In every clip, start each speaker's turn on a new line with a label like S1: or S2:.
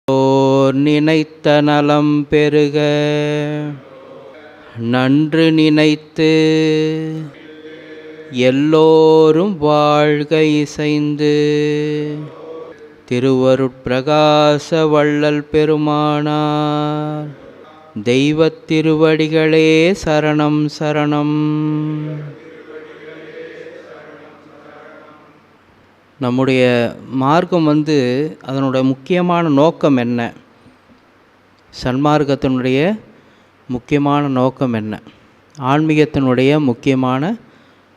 S1: நினைத்த நலம் பெருக நன்று நினைத்து எல்லோரும் வாழ்க இசைந்து திருவருட்பிரகாச வள்ளல் பெருமானார் தெய்வத் திருவடிகளே சரணம் சரணம். நம்முடைய மார்க்கம் அதனுடைய முக்கியமான நோக்கம் என்ன? சன்மார்க்கத்தினுடைய முக்கியமான நோக்கம் என்ன? ஆன்மீகத்தினுடைய முக்கியமான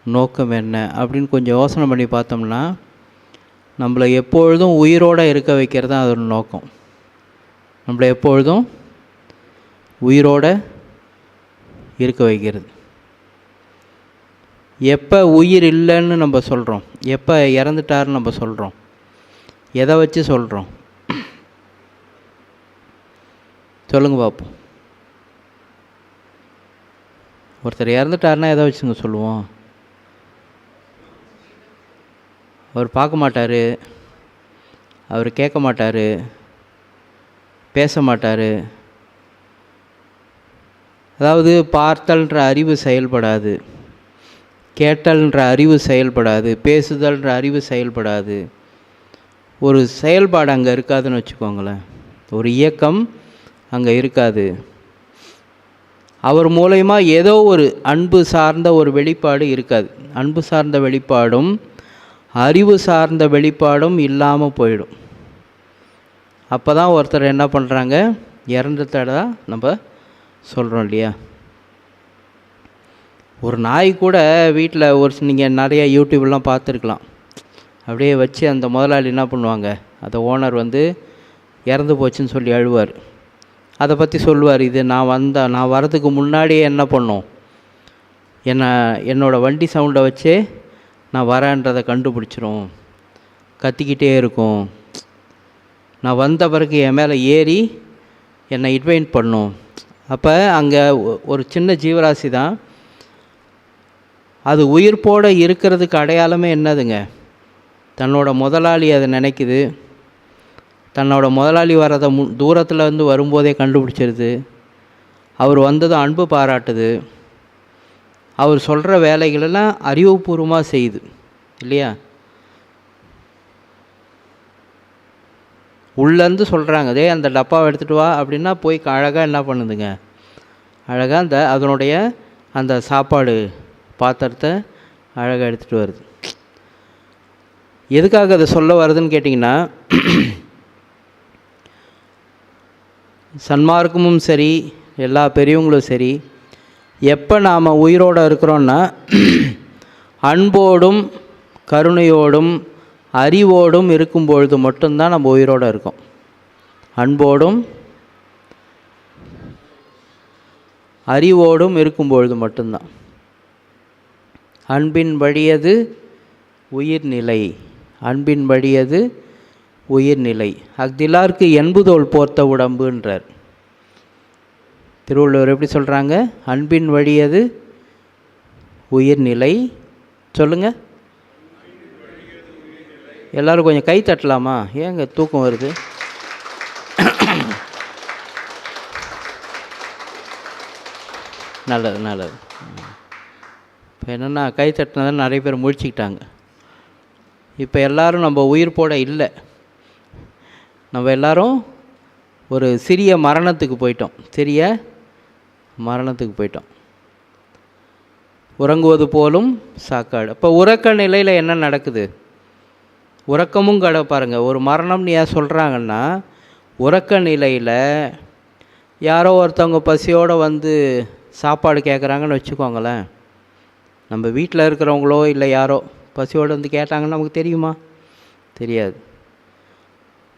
S1: நோக்கம் என்ன அப்படின்னு கொஞ்சம் யோசனை பண்ணி பார்த்தோம்னா, நம்மளை எப்பொழுதும் உயிரோடு இருக்க வைக்கிறது தான் அதோட நோக்கம். நம்மளை எப்பொழுதும் உயிரோடு இருக்க வைக்கிறது. எப்போ உயிர் இல்லைன்னு நம்ம சொல்கிறோம், எப்போ இறந்துட்டாருன்னு நம்ம சொல்கிறோம், எதை வச்சு சொல்கிறோம்? சொல்லுங்கள் பார்ப்போம். ஒருத்தர் இறந்துட்டாருன்னா எதை வச்சுங்க சொல்லுவோம்? அவர் பார்க்க மாட்டார், அவர் கேட்க மாட்டார், பேச மாட்டார். அதாவது பார்த்தல்ன்ற அறிவு செயல்படாது, கேட்டல்ன்ற அறிவு செயல்படாது, பேசுதல்ன்ற அறிவு செயல்படாது. ஒரு செயல்பாடு அங்கே இருக்காதுன்னு வச்சுக்கோங்களேன், ஒரு இயக்கம் அங்கே இருக்காது. அவர் மூலயமா ஏதோ ஒரு அன்பு சார்ந்த ஒரு வெளிப்பாடு இருக்காது. அன்பு சார்ந்த வெளிப்பாடும் அறிவு சார்ந்த வெளிப்பாடும் இல்லாமல் போயிடும். அப்போ தான் ஒருத்தர் என்ன பண்ணுறாங்க, இறந்துட்டதா நம்ம சொல்கிறோம் இல்லையா? ஒரு நாய் கூட வீட்டில் நீங்கள் நிறைய யூடியூப்லாம் பார்த்துருக்கலாம். அப்படியே வச்சு அந்த முதலாளி என்ன பண்ணுவாங்க, அந்த ஓனர் இறந்து போச்சுன்னு சொல்லி அழுவார். அதை பற்றி சொல்லுவார், இது நான் வரதுக்கு முன்னாடியே என்ன பண்ணோம், என்னோடய வண்டி சவுண்டை வச்சே நான் வரேன்றதை கண்டுபிடிச்சிரும், கத்திக்கிட்டே இருக்கும். நான் வந்த பிறகு என் மேலே ஏறி என்னை இன்வைட் பண்ணும். அப்போ அங்கே ஒரு சின்ன ஜீவராசி தான், அது உயிர்ப்போடு இருக்கிறதுக்கு அடையாளமே என்னதுங்க? தன்னோட முதலாளி அதை நினைக்குது, தன்னோட முதலாளி வரதை தூரத்தில் வரும்போதே கண்டுபிடிச்சிருது, அவர் வந்ததும் அன்பு பாராட்டுது, அவர் சொல்கிற வேலைகளெல்லாம் அறிவுபூர்வமாக செய்யுது இல்லையா? உள்ளேருந்து சொல்கிறாங்க, அதே அந்த டப்பாவை எடுத்துகிட்டு வா அப்படின்னா போய் அழகாக என்ன பண்ணுதுங்க, அழகாக அதனுடைய அந்த சாப்பாடு பாத்திரத்தை அழகாக எடுத்துகிட்டு வருது. எதுக்காக அதை சொல்ல வருதுன்னு கேட்டிங்கன்னா, சன்மார்க்கமும் சரி, எல்லா பெரியவங்களும் சரி, எப்போ நாம் உயிரோடு இருக்கிறோன்னா அன்போடும் கருணையோடும் அறிவோடும் இருக்கும்பொழுது மட்டும்தான் நம்ம உயிரோடு இருக்கோம். அன்போடும் அறிவோடும் இருக்கும்பொழுது மட்டும்தான். அன்பின் வழியது உயிர்நிலை, அன்பின் வழியது உயிர்நிலை. அஃதிலார்க்கு என்புதோல் போர்த்த உடம்புன்றார் திருவள்ளுவர். எப்படி சொல்கிறாங்க? அன்பின் வழியது உயிர்நிலை. சொல்லுங்கள் எல்லோரும், கொஞ்சம் கை தட்டலாமா? ஏங்க தூக்கம் வருது? நல்லது நல்லது. இப்போ என்னென்னா, கை தட்டினதான் நிறைய பேர் முழிச்சிக்கிட்டாங்க. இப்போ எல்லோரும் நம்ம உயிர்ப்போட இல்லை, நம்ம எல்லோரும் ஒரு சிறிய மரணத்துக்கு போயிட்டோம். உறங்குவது போலும் சாக்காடு. இப்போ உறக்க நிலையில் என்ன நடக்குது? உறக்கமும் பாருங்கள், ஒரு மரணம்னு ஏன் சொல்கிறாங்கன்னா, உறக்க நிலையில் யாரோ ஒருத்தவங்க பசியோடு சாப்பாடு கேட்குறாங்கன்னு வச்சுக்கோங்களேன். நம்ம வீட்டில் இருக்கிறவங்களோ இல்லை யாரோ பசியோடு கேட்டாங்கன்னு நமக்கு தெரியுமா? தெரியாது.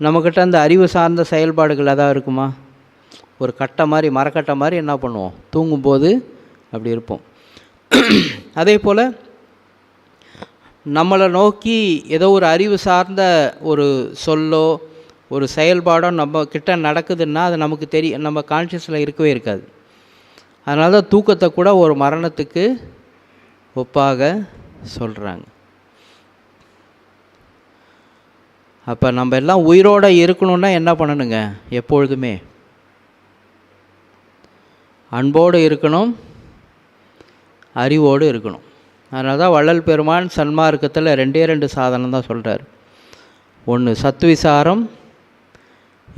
S1: நம்மக்கிட்ட அந்த அறிவு சார்ந்த செயல்பாடுகள் எதாவது இருக்குமா? ஒரு கட்டை மாதிரி, மரக்கட்டை மாதிரி என்ன பண்ணுவோம், தூங்கும்போது அப்படி இருப்போம். அதே போல் நம்மளை நோக்கி ஏதோ ஒரு அறிவு சார்ந்த ஒரு சொல்லோ ஒரு செயல்பாடோ நம்ம கிட்ட நடக்குதுன்னா அது நமக்கு நம்ம கான்ஷியஸில் இருக்கவே இருக்காது. அதனால தான் தூக்கத்தை கூட ஒரு மரணத்துக்கு ஒப்பாக சொல்கிறாங்க. அப்போ நம்ம எல்லாம் உயிரோடு இருக்கணுன்னா என்ன பண்ணணுங்க? எப்பொழுதுமே அன்போடு இருக்கணும், அறிவோடு இருக்கணும். அதனால தான் வள்ளல் பெருமான் சன்மார்க்கத்தில் 2 சாதனம் தான் சொல்கிறார். ஒன்று சத்விசாரம்,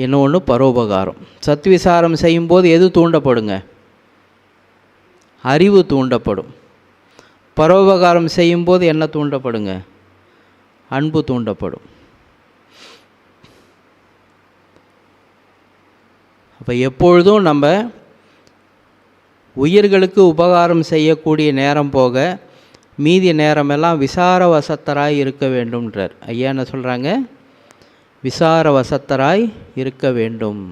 S1: இன்னொன்று பரோபகாரம். சத்விசாரம் செய்யும்போது எது தூண்டப்படுங்க? அறிவு தூண்டப்படும். பரோபகாரம் செய்யும்போது என்ன தூண்டப்படுங்க? அன்பு தூண்டப்படும். அப்போ எப்பொழுதும் நம்ம உயிர்களுக்கு உபகாரம் செய்யக்கூடிய நேரம் போக மீதி நேரமெல்லாம் விசாரவசத்தராய் இருக்க வேண்டும்ன்றார். ஐயா என்ன சொல்கிறாங்க? விசாரவசத்தராய் இருக்க வேண்டும்.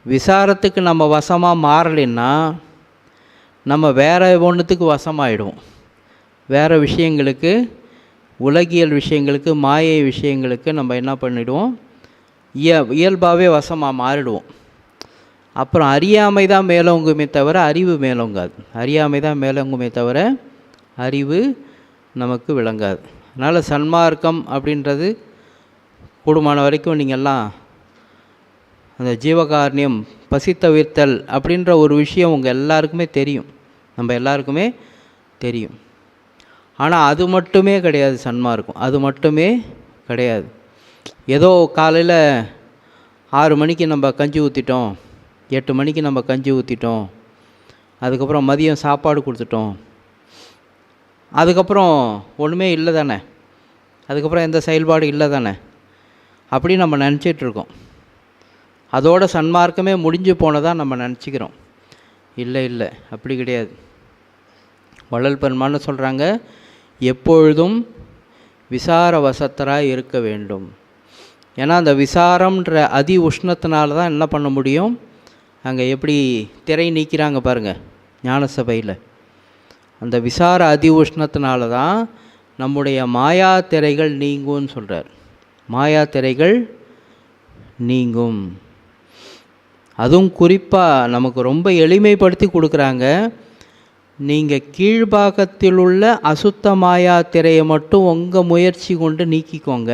S1: விசாரத்துக்கு நம்ம வசமாக மாறலைன்னா நம்ம வேறு ஒன்றுத்துக்கு வசமாகிடுவோம். வேறு விஷயங்களுக்கு, உலகியல் விஷயங்களுக்கு, மாயை விஷயங்களுக்கு நம்ம என்ன பண்ணிவிடுவோம்? இயல்பாகவே வசமாக மாறிடுவோம். அப்புறம் அறியாமை தான் மேலோங்குமே தவிர அறிவு மேலோங்காது. அறியாமை தான் மேலோங்குமே தவிர அறிவு நமக்கு விளங்காது. அதனால் சன்மார்க்கம் அப்படின்றது கூடுமான வரைக்கும் நீங்கள்லாம் அந்த ஜீவகாருண்யம், பசித்தவிர்த்தல் அப்படின்ற ஒரு விஷயம் உங்கள் எல்லாருக்குமே தெரியும், நம்ம எல்லாருக்குமே தெரியும். ஆனால் அது மட்டுமே கிடையாது சன்மார்க்கம். அது மட்டுமே கிடையாது. ஏதோ காலையில் 6 மணிக்கு நம்ம கஞ்சி ஊற்றிட்டோம், 8 மணிக்கு நம்ம கஞ்சி ஊற்றிட்டோம், அதுக்கப்புறம் மதியம் சாப்பாடு கொடுத்துட்டோம், அதுக்கப்புறம் ஒன்றுமே இல்லை தானே, அதுக்கப்புறம் எந்த செயல்பாடு இல்லை தானே, அப்படி நம்ம நினச்சிட்ருக்கோம். அதோட சன்மார்க்கமே முடிஞ்சு போனதாக நம்ம நினச்சிக்கிறோம். இல்லை இல்லை, அப்படி கிடையாது. வள்ளல் பெருமான்னு சொல்கிறாங்க, எப்பொழுதும் விசாரவசத்தராக இருக்க வேண்டும். ஏன்னா அந்த விசாரம்ன்ற அதி உஷ்ணத்தினால தான் என்ன பண்ண முடியும்? அங்கே எப்படி திரை நீக்கிறாங்க பாருங்கள் ஞான சபையில். அந்த விசார அதி உஷ்ணத்தினால தான் நம்முடைய மாயா திரைகள் நீங்கும்னு சொல்கிறார். மாயா திரைகள் நீங்கும். அதுவும் குறிப்பாக நமக்கு ரொம்ப எளிமைப்படுத்தி கொடுக்குறாங்க. நீங்கள் கீழ்பாகத்தில் உள்ள அசுத்த மாயா திரையை மட்டும் உங்கள் முயற்சி கொண்டு நீக்கிக்கோங்க.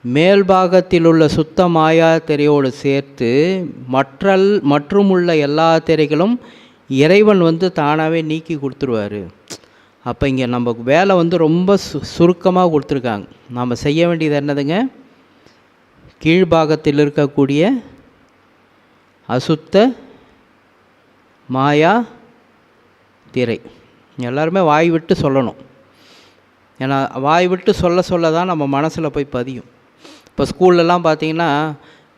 S1: மேல் பாகத்தில் உள்ள சுத்த மாயா திரையோடு சேர்த்து மற்றும் உள்ள எல்லா திரைகளும் இறைவன் தானாகவே நீக்கி கொடுத்துருவார். அப்போ இங்கே நம்ம வேலை ரொம்ப சுருக்கமாக கொடுத்துருக்காங்க. நாம் செய்ய வேண்டியது என்னதுங்க? கீழ்பாகத்தில் இருக்கக்கூடிய அசுத்த மாயா திரை எல்லாருமே வாய் விட்டு சொல்லணும். ஏன்னா வாய் விட்டு சொல்ல தான் நம்ம மனசில் போய் பதியும். இப்போ ஸ்கூல்லலாம் பார்த்தீங்கன்னா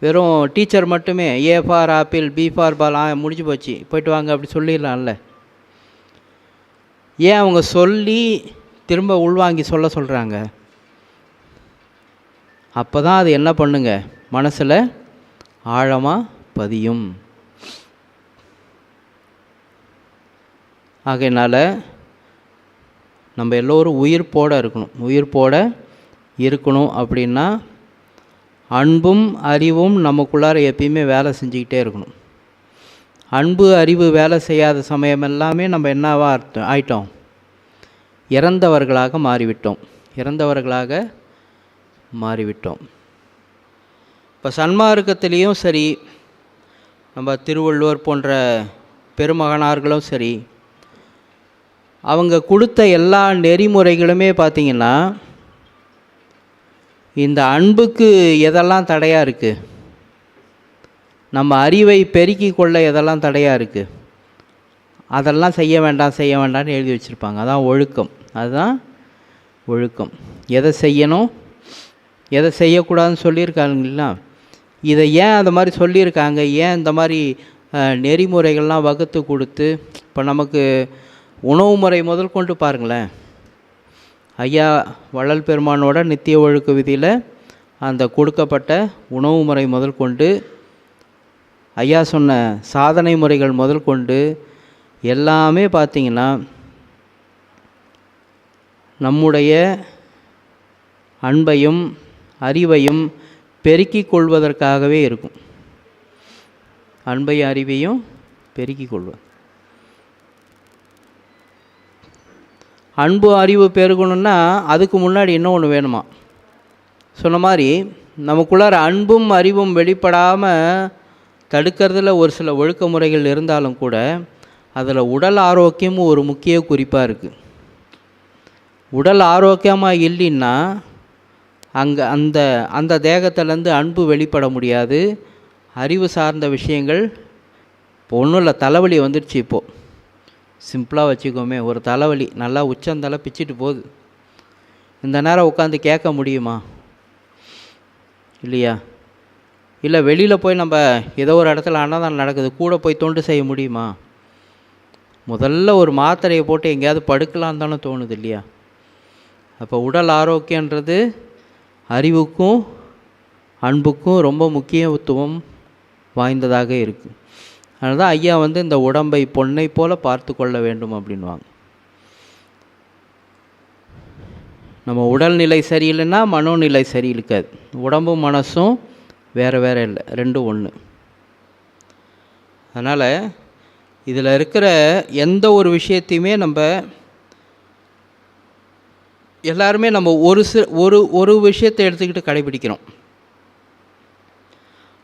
S1: வெறும் டீச்சர் மட்டுமே A for apple, B for ball, முடிஞ்சு போச்சு, போய்ட்டு வாங்க அப்படி சொல்லிடலாம்ல. ஏன் அவங்க சொல்லி திரும்ப உள்வாங்கி சொல்கிறாங்க? அப்போ தான் அது என்ன பண்ணுங்க, மனசில் ஆழமாக பதியும். ஆகையினால் நம்ம எல்லோரும் உயிர்ப்போடு இருக்கணும். உயிர்ப்போட இருக்கணும் அப்படின்னா அன்பும் அறிவும் நமக்குள்ளார எப்பயுமே வேலை செஞ்சுக்கிட்டே இருக்கணும். அன்பு அறிவு வேலை செய்யாத சமயம் எல்லாமே நம்ம என்னவா ஆயிட்டோம்? இறந்தவர்களாக மாறிவிட்டோம். இறந்தவர்களாக மாறிவிட்டோம். இப்போ சன்மார்க்கத்திலையும் சரி, நம்ம திருவள்ளுவர் போன்ற பெருமகனார்களும் சரி, அவங்க கொடுத்த எல்லா நெறிமுறைகளுமே பார்த்திங்கன்னா இந்த அன்புக்கு எதெல்லாம் தடையாக இருக்குது, நம்ம அறிவை பெருக்கி கொள்ள எதெல்லாம் தடையாக இருக்குது, அதெல்லாம் செய்ய வேண்டாம்னு எழுதி வச்சுருப்பாங்க. அதான் ஒழுக்கம். அதுதான் ஒழுக்கம். எதை செய்யணும், எதை செய்யக்கூடாதுன்னு சொல்லியிருக்காங்களா? இதை ஏன் அந்த மாதிரி சொல்லியிருக்காங்க? ஏன் இந்த மாதிரி நெறிமுறைகள்லாம் வகுத்து கொடுத்து, இப்போ நமக்கு உணவு முறை முதல் கொண்டு பாருங்களேன். ஐயா வள்ளல் பெருமானோட நித்திய ஒழுக்க விதியில் அந்த கொடுக்கப்பட்ட உணவு முறை முதல் கொண்டு, ஐயா சொன்ன சாதனை முறைகள் முதல் கொண்டு எல்லாமே பார்த்திங்கன்னா நம்முடைய அன்பையும் அறிவையும் பெருக்கிக் கொள்வதற்காகவே இருக்கும். அன்பையும் அறிவையும் பெருக்கிக் கொள்வது. அன்பு அறிவு பெருகணுன்னா அதுக்கு முன்னாடி இன்னும் ஒன்று வேணுமா. சொன்ன மாதிரி நமக்குள்ளார அன்பும் அறிவும் வெளிப்படாமல் தடுக்கிறதுல ஒரு சில ஒழுக்க முறைகள் இருந்தாலும் கூட அதில் உடல் ஆரோக்கியமும் ஒரு முக்கிய குறிப்பாக இருக்குது. உடல் ஆரோக்கியமாக இல்லைன்னா அங்கே அந்த அந்த தேகத்திலேருந்து அன்பு வெளிப்பட முடியாது. அறிவு சார்ந்த விஷயங்கள் இப்போ ஒன்றும் இல்லை, தலைவலி வந்துடுச்சு. இப்போது சிம்பிளாக வச்சுக்கோமே, ஒரு தலைவலி நல்லா உச்சந்தலை பிச்சுட்டு போகுது. இந்த நேரம் உட்காந்து கேட்க முடியுமா? இல்லையா? இல்லை வெளியில் போய் நம்ம ஏதோ ஒரு இடத்துல அன்னதானம் நடக்குது, கூட போய் தொண்டு செய்ய முடியுமா? முதல்ல ஒரு மாத்திரையை போட்டு எங்கேயாவது படுக்கலான்னு தானே தோணுது இல்லையா? அப்போ உடல் ஆரோக்கியன்றது அறிவுக்கும் அன்புக்கும் ரொம்ப முக்கியத்துவம் வாய்ந்ததாக இருக்குது. அதனால தான் ஐயா இந்த உடம்பை பொன்னை போல பார்த்து கொள்ள வேண்டும் அப்படின்வாங்க. நம்ம உடல்நிலை சரியில்லைன்னா மனோநிலை சரியிருக்காது. உடம்பும் மனசும் வேறு வேறு இல்லை, ரெண்டும் ஒன்று. அதனால் இதில் இருக்கிற எந்த ஒரு விஷயத்தையுமே நம்ம எல்லாருமே நம்ம ஒரு விஷயத்தை எடுத்துக்கிட்டு கடைபிடிக்கிறோம்.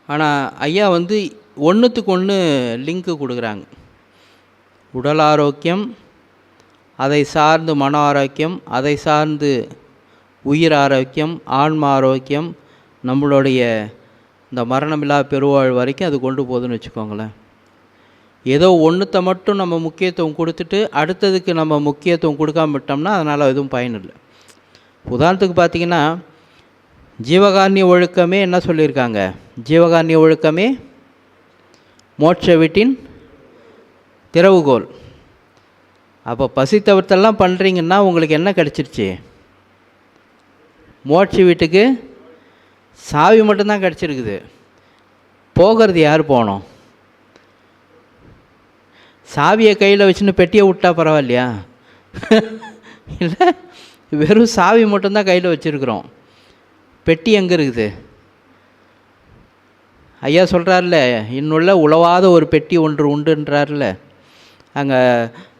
S1: ஆனால் ஐயா ஒன்றுத்துக்கு ஒன்று லிங்க்கு கொடுக்குறாங்க. உடல் ஆரோக்கியம், அதை சார்ந்து மன ஆரோக்கியம், அதை சார்ந்து உயிர் ஆரோக்கியம், ஆன்ம ஆரோக்கியம், நம்மளுடைய இந்த மரணமில்லா பெருவாழ் வரைக்கும் அது கொண்டு போகுதுன்னு வச்சுக்கோங்களேன். ஏதோ ஒன்றுத்தை மட்டும் நம்ம முக்கியத்துவம் கொடுத்துட்டு அடுத்ததுக்கு நம்ம முக்கியத்துவம் கொடுக்காம விட்டோம்னா அதனால் எதுவும் பயனில்லை. உதாரணத்துக்கு பார்த்திங்கன்னா, ஜீவகாருண்ய ஒழுக்கமே என்ன சொல்லியிருக்காங்க? ஜீவகாருண்ய ஒழுக்கமே மோட்ச வீட்டின் திறவுகோல். அப்போ பசி தவிர்த்தெல்லாம் பண்ணுறீங்கன்னா உங்களுக்கு என்ன கிடச்சிருச்சு? மோட்ச வீட்டுக்கு சாவி மட்டும்தான் கிடச்சிருக்குது. போகிறது யார் போனோம்? சாவியை கையில் வச்சுன்னு பெட்டியை விட்டா பரவாயில்லையா? இல்லை, வெறும் சாவி மட்டும்தான் கையில் வச்சுருக்குறோம். பெட்டி எங்கே இருக்குது? ஐயா சொல்கிறார்ல, இன்னுள்ள உழவாத ஒரு பெட்டி ஒன்று உண்டுன்றார்ல. அங்கே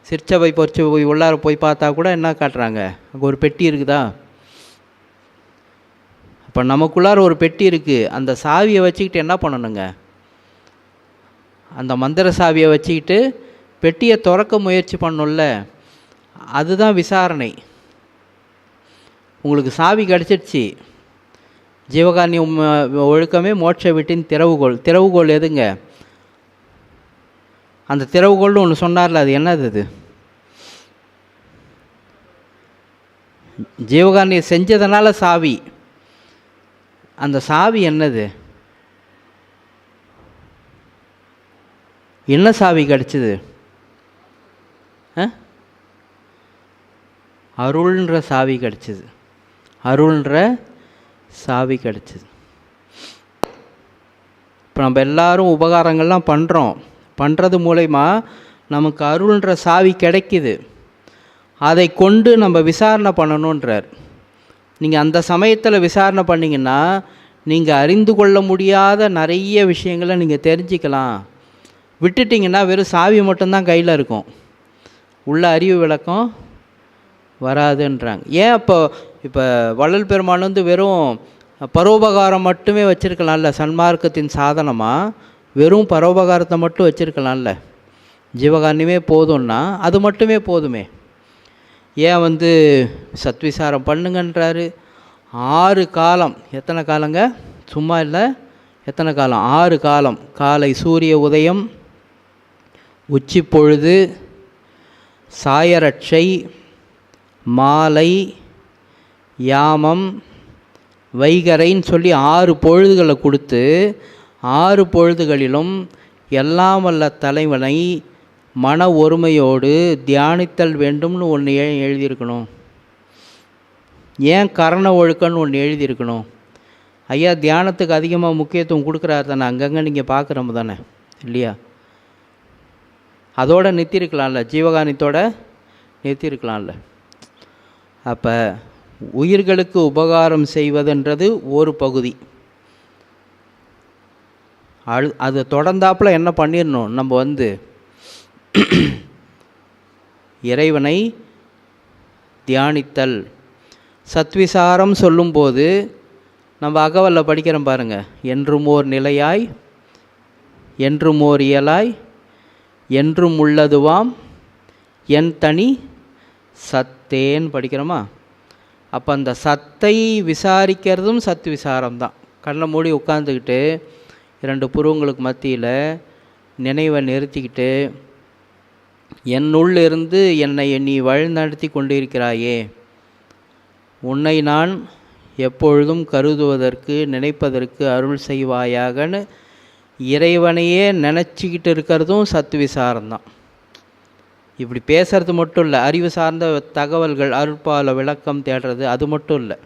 S1: சிற்சபை பொறிச்சு போய் உள்ளார போய் பார்த்தா கூட என்ன காட்டுறாங்க? அங்கே ஒரு பெட்டி இருக்குதா? அப்போ நமக்குள்ளார ஒரு பெட்டி இருக்குது. அந்த சாவியை வச்சுக்கிட்டு என்ன பண்ணணுங்க? அந்த மந்திர சாவியை வச்சுக்கிட்டு பெட்டியை திறக்க முயற்சி பண்ணல. அதுதான் விசாரணை. உங்களுக்கு சாவி கிடச்சிடுச்சு. ஜீவகாருண்ய ஒழுக்கமே மோட்ச வீட்டின் திறவுகோல். திறவுகோல் எதுங்க? அந்த திறவுகோல்னு ஒன்று சொன்னார்ல, அது என்னது? அது ஜீவகாருண்யம் செஞ்சதுனால சாவி. அந்த சாவி என்னது? என்ன சாவி கிடச்சிது? அருள்ன்ற சாவி கிடச்சிது. அருள்ன்ற சாவி கிடச்சிது. இப்போ நம்ம எல்லாரும் உபகாரங்கள்லாம் பண்ணுறது மூலயமா நமக்கு அருள்ன்ற சாவி கிடைக்கிது. அதை கொண்டு நம்ம விசாரணை பண்ணணுன்றார். நீங்கள் அந்த சமயத்தில் விசாரணை பண்ணிங்கன்னா நீங்கள் அறிந்து கொள்ள முடியாத நிறைய விஷயங்களை நீங்கள் தெரிஞ்சுக்கலாம். விட்டுட்டிங்கன்னா வெறும் சாவி மட்டும்தான் கையில் இருக்கும், உள்ள அறிவு விளக்கம் வராதுன்றாங்க. ஏன் இப்போ வள்ளல் பெருமான் வெறும் பரோபகாரம் மட்டுமே வச்சுருக்கலாம்ல. சன்மார்க்கத்தின் சாதனமாக வெறும் பரோபகாரத்தை மட்டும் வச்சுருக்கலாம்ல. ஜீவகாருண்யமே போதும்னா அது மட்டுமே போதுமே. ஏன் சத்விசாரம் பண்ணுங்கன்றாரு. 6 காலம். எத்தனை காலங்க? சும்மா இல்லை, எத்தனை காலம்? 6 காலம். காலை சூரிய உதயம், உச்சி பொழுது, சாயரட்சை, மாலை, யாமம், வைகரைன்னு சொல்லி 6 பொழுதுகளை கொடுத்து 6 பொழுதுகளிலும் எல்லாம் வல்ல தலைவனை மன ஒருமையோடு தியானித்தல் வேண்டும்னு ஒன்று எழுதியிருக்கணும். ஏன் கரண ஒழுக்கம்னு ஒன்று எழுதியிருக்கணும்? ஐயா தியானத்துக்கு அதிகமாக முக்கியத்துவம் கொடுக்குறாரு தானே, அங்கங்கே நீங்கள் பார்க்குறோம் தானே இல்லையா? அதோடு நிறுத்தியிருக்கலாம்ல, ஜீவகாருண்யத்தோடு நிறுத்தியிருக்கலாம்ல. அப்போ உயிர்களுக்கு உபகாரம் செய்வதுன்றது ஒரு பகுதி. அது தொடர்ந்தாப்புல என்ன பண்ணிடணும்? நம்ம இறைவனை தியானித்தல். சத்விசாரம் சொல்லும்போது நம்ம அகவலில் படிக்கிறோம் பாருங்கள். என்றும் ஓர் நிலையாய், என்றும் ஓர் இயலாய், என்றும் உள்ளதுவாம் என் தனி சத்தேன்னு படிக்கிறோமா? அப்போ அந்த சத்தை விசாரிக்கிறதும் சத் விசாரம் தான். கண்ணை மூடி உட்காந்துக்கிட்டு 2 புருவங்களுக்கு மத்தியில் நினைவை நிறுத்திக்கிட்டு, என்னுள்ளிருந்து என்னை நீ வழிநடத்தி கொண்டிருக்கிறாயே, உன்னை நான் எப்பொழுதும் கருதுவதற்கு நினைப்பதற்கு அருள் செய்வாயாகன்னு இறைவனையே நினச்சிக்கிட்டு இருக்கிறதும் சத்து விசாரம்தான். இப்படி பேசுகிறது மட்டும் இல்லை, அறிவு சார்ந்த தகவல்கள் அருட்பால விளக்கம் தேடுறது அது மட்டும் இல்லை.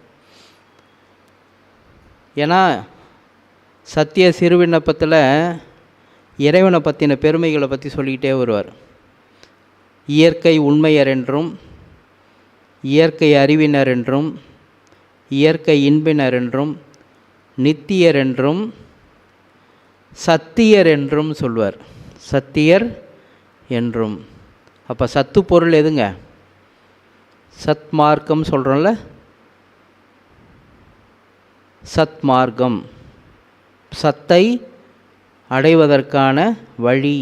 S1: ஏன்னா சத்திய சிறுவிண்ணப்பத்தில் இறைவனை பற்றின பெருமைகளை பற்றி சொல்லிக்கிட்டே வருவார். இயற்கை உண்மையர் என்றும், இயற்கை அறிவினர் என்றும், இயற்கை இன்பினர் என்றும், நித்தியர் என்றும், சத்தியர் என்றும் சொல்வார். சத்தியர் என்றும். அப்போ சத்து பொருள் எதுங்க? சத்மார்க்கம் சொல்கிறோம்ல, சத்மார்க்கம் சத்தை அடைவதற்கான வழி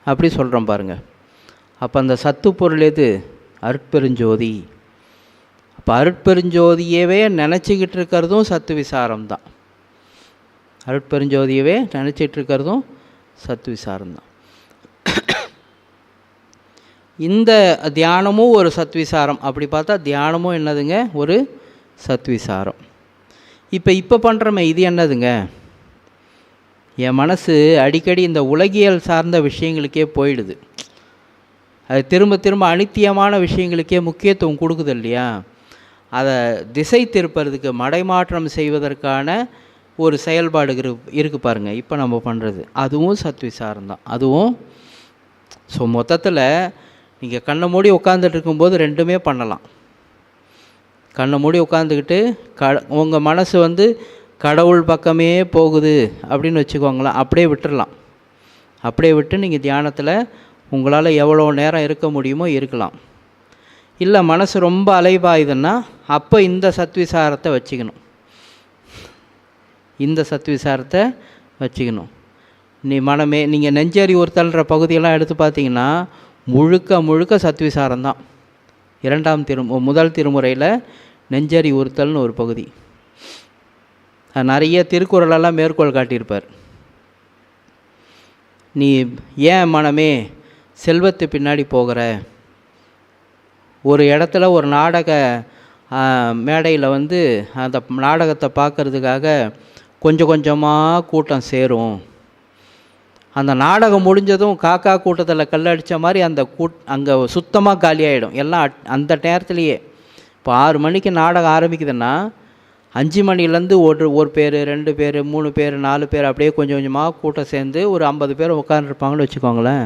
S1: அப்படி சொல்கிறோம் பாருங்கள். அப்போ அந்த சத்து பொருள் எது? அருட்பெருஞ்சோதி. அப்போ அருட்பெருஞ்சோதியவே நினச்சிக்கிட்டு இருக்கிறதும் சத்து விசாரம்தான். அருட்பெருஞ்சோதியவே நினச்சிட்டு இருக்கிறதும் சத்து விசாரம்தான். இந்த தியானமும் ஒரு சத்விசாரம். அப்படி பார்த்தா தியானமும் என்னதுங்க? ஒரு சத்விசாரம். இப்போ பண்ணுறோமே இது என்னதுங்க? என் மனசு அடிக்கடி இந்த உலகியல் சார்ந்த விஷயங்களுக்கே போயிடுது. அது திரும்ப திரும்ப அனித்தியமான விஷயங்களுக்கே முக்கியத்துவம் கொடுக்குது இல்லையா? அதை திசை திருப்பறதுக்கு மடைமாற்றம் செய்வதற்கான ஒரு செயல்பாடு இருக்குது பாருங்கள். இப்போ நம்ம பண்ணுறது அதுவும் சத்விசாரம் தான். அதுவும் ஸோ மொத்தத்தில் நீங்கள் கண்ணை மூடி உட்காந்துட்டு இருக்கும்போது ரெண்டுமே பண்ணலாம். கண்ணை மூடி உட்காந்துக்கிட்டு உங்கள் மனசு கடவுள் பக்கமே போகுது அப்படின்னு வச்சுக்கோங்களேன். அப்படியே விட்டுடலாம். அப்படியே விட்டு நீங்கள் தியானத்தில் உங்களால் எவ்வளோ நேரம் இருக்க முடியுமோ இருக்கலாம். இல்லை மனசு ரொம்ப அலைபாயுதுன்னா அப்போ இந்த சத்விசாரத்தை வச்சுக்கணும். இந்த சத்விசாரத்தை வச்சுக்கணும். மனமே நீங்கள் நெஞ்சறி ஒருத்தல்ற பகுதியெல்லாம் எடுத்து பார்த்தீங்கன்னா முழுக்க சத்விசாரம் தான். முதல் திருமுறையில் நெஞ்சறி உறுத்தல்னு ஒரு பகுதி. நிறைய திருக்குறளெல்லாம் மேற்கோள் காட்டியிருப்பார். நீ ஏன் மனமே செல்வத்து பின்னாடி போகிற? ஒரு இடத்துல ஒரு நாடக மேடையில் அந்த நாடகத்தை பார்க்குறதுக்காக கொஞ்சம் கொஞ்சமாக கூட்டம் சேரும். அந்த நாடகம் முடிஞ்சதும் காக்கா கூட்டத்தில் கல்லடித்த மாதிரி அங்கே சுத்தமாக காலியாகிடும் எல்லாம் அந்த நேரத்துலையே. இப்போ 6 மணிக்கு நாடகம் ஆரம்பிக்குதுன்னா 5 மணிலேருந்து ஒரு பேர் 2 பேர் 3 பேர் 4 பேர் அப்படியே கொஞ்சம் கொஞ்சமாக கூட்டம் சேர்ந்து ஒரு 50 பேர் உட்காந்துருப்பாங்கன்னு வச்சுக்கோங்களேன்.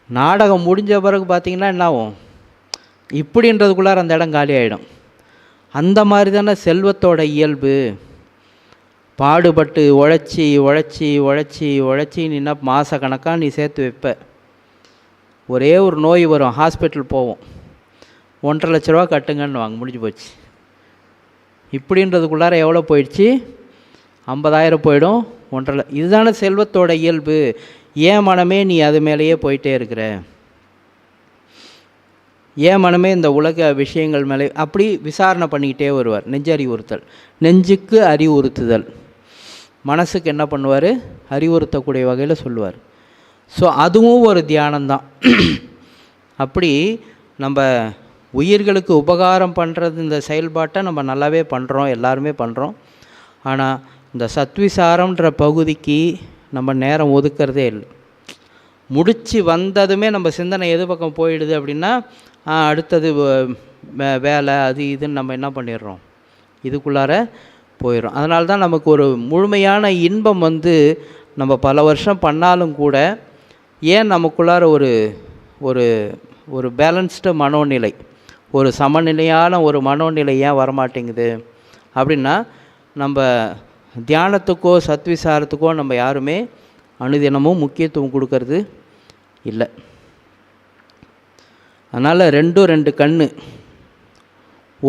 S1: நாடகம் முடிஞ்ச பிறகு பார்த்திங்கன்னா என்ன ஆகும்? இப்படின்றதுக்குள்ளார அந்த இடம் காலி ஆகிடும். அந்த மாதிரி தானே செல்வத்தோட இயல்பு. பாடுபட்டு உழைச்சி நின்னா மாதக்கணக்காக நீ சேர்த்து வைப்ப. ஒரே ஒரு நோய் வரும், ஹாஸ்பிட்டல் போவோம், 1.5 லட்ச ரூபா கட்டுங்கன்னு வாங்க, முடிஞ்சு போச்சு. இப்படின்றதுக்குள்ளார எவ்வளோ போயிடுச்சு? 50,000 போயிடும். 1.5. இதுதானே செல்வத்தோட இயல்பு. ஏன் மனமே நீ அது மேலேயே போயிட்டே இருக்கிற? ஏன் மனமே இந்த உலக விஷயங்கள் மேலே அப்படி விசாரணை பண்ணிக்கிட்டே வருவார். நெஞ்சு அறிவுறுத்தல், நெஞ்சுக்கு அறிவுறுத்துதல். மனசுக்கு என்ன பண்ணுவார்? அறிவுறுத்தக்கூடிய வகையில் சொல்லுவார். ஸோ அதுவும் ஒரு தியானம்தான். அப்படி நம்ம உயிர்களுக்கு உபகாரம் பண்ணுறது இந்த செயல்பாட்டை நம்ம நல்லாவே பண்ணுறோம், எல்லாருமே பண்ணுறோம். ஆனால் இந்த சத்விசாரம்ன்ற பகுதிக்கு நம்ம நேரம் ஒதுக்கிறதே இல்லை. முடித்து வந்ததுமே நம்ம சிந்தனை எது பக்கம் போயிடுது அப்படின்னா அடுத்தது வேலை அது இதுன்னு நம்ம என்ன பண்ணிடுறோம், இதுக்குள்ளார போயிடும். அதனால தான் நமக்கு ஒரு முழுமையான இன்பம் நம்ம பல வருஷம் பண்ணாலும் கூட ஏன் நமக்குள்ளார ஒரு ஒரு ஒரு பேலன்ஸ்டு மனோநிலை, ஒரு சமநிலையான ஒரு மனோநிலை ஏன் வரமாட்டேங்குது அப்படின்னா நம்ம தியானத்துக்கோ சத்விசாரத்துக்கோ நம்ம யாருமே அனுதினமும் முக்கியத்துவம் கொடுக்கறது இல்லை. அதனால் 2 கண்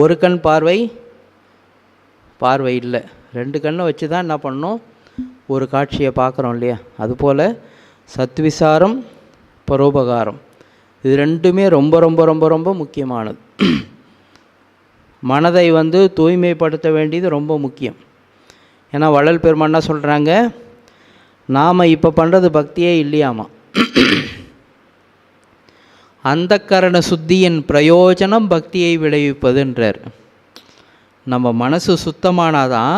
S1: ஒரு கண் பார்வை பார்வை இல்லை, 2 கண்ணை வச்சு தான் என்ன பண்ணணும், ஒரு காட்சியை பார்க்குறோம் இல்லையா? அதுபோல் சத்விசாரம் பரோபகாரம் இது ரெண்டுமே ரொம்ப ரொம்ப ரொம்ப ரொம்ப முக்கியமானது. மனதை தூய்மைப்படுத்த வேண்டியது ரொம்ப முக்கியம். ஏன்னா வள்ளல் பெருமான் என்ன சொல்கிறாங்க, நாம் இப்போ பண்ணுறது பக்தியே இல்லையாமா. அந்த கரண சுத்தியின் பிரயோஜனம் பக்தியை விளைவிப்பதுன்றார். நம்ம மனசு சுத்தமானாதான்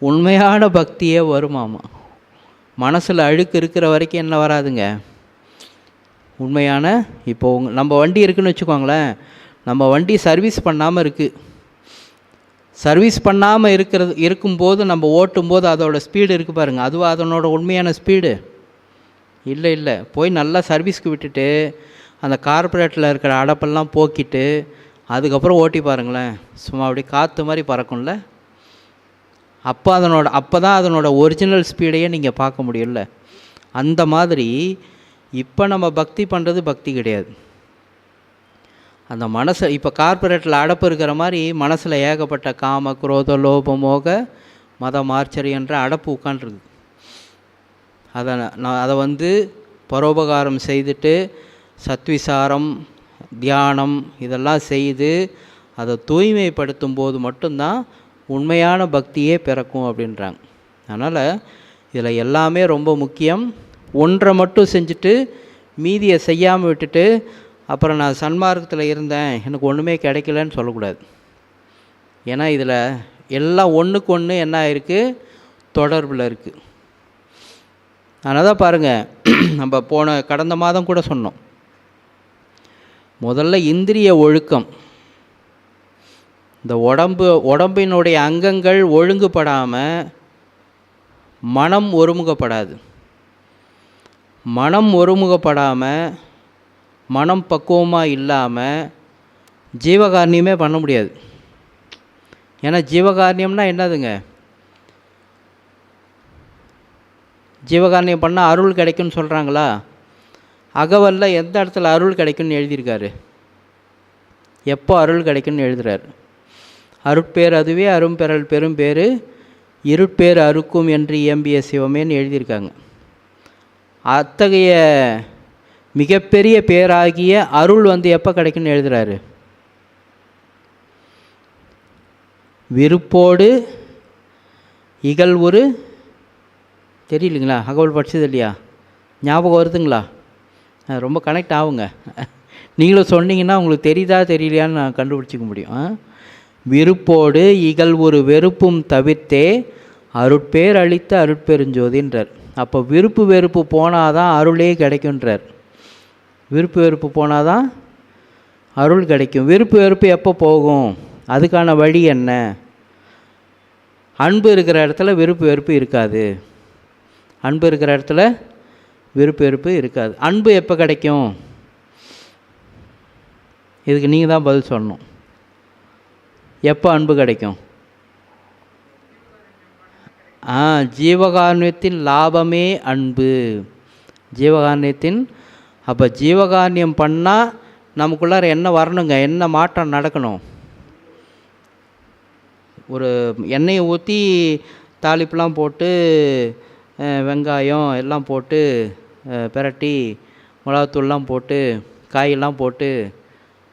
S1: உண்மையான பக்தியே வருமாமா. மனசில் அழுக்கு இருக்கிற வரைக்கும் என்ன வராதுங்க, உண்மையான. இப்போது நம்ம வண்டி இருக்குதுன்னு வச்சுக்கோங்களேன், நம்ம வண்டி சர்வீஸ் பண்ணாமல் இருக்குது. சர்வீஸ் பண்ணாமல் இருக்கும்போது நம்ம ஓட்டும்போது அதோடய ஸ்பீடு இருக்குது பாருங்கள், அதுவும் அதனோட உண்மையான ஸ்பீடு இல்லை. போய் நல்லா சர்வீஸ்க்கு விட்டுட்டு அந்த கார்பரேட்டில் இருக்கிற அடப்பெல்லாம் போக்கிட்டு அதுக்கப்புறம் ஓட்டி பாருங்களேன், சும்மா அப்படி காற்று மாதிரி பறக்கும்ல. அப்போ தான் அதனோட ஒரிஜினல் ஸ்பீடையே நீங்கள் பார்க்க முடியும்ல. அந்த மாதிரி இப்போ நம்ம பக்தி பண்ணுறது பக்தி கிடையாது. அந்த மனசை இப்போ கார்பரேட்டில் அடப்பு இருக்கிற மாதிரி மனசில் ஏகப்பட்ட காம குரோத லோப மோக மதம் ஆச்சரியன்ற அடப்பு உட்காண்ட்ருக்கு. அதை பரோபகாரம் செய்துட்டு சத்விசாரம் தியானம் இதெல்லாம் செய்து அதை தூய்மைப்படுத்தும் போது மட்டும்தான் உண்மையான பக்தியே பிறக்கும் அப்படின்றாங்க. அதனால் இதில் எல்லாமே ரொம்ப முக்கியம். ஒன்றை மட்டும் செஞ்சுட்டு மீதியை செய்யாமல் விட்டுட்டு அப்புறம் நான் சன்மார்க்கத்தில் இருந்தேன் எனக்கு ஒன்றுமே கிடைக்கலன்னு சொல்லக்கூடாது. ஏன்னா இதில் எல்லாம் ஒன்றுக்கு ஒன்று என்ன ஆயிருக்கு, தொடர்பில் இருக்குது. அதனால் தான் பாருங்கள், நம்ம கடந்த மாதம் கூட சொன்னோம், முதல்ல இந்திரிய ஒழுக்கம். இந்த உடம்பினுடைய அங்கங்கள் ஒழுங்குபடாமல் மனம் ஒருமுகப்படாது. மனம் ஒருமுகப்படாமல் மனம் பக்குவமாக இல்லாமல் ஜீவகாரணியமே பண்ண முடியாது. ஏன்னா ஜீவகாரணியம்னா என்னதுங்க, ஜீவகாரணியம் பண்ணால் அருள் கிடைக்கும்னு சொல்கிறாங்களா? அகவல்ல எந்த இடத்துல அருள் கிடைக்கும்னு எழுதியிருக்காரு, எப்போ அருள் கிடைக்கும்னு எழுதுகிறார். அருட்பேர் அதுவே அரும்பெறல் பெரும் பேர் இருட்பேர் அறுக்கும் என்று இயம்பிய சிவமேன்னு எழுதியிருக்காங்க. அத்தகைய மிகப்பெரிய பேராகிய அருள் எப்போ கிடைக்குன்னு எழுதுகிறாரு, விருப்போடு இகழ்வுரு தெரியலைங்களா? அகவல் படிச்சது இல்லையா? ஞாபகம் வருதுங்களா? ரொம்ப கனெக்ட் ஆகுங்க. நீங்களும் சொன்னீங்கன்னா உங்களுக்கு தெரியுதா தெரியலையான்னு நான் கண்டுபிடிச்சிக்க முடியும். விருப்போடு இகழ்வுரு வெறுப்பும் தவிர்த்தே அருட்பேர் அளித்த அருட்பெருஞ்சோதின்றார். அப்போ விருப்பு வெறுப்பு போனால் தான் அருளே கிடைக்குன்றார். விருப்பு வெறுப்பு போனால் தான் அருள் கிடைக்கும். விருப்பு வெறுப்பு எப்போ போகும், அதுக்கான வழி என்ன? அன்பு இருக்கிற இடத்துல விருப்பு வெறுப்பு இருக்காது. அன்பு இருக்கிற இடத்துல விருப்பு வெறுப்பு இருக்காது. அன்பு எப்போ கிடைக்கும், இதுக்கு நீங்கள் தான் பதில் சொல்லணும். எப்போ அன்பு கிடைக்கும்? ஜீவகாருண்யத்தின் லாபமே அன்பு. ஜீவகாருண்யத்தின் அப்போ ஜீவகாருண்யம் பண்ணால் நமக்குள்ளார என்ன வரணுங்க, என்ன மாற்றம் நடக்கணும்? ஒரு எண்ணெயை ஊற்றி தாளிப்புலாம் போட்டு வெங்காயம் எல்லாம் போட்டு பிரட்டி மிளகாத்தூள்லாம் போட்டு காயெல்லாம் போட்டு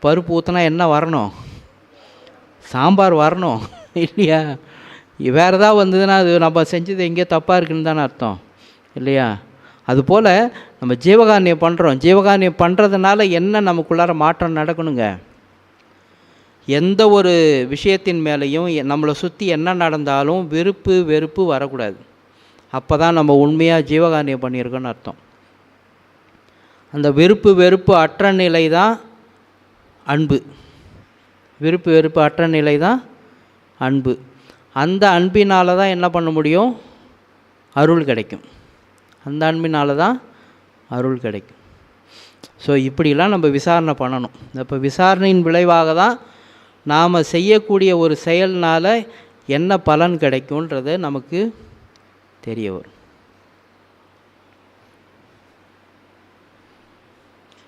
S1: பருப்பு ஊற்றினா என்ன வரணும்? சாம்பார் வரணும் இல்லையா? வேறு ஏதாவது வந்ததுன்னா அது நம்ம செஞ்சது எங்கேயோ தப்பாக இருக்குன்னு தானே அர்த்தம் இல்லையா? அதுபோல் நம்ம ஜீவகாருண்யம் பண்ணுறோம். ஜீவகாருண்யம் பண்ணுறதுனால என்ன நமக்குள்ளார மாற்றம் நடக்கணுங்க? எந்த ஒரு விஷயத்தின் மேலேயும் நம்மளை சுற்றி என்ன நடந்தாலும் விருப்பு வெறுப்பு வரக்கூடாது. அப்போ தான் நம்ம உண்மையாக ஜீவகாருண்யம் பண்ணியிருக்கோன்னு அர்த்தம். அந்த விருப்பு வெறுப்பு அற்ற நிலை தான் அன்பு. விருப்பு வெறுப்பு அற்ற நிலை தான் அன்பு. அந்த அன்பினால் தான் என்ன பண்ண முடியும், அருள் கிடைக்கும். அந்த அன்பினால தான் அருள் கிடைக்கும். ஸோ இப்படிலாம் நம்ம விசாரணை பண்ணணும். இப்போ விசாரணையின் விளைவாக தான் நாம் செய்யக்கூடிய ஒரு செயல்னால் என்ன பலன் கிடைக்கும்ன்றது நமக்கு தெரிய வரும்.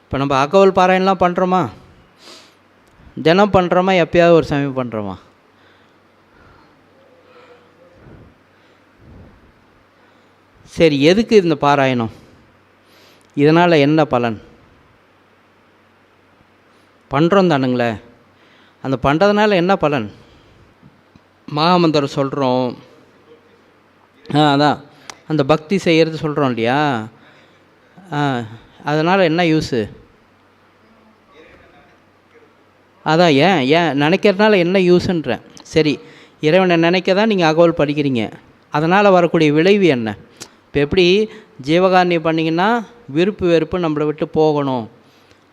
S1: இப்போ நம்ம அகவல் பாராயணம்லாம் பண்ணுறோமா? தினம் பண்ணுறோமா, எப்பயாவது ஒரு சமயம் பண்ணுறோமா? சரி, எதுக்கு இந்த பாராயணம்? இதனால் என்ன பலன்? பண்ணுறோம் தானுங்களே. அந்த பண்ணுறதுனால என்ன பலன்? மகாமந்திரம் சொல்கிறோம், அதான் அந்த பக்தி செய்கிறது சொல்கிறோம் இல்லையா? அதனால் என்ன யூஸு? அதான் ஏன் நினைக்கிறதுனால என்ன யூஸுன்றேன். சரி, இறைவனை நினைக்க தான் நீங்கள் அகவல் படிக்கிறீங்க. அதனால் வரக்கூடிய விளைவு என்ன? இப்போ எப்படி ஜீவகாரணியம் பண்ணிங்கன்னா விருப்பு வெறுப்பு நம்மளை விட்டு போகணும்,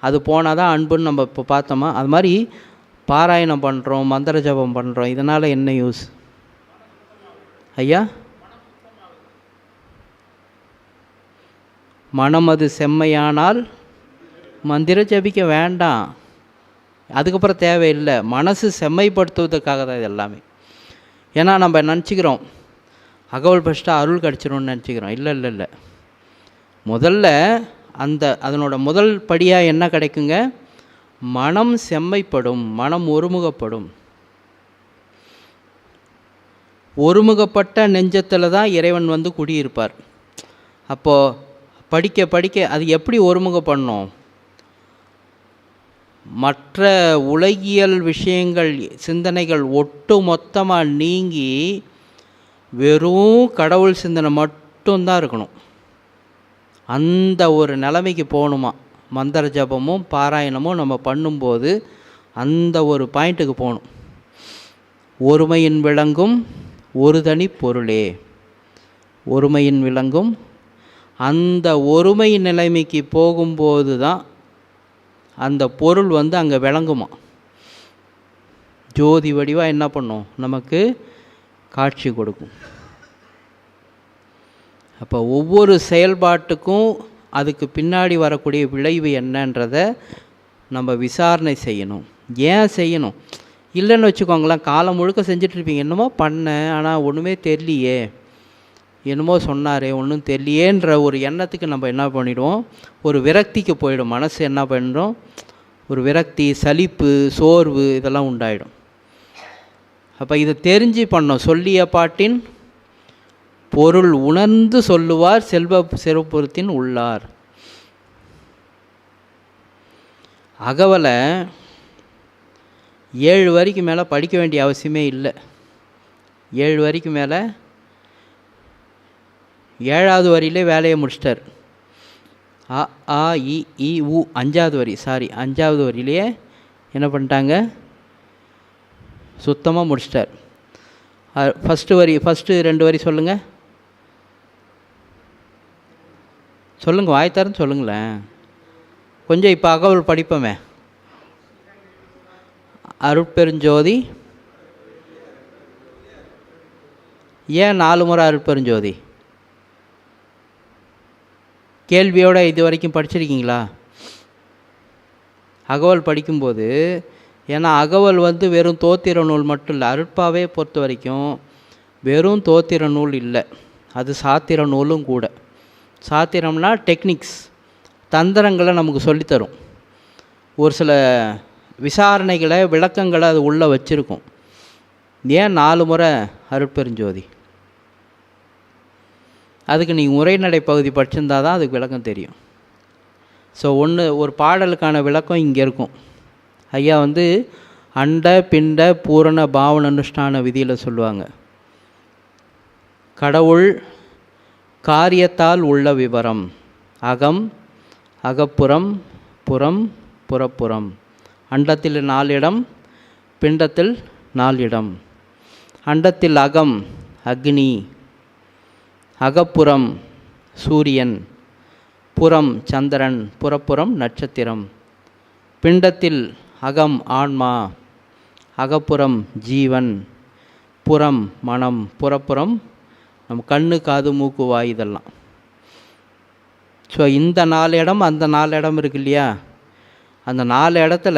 S1: அது போனால் தான் அன்புன்னு நம்ம இப்போ பார்த்தோமா? அது மாதிரி பாராயணம் பண்ணுறோம், மந்திர ஜபம் பண்ணுறோம், இதனால் என்ன யூஸ் ஐயா? மனம் அது செம்மையானால் மந்திரம் ஜபிக்க வேண்டாம், அதுக்கப்புறம் தேவையில்லை. மனசு செம்மைப்படுத்துவதற்காக தான் இது எல்லாமே. ஏன்னா நம்ம நினச்சிக்கிறோம் அகவல் படிச்சுட்டா அருள் கிடச்சிரும்னு நினச்சிக்கிறோம். இல்லை, முதல்ல அதனோட முதல் படியாக என்ன கிடைக்குங்க? மனம் செம்மைப்படும், மனம் ஒருமுகப்படும். ஒருமுகப்பட்ட நெஞ்சத்தில் தான் இறைவன் வந்து குடியிருப்பார். அப்போது படிக்க அது எப்படி ஒருமுகப்படணும்? மற்ற உலகியல் விஷயங்கள், சிந்தனைகள் ஒட்டு மொத்தமாக நீங்கி வெறும் கடவுள் சிந்தனை மட்டும்தான் இருக்கணும். அந்த ஒரு நிலைமைக்கு போகணுமா? மந்திர ஜபமும் பாராயணமும் நம்ம பண்ணும்போது அந்த ஒரு பாயிண்ட்டுக்கு போகணும். ஒருமையின் விளங்கும் ஒரு தனி பொருளே, ஒருமையின் விளங்கும் அந்த ஒருமை நிலைமைக்கு போகும்போது தான் அந்த பொருள் வந்து அங்கே விளங்குமா. ஜோதி வடிவாக என்ன பண்ணும்? நமக்கு காட்சி கொடுக்கும். அப்போ ஒவ்வொரு செயல்பாட்டுக்கும் அதுக்கு பின்னாடி வரக்கூடிய விளைவு என்னன்றதை நம்ம விசாரணை செய்யணும். ஏன் செய்யணும்? இல்லைன்னு வச்சுக்கோங்களேன், காலம் முழுக்க செஞ்சிட்ருப்பீங்க, என்னமோ பண்ணேன் ஆனால் ஒன்றுமே தெரியலையே, என்னமோ சொன்னாரே ஒன்றும் தெரியலையேன்ற ஒரு எண்ணத்துக்கு நம்ம என்ன பண்ணிவிடுவோம்? ஒரு விரக்திக்கு போயிடும். மனசு என்ன பண்ணிடும்? ஒரு விரக்தி, சலிப்பு, சோர்வு இதெல்லாம் உண்டாயிடும். அப்போ இதை தெரிஞ்சு பண்ணோம். சொல்லிய பாட்டின் பொருள் உணர்ந்து சொல்லுவார் செல்வபுரத்தின் உள்ளார். அகவலை 7 வரிக்கு மேலே படிக்க வேண்டிய அவசியமே இல்லை. 7 வரிக்கு மேலே 7வது வரியிலே வேலையை முடிச்சிட்டார். அ ஆ இ ஈ உ 5வது வரியிலேயே என்ன பண்ணிட்டாங்க? சுத்தமாக முடிச்சிட்டார். ஃபஸ்ட்டு 2 வரி சொல்லுங்கள், வாய் தரன்னு சொல்லுங்களேன் கொஞ்சம். இப்போ அகவல் படிப்போமே. அருட்பெருஞ்சோதி. ஏன் 4 முறை அருட்பெருஞ்சோதி? கேள்வியோடு இது வரைக்கும் படிச்சிருக்கீங்களா? அகவல் படிக்கும்போது, ஏன்னா அகவல் வந்து வெறும் தோத்திர நூல் மட்டும் இல்லை. அருட்பாவே பொறுத்த வரைக்கும் வெறும் தோத்திர நூல் இல்லை, அது சாத்திர நூலும் கூட. சாத்திரம்னா டெக்னிக்ஸ், தந்திரங்களை நமக்கு சொல்லித்தரும். ஒரு சில விசாரணைகளை, விளக்கங்களை அது உள்ளே வச்சுருக்கும். ஏன் 4 முறை அருட்பெருஞ்சோதி? அதுக்கு நீங்கள் உரைநடை பகுதி படிச்சிருந்தால் தான் அதுக்கு விளக்கம் தெரியும். ஸோ ஒரு பாடலுக்கான விளக்கம் இங்கே இருக்கும். ஐயா வந்து அண்ட பிண்ட பூரண பாவன அனுஷ்டான விதியில் சொல்லுவாங்க, கடவுள் காரியத்தால் உள்ள விவரம் அகம், அகப்புறம், புறம், புறப்புறம். அண்டத்தில் 4 இடம், பிண்டத்தில் 4 இடம். அண்டத்தில் அகம் அக்னி, அகப்புறம் சூரியன், புறம் சந்திரன், புறப்புறம் நட்சத்திரம். பிண்டத்தில் அகம் ஆன்மா, அகப்புறம் ஜீவன், புறம் மனம், புறப்புறம் நம் கண்ணு, காது, மூக்கு, வாய் இதெல்லாம். ஸோ இந்த 4 இடம், அந்த 4 இடம் இருக்கு இல்லையா? அந்த 4 இடத்துல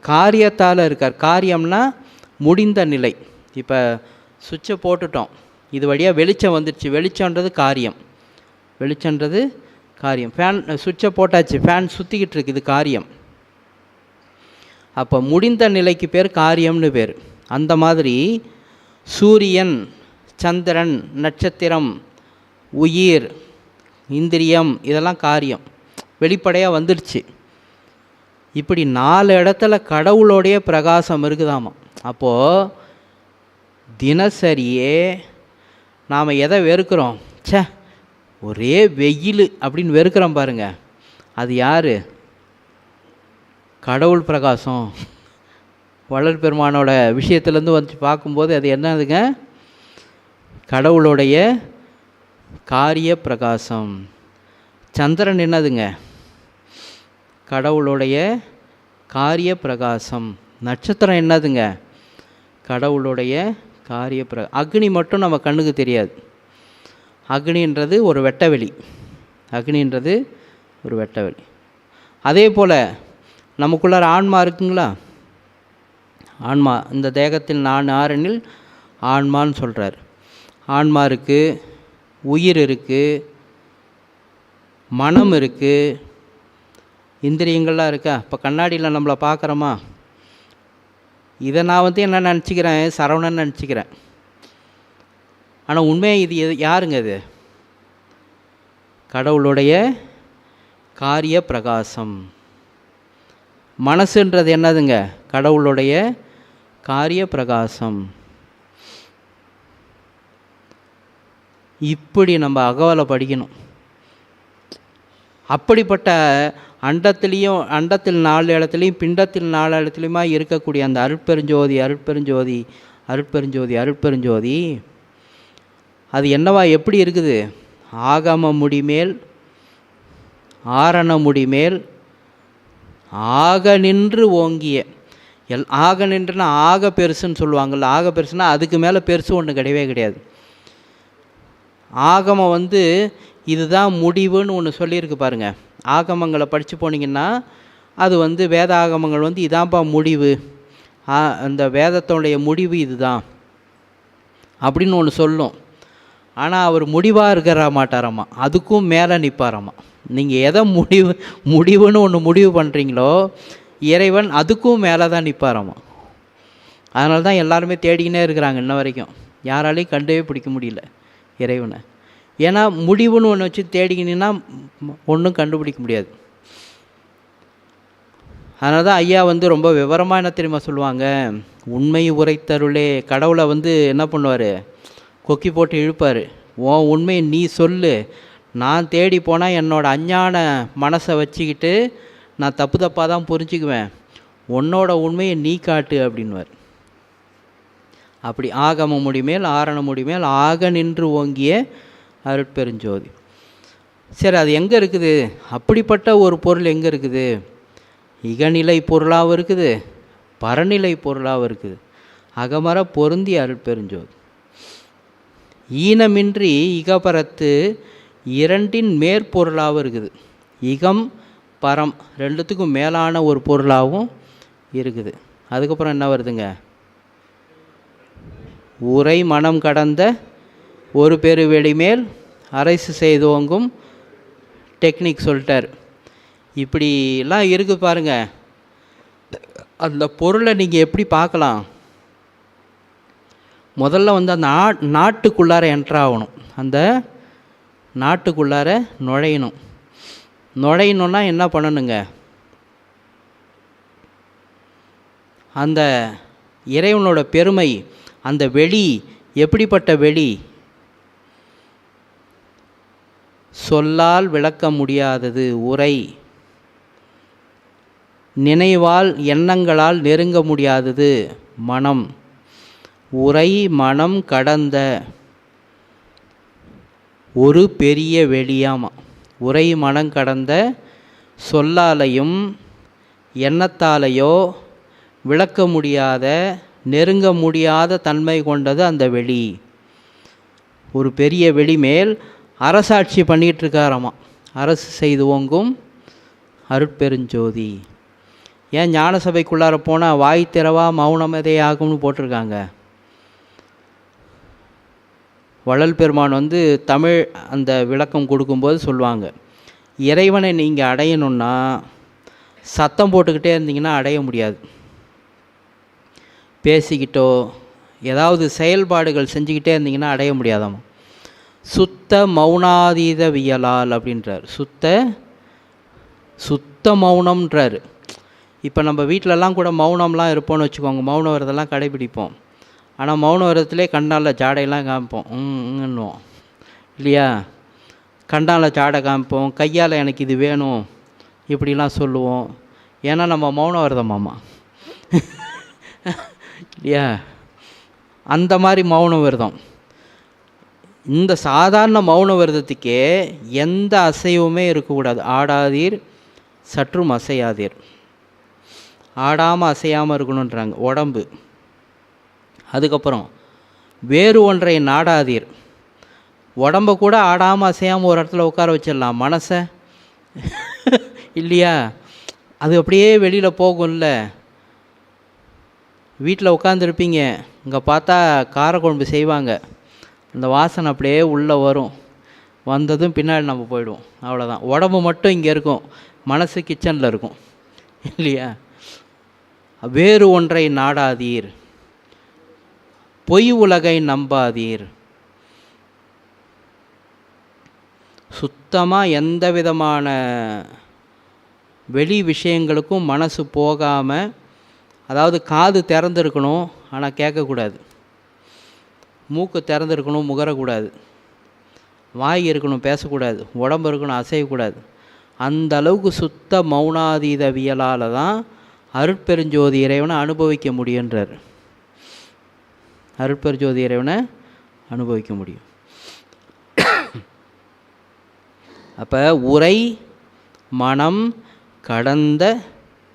S1: காரியத்தால் இருக்கார். காரியம்னா முடிந்த நிலை. இப்போ சுவிட்சை போட்டுட்டோம், இது வழியாக வெளிச்சம் வந்துடுச்சு. வெளிச்சன்றது காரியம், வெளிச்சன்றது காரியம். ஃபேன் சுவிட்சை போட்டாச்சு, ஃபேன் சுற்றிக்கிட்டு இருக்கு, இது காரியம். அப்போ முடிந்த நிலைக்கு பேர் காரியம்னு பேர். அந்த மாதிரி சூரியன், சந்திரன், நட்சத்திரம், உயிர், இந்திரியம் இதெல்லாம் காரியம், வெளிப்படையாக வந்துடுச்சு. இப்படி 4 இடத்துல கடவுளோடைய பிரகாசம் இருக்குதாமா. அப்போது தினசரியே நாம் எதை வெறுக்கிறோம்? ஒரே வெயில் அப்படின்னு வெறுக்கிறோம் பாருங்க, அது யார்? கடவுள் பிரகாசம். வள்ளல் பெருமானோட விஷயத்துலேருந்து வந்து பார்க்கும்போது அது என்னதுங்க? கடவுளுடைய காரிய பிரகாசம். சந்திரன் என்னதுங்க? கடவுளுடைய காரிய பிரகாசம். நட்சத்திரம் என்னதுங்க? கடவுளுடைய காரிய அக்னி மட்டும் நம்ம கண்ணுக்கு தெரியாது. அக்னின்றது ஒரு வெட்டவெளி. அக்னின்றது ஒரு வெட்டவெளி. அதே போல் நமக்குள்ளார ஆன்மா இருக்குங்களா? ஆன்மா, இந்த தேகத்தில் நான் ஆறெனில் ஆன்மான்னு சொல்கிறார். ஆன்மா இருக்குது, உயிர் இருக்குது, மனம் இருக்குது, இந்திரியங்கள்லாம் இருக்கா? இப்போ கண்ணாடியில் நம்மளை பார்க்குறோமா? இதை நான் வந்து என்ன நினச்சிக்கிறேன்? சரவணன் நினச்சிக்கிறேன். ஆனால் உண்மையாக இது யாருங்க? இது கடவுளுடைய காரிய பிரகாசம். மனசுன்றது என்னதுங்க? கடவுளுடைய காரிய பிரகாசம். இப்படி நம்ம அகவலை படிக்கணும். அப்படிப்பட்ட அண்டத்துலேயும், அண்டத்தில் 4 இடத்துலையும், பிண்டத்தில் 4 இடத்துலையுமா இருக்கக்கூடிய அந்த அருட்பெருஞ்சோதி, அருட்பெருஞ்சோதி, அருட்பெருஞ்சோதி, அருட்பெருஞ்சோதி அது என்னவா எப்படி இருக்குது? ஆகம முடிமேல், ஆரண முடிமேல், ஆக நின்று ஓங்கிய. ஆக நின்றுனா ஆக பெருசுன்னு சொல்லுவாங்கள்ல. ஆக பெருசுனா அதுக்கு மேலே பெருசு ஒன்று கிடையவே கிடையாது. ஆகமம் வந்து இதுதான் முடிவுன்னு ஒன்று சொல்லியிருக்கு பாருங்கள். ஆகமங்களை படித்து போனீங்கன்னா அது வந்து வேத ஆகமங்கள் வந்து இதான்ப்பா முடிவு, அந்த வேதத்தோடைய முடிவு இதுதான் அப்படின்னு ஒன்று சொல்லும். ஆனால் அவர் முடிவாக இருக்கிற மாட்டாராம்மா, அதுக்கும் மேலே நிற்பாராம்மா. நீங்கள் எதை முடிவுன்னு ஒன்று முடிவு பண்ணுறீங்களோ இறைவன் அதுக்கும் மேலே தான் நிற்பாராம்மா. அதனால தான் எல்லாருமே தேடிக்கினே இருக்கிறாங்க இன்ன வரைக்கும். யாராலையும் கண்டே பிடிக்க முடியல இறைவனை. ஏன்னா முடிவுன்னு ஒன்று வச்சு தேடிக்கினீங்கன்னா ஒன்றும் கண்டுபிடிக்க முடியாது. அதனால தான் ஐயா வந்து ரொம்ப விவரமாக என்ன தெரியுமா சொல்லுவாங்க? உண்மை உரைத்தருளே. கடவுளை வந்து என்ன பண்ணுவார்? கொக்கி போட்டு இழுப்பார். உன் உண்மையை நீ சொல்லு, நான் தேடி போனால் என்னோடய அஞ்ஞான மனசை வச்சுக்கிட்டு நான் தப்பு தப்பாக தான் புரிஞ்சுக்குவேன், உன்னோட உண்மையை நீ காட்டு அப்படின்வார். அப்படி ஆகம முடிமேல், ஆரண முடிமேல், ஆக நின்று ஓங்கிய அருட்பெருஞ்சோதி. சரி, அது எங்கே இருக்குது? அப்படிப்பட்ட ஒரு பொருள் எங்கே இருக்குது? இகநிலை பொருளாகவும் இருக்குது, பரநிலை பொருளாகவும் இருக்குது. அகமர பொருந்தி அருட்பெருஞ்சோதி. ஈனமின்றி இகபரத்து இரண்டின் மேற்பொருளாகவும் இருக்குது. இகம் பரம் ரெண்டுத்துக்கும் மேலான ஒரு பொருளாகவும் இருக்குது. அதுக்கப்புறம் என்ன வருதுங்க? உரை மனம் கடந்த ஒரு பெரு வெளிமேல் அரசு செய்தோங்கும் டெக்னிக் சொல்லிட்டார். இப்படிலாம் இருக்குது பாருங்கள். அந்த பொருளை நீங்கள் எப்படி பார்க்கலாம்? முதல்ல வந்து அந்த நாட்டுக்குள்ளார என்ட்ராகணும், அந்த நாட்டுக்குள்ளார நுழையணும். நுழையணுன்னா என்ன பண்ணணுங்க? அந்த இறைவனோட பெருமை, அந்த வெளி எப்படிப்பட்ட வெளி? சொல்லால் விளக்க முடியாதது உரை, நினைவால் எண்ணங்களால் நெருங்க முடியாதது மனம். உரை மனம் கடந்த ஒரு பெரிய வெளியாமா. உரை மனம் கடந்த சொல்லாலையும் எண்ணத்தாலேயோ விளக்க முடியாத, நெருங்க முடியாத தன்மை கொண்டது அந்த வெளி. ஒரு பெரிய வெளி மேல் அரசாட்சி பண்ணிகிட்ருக்காராமா. அரசு செய்து ஓங்கும் அருட்பெருஞ்சோதி. ஏன் ஞான சபைக்குள்ளார போனால் வாய் திறவா மௌனமதே ஆகும்னு போட்டிருக்காங்க. வள்ளல் பெருமான் வந்து தமிழ் அந்த விளக்கம் கொடுக்கும்போது சொல்லுவாங்க, இறைவனை நீங்கள் அடையணுன்னா சத்தம் போட்டுக்கிட்டே இருந்தீங்கன்னா அடைய முடியாது. பேசிக்கிட்டோ ஏதாவது செயல்பாடுகள் செஞ்சுக்கிட்டே இருந்தீங்கன்னா அடைய முடியாதாம்மா. சுத்த மௌனாதீதவியலால் அப்படின்றார். சுத்த மௌனம்ன்றார். இப்போ நம்ம வீட்டிலலாம் கூட மௌனம்லாம் இருப்போம்னு வச்சுக்கோங்க, மௌன விரதெல்லாம் கடைபிடிப்போம். ஆனால் மௌன விரதத்திலே கண்டால் ஜாடையெல்லாம் காமிப்போம், இன்னும் இல்லையா? கண்டால் ஜாடை காமிப்போம், கையால் எனக்கு இது வேணும் இப்படிலாம் சொல்லுவோம். ஏன்னா நம்ம மௌன விரதமாம்மா இல்லையா? அந்த மாதிரி மௌன விரதம். இந்த சாதாரண மௌன விரதத்துக்கே எந்த அசைவுமே இருக்கக்கூடாது. ஆடாதீர் சற்றும் அசையாதீர். ஆடாமல் அசையாமல் இருக்கணுன்றாங்க உடம்பு. அதுக்கப்புறம் வேறு ஒன்றை நாடாதீர். உடம்பை கூட ஆடாமல் அசையாமல் ஒரு இடத்துல உட்கார வச்சிடலாம், மனசை இல்லையா? அது அப்படியே வெளியில் போகும்ல. வீட்டில் உட்காந்துருப்பீங்க, இங்கே பார்த்தா காரக்குழம்பு செய்வாங்க, அந்த வாசனை அப்படியே உள்ளே வரும், வந்ததும் பின்னாடி நம்ம போயிடுவோம், அவ்வளோதான். உடம்பு மட்டும் இங்கே இருக்கும், மனசு கிச்சனில் இருக்கும் இல்லையா? வேறு ஒன்றை நாடாதீர், பொய் உலகை நம்பாதீர். சுத்தமாக எந்த விதமான வெளி விஷயங்களுக்கும் மனசு போகாமல், அதாவது காது திறந்துருக்கணும் ஆனால் கேட்கக்கூடாது, மூக்கு திறந்துருக்கணும் முகரக்கூடாது, வாய் இருக்கணும் பேசக்கூடாது, உடம்பு இருக்கணும் அசையக்கூடாது. அந்த அளவுக்கு சுத்த மௌனாதீதவியலால் தான் அருட்பெருஞ்சோதி இறைவனை அனுபவிக்க முடியுன்றார். அருட்பெருஞ்சோதி இறைவனை அனுபவிக்க முடியும். அப்போ உரை மனம் கடந்த,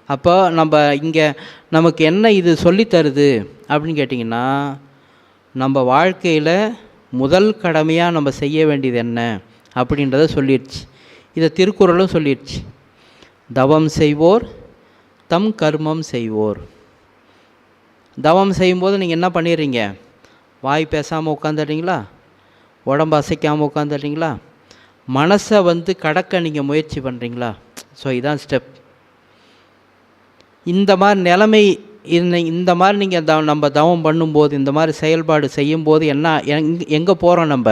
S1: அப்போ நம்ம இங்கே நமக்கு என்ன இது சொல்லித்தருது அப்படின்னு கேட்டிங்கன்னா, நம்ம வாழ்க்கையில் முதல் கடமையாக நம்ம செய்ய வேண்டியது என்ன அப்படின்றத சொல்லிடுச்சு. இதை திருக்குறளும் சொல்லிடுச்சு. தவம் செய்வோர் தம் கர்மம் செய்வோர். தவம் செய்யும்போது நீங்கள் என்ன பண்ணிடுறீங்க? வாய் பேசாமல் உட்காந்துடுறீங்களா? உடம்பு அசைக்காமல் உட்காந்துடுறீங்களா? மனசை கடக்க நீங்கள் முயற்சி பண்ணுறீங்களா? ஸோ இதான் ஸ்டெப். இந்த மாதிரி நிலைமை இந்த மாதிரி நீங்கள் நம்ம தவம் பண்ணும்போது, இந்த மாதிரி செயல்பாடு செய்யும்போது என்ன எங்கே போகிறோம்? நம்ம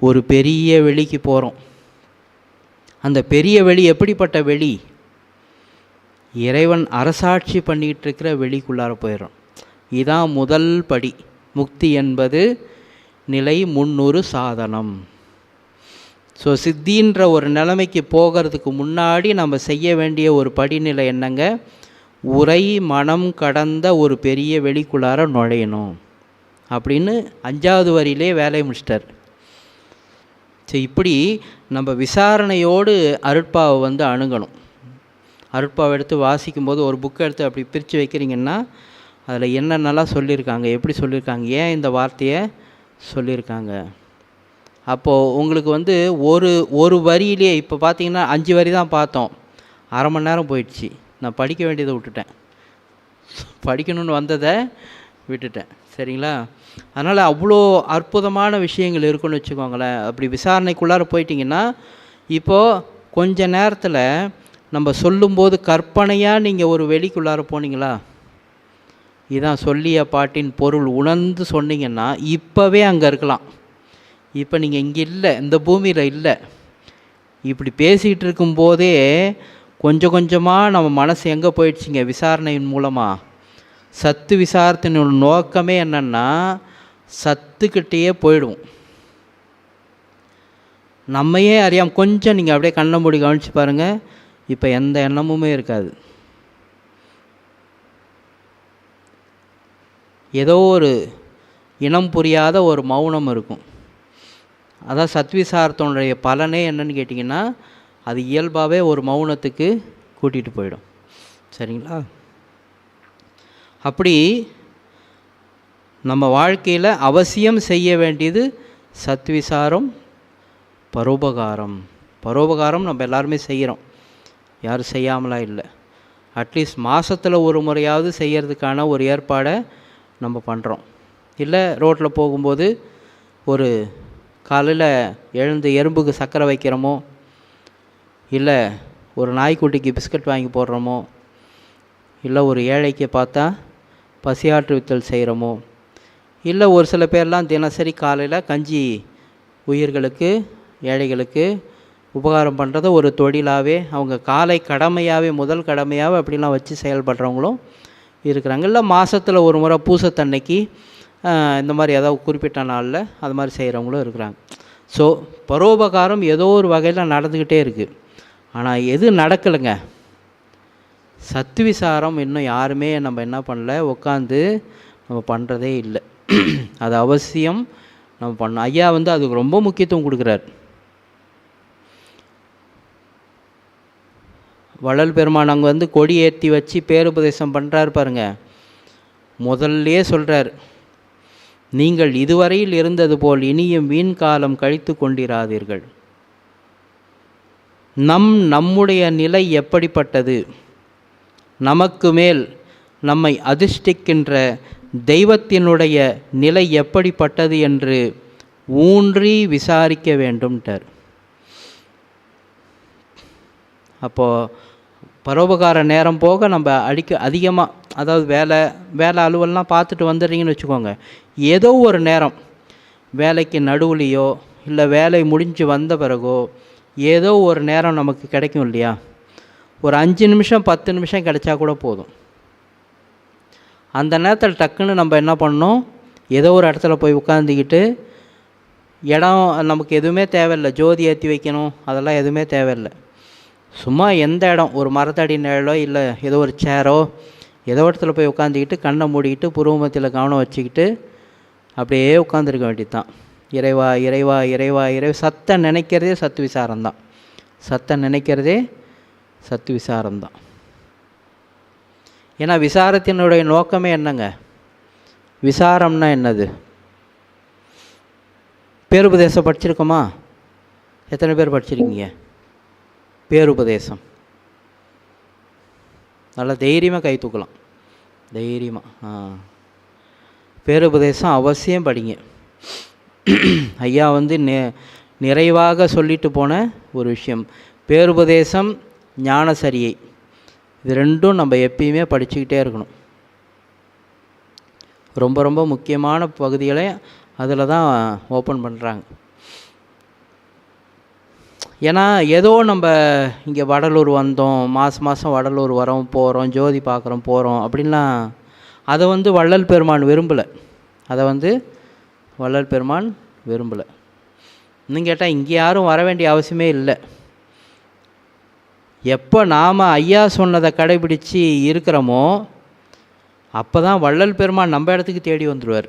S1: ஒரு பெரிய வெளிக்கு போகிறோம். அந்த பெரிய வெளி எப்படிப்பட்ட வெளி? இறைவன் அரசாட்சி பண்ணிகிட்டு இருக்கிற வெளிக்குள்ளார போயிடும். இதுதான் முதல் படி. முக்தி என்பது நிலை 300 சாதனம். ஸோ சித்தின்ற ஒரு நிலைமைக்கு போகிறதுக்கு முன்னாடி நம்ம செய்ய வேண்டிய ஒரு படிநிலை என்னங்க? உரை மனம் கடந்த ஒரு பெரிய வெளிக்குள்ளார நுழையணும் அப்படின்னு 5வது வரியிலே வேலையை முடிச்சிட்டார். ஸோ இப்படி நம்ம விசாரணையோடு அருட்பாவை அணுகணும். அருட்பாவை எடுத்து வாசிக்கும்போது ஒரு புக்கை எடுத்து அப்படி பிரித்து வைக்கிறீங்கன்னா அதில் என்னென்னலாம் சொல்லியிருக்காங்க, எப்படி சொல்லியிருக்காங்க, ஏன் இந்த வார்த்தையை சொல்லியிருக்காங்க. அப்போது உங்களுக்கு ஒரு வரியிலே இப்போ பார்த்தீங்கன்னா 5 வரி தான் பார்த்தோம், அரை மணி நேரம் போயிடுச்சு. நான் படிக்க வேண்டியதை விட்டுட்டேன், படிக்கணும்னு வந்ததை விட்டுட்டேன். சரிங்களா? அதனால் அவ்வளோ அற்புதமான விஷயங்கள் இருக்குன்னு வச்சுக்கோங்களேன். அப்படி விசாரணைக்குள்ளார போயிட்டிங்கன்னா, இப்போது கொஞ்ச நேரத்தில் நம்ம சொல்லும்போது கற்பனையாக நீங்கள் ஒரு வெளிக்குள்ளார போனீங்களா, இதான் சொல்லிய பாட்டின் பொருள் உணர்ந்து சொன்னீங்கன்னா இப்போவே அங்கே இருக்கலாம். இப்போ நீங்கள் இங்கே இல்லை, இந்த பூமியில் இல்லை. இப்படி பேசிகிட்டு இருக்கும்போதே கொஞ்சம் கொஞ்சமாக நம்ம மனசு எங்கே போயிடுச்சிங்க? விசாரணையின் மூலமாக. சத்து விசாரத்தின் நோக்கமே என்னென்னா சத்துக்கிட்டேயே போயிடுவோம். நம்மையே அறியாமல் கொஞ்சம் நீங்கள் அப்படியே கண்ணை மூடி கவனித்து பாருங்கள், இப்போ எந்த எண்ணமுமே இருக்காது. ஏதோ ஒரு இனம் புரியாத ஒரு மௌனம் இருக்கும். அதான் சத்விசாரத்தினுடைய பலனே என்னன்னு கேட்டிங்கன்னா, அது இயல்பாகவே ஒரு மௌனத்துக்கு கூட்டிகிட்டு போயிடும். சரிங்களா? அப்படி நம்ம வாழ்க்கையில் அவசியம் செய்ய வேண்டியது சத்விசாரம், பரோபகாரம். பரோபகாரம் நம்ம எல்லாருமே செய்கிறோம், யாரும் செய்யாமலாம் இல்லை. அட்லீஸ்ட் மாதத்தில் ஒரு முறையாவது செய்கிறதுக்கான ஒரு ஏற்பாடை நம்ம பண்ணுறோம். இல்லை ரோட்டில் போகும்போது ஒரு காலையில் எழுந்து எறும்புக்கு சர்க்கரை வைக்கிறோமோ, இல்லை ஒரு நாய்க்குட்டிக்கு பிஸ்கட் வாங்கி போடுறோமோ, இல்லை ஒரு ஏழைக்கு பார்த்தா பசியாற்றுவித்தல் செய்கிறோமோ, இல்லை ஒரு சில பேர்லாம் தினசரி காலையில் கஞ்சி உயிர்களுக்கு, ஏழைகளுக்கு உபகாரம் பண்ணுறத ஒரு தொழிலாகவே, அவங்க காலை கடமையாகவே, முதல் கடமையாகவே அப்படிலாம் வச்சு செயல்படுறவங்களும் இருக்கிறாங்க. இல்லை மாதத்தில் ஒரு முறை பூசத்தன்னைக்கு இந்த மாதிரி ஏதாவது குறிப்பிட்ட நாளில் அது மாதிரி செய்கிறவங்களும் இருக்கிறாங்க. ஸோ பரோபகாரம் ஏதோ ஒரு வகையில் நடந்துக்கிட்டே இருக்குது. ஆனால் எது நடக்கலைங்க, சத்துவிசாரம் இன்னும் யாருமே நம்ம என்ன பண்ணல, உட்காந்து நம்ம பண்ணுறதே இல்லை. அது அவசியம் நம்ம பண்ணோம். ஐயா வந்து அதுக்கு ரொம்ப முக்கியத்துவம் கொடுக்குறார். வள்ளல் பெருமான் அங்கே வந்து கொடி ஏற்றி வச்சு பேருபதேசம் பண்ணுறாரு பாருங்க. முதல்லையே சொல்கிறார், நீங்கள் இதுவரையில் இருந்தது போல் இனியும் வீண் காலம் கழித்து கொண்டிராதீர்கள். நம்முடைய நிலை எப்படிப்பட்டது, நமக்கு மேல் நம்மை அதிர்ஷ்டிக்கின்ற தெய்வத்தினுடைய நிலை எப்படிப்பட்டது என்று ஊன்றி விசாரிக்க வேண்டும்ட்டார். அப்போது பரோபகார நேரம் போக நம்ம அதிகமாக, அதாவது வேலை அலுவலாம் பார்த்துட்டு வந்துடுறீங்கன்னு வச்சுக்கோங்க, ஏதோ ஒரு நேரம் வேலைக்கு நடுவுலையோ இல்லை வேலை முடிஞ்சு வந்த பிறகோ ஏதோ ஒரு நேரம் நமக்கு கிடைக்கும் இல்லையா, ஒரு 5 நிமிஷம் 10 நிமிஷம் கிடைச்சா கூட போதும். அந்த நேரத்தில் டக்குன்னு நம்ம என்ன பண்ணணும், ஏதோ ஒரு இடத்துல போய் உட்காந்துக்கிட்டு, இடம் நமக்கு எதுவுமே தேவையில்லை, ஜோதி ஏற்றி வைக்கணும் அதெல்லாம் எதுவுமே தேவையில்லை, சும்மா எந்த இடம், ஒரு மரத்தடி நிழலோ இல்லை ஏதோ ஒரு சேரோ ஏதோ இடத்துல போய் உட்காந்துக்கிட்டு கண்ணை மூடிக்கிட்டு புருவமத்தில் கவனம் வச்சுக்கிட்டு அப்படியே உட்காந்துருக்க வேண்டியது தான். இறைவா இறைவா இறைவா இறைவா, சத்தம் நினைக்கிறதே சத்து விசாரம்தான். சத்தம் நினைக்கிறதே சத்து விசாரம்தான். ஏன்னா விசாரத்தினுடைய நோக்கமே என்னங்க, விசாரம்னா என்னது? பேருபதேசம் படிச்சிருக்கோமா? எத்தனை பேர் படிச்சிருக்கீங்க பேருபதேசம்? நல்லா தைரியமாக கை தூக்கலாம், தைரியமாக. பேருபதேசம் அவசியம் படிங்க. ஐயா வந்து நிறைவாக சொல்லிட்டு போன ஒரு விஷயம், பேருபதேசம் ஞானசரியை, இது ரெண்டும் நம்ம எப்பயுமே படிச்சுக்கிட்டே இருக்கணும். ரொம்ப ரொம்ப முக்கியமான பகுதிகளை அதில் தான் ஓப்பன் பண்ணுறாங்க. ஏன்னா ஏதோ நம்ம இங்கே வடலூர் வந்தோம், மாதம் வடலூர் வரோம் போகிறோம், ஜோதி பார்க்குறோம் போகிறோம் அப்படின்லாம் அதை வந்து வள்ளல் பெருமான் விரும்பலை. அதை வந்து வள்ளல் பெருமான் விரும்பலை. இன்னும் கேட்டால் இங்கே யாரும் வர வேண்டிய அவசியமே இல்லை. எப்போ நாம் ஐயா சொன்னதை கடைபிடித்து இருக்கிறோமோ அப்போ தான் வள்ளல் பெருமான் நம்ம இடத்துக்கு தேடி வந்துடுவார்.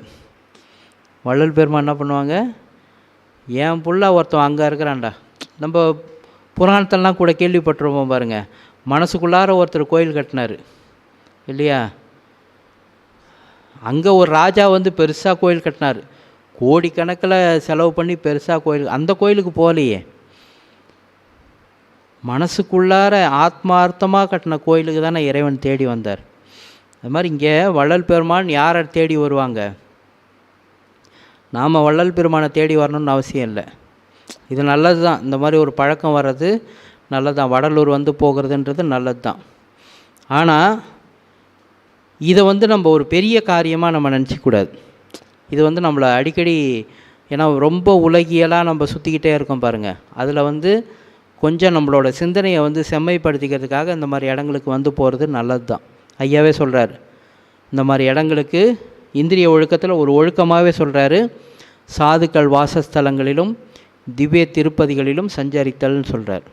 S1: வள்ளல் பெருமான் என்ன பண்ணுவாங்க, என் புள்ள ஒருத்தன் அங்கே இருக்கிறான்டா, நம்ம புராணத்தெல்லாம் கூட கேள்விப்பட்டிருப்போம் பாருங்கள், மனசுக்குள்ளார ஒருத்தர் கோயில் கட்டினார் இல்லையா, அங்கே ஒரு ராஜா வந்து பெருசாக கோயில் கட்டினார், கோடிக்கணக்கில் செலவு பண்ணி பெருசாக கோயில், அந்த கோயிலுக்கு போகலையே, மனசுக்குள்ளார ஆத்மார்த்தமாக கட்டின கோயிலுக்கு தானே இறைவன் தேடி வந்தார். அது மாதிரி இங்கே வள்ளல் பெருமான் யாரை தேடி வருவாங்க, நாம் வள்ளல் பெருமானை தேடி வரணும்னு அவசியம் இல்லை. இது நல்லது தான், இந்த மாதிரி ஒரு பழக்கம் வர்றது நல்லது தான், வடலூர் வந்து போகிறதுன்றது நல்லது தான். ஆனால் இதை வந்து நம்ம ஒரு பெரிய காரியமாக நம்ம நினச்சிக்கூடாது. இது வந்து நம்மளை அடிக்கடி, ஏன்னா ரொம்ப உலகியலாக நம்ம சுற்றிக்கிட்டே இருக்கோம் பாருங்கள், அதில் வந்து கொஞ்சம் நம்மளோட சிந்தனையை வந்து செம்மைப்படுத்திக்கிறதுக்காக இந்த மாதிரி இடங்களுக்கு வந்து போகிறது நல்லது தான். ஐயாவே சொல்கிறார், இந்த மாதிரி இடங்களுக்கு இந்திரிய ஒழுக்கத்தில் ஒரு ஒழுக்கமாகவே சொல்கிறாரு, சாதுக்கள் வாசஸ்தலங்களிலும் திவ்ய திருப்பதிகளிலும் சஞ்சரித்தல்னு சொல்கிறார்.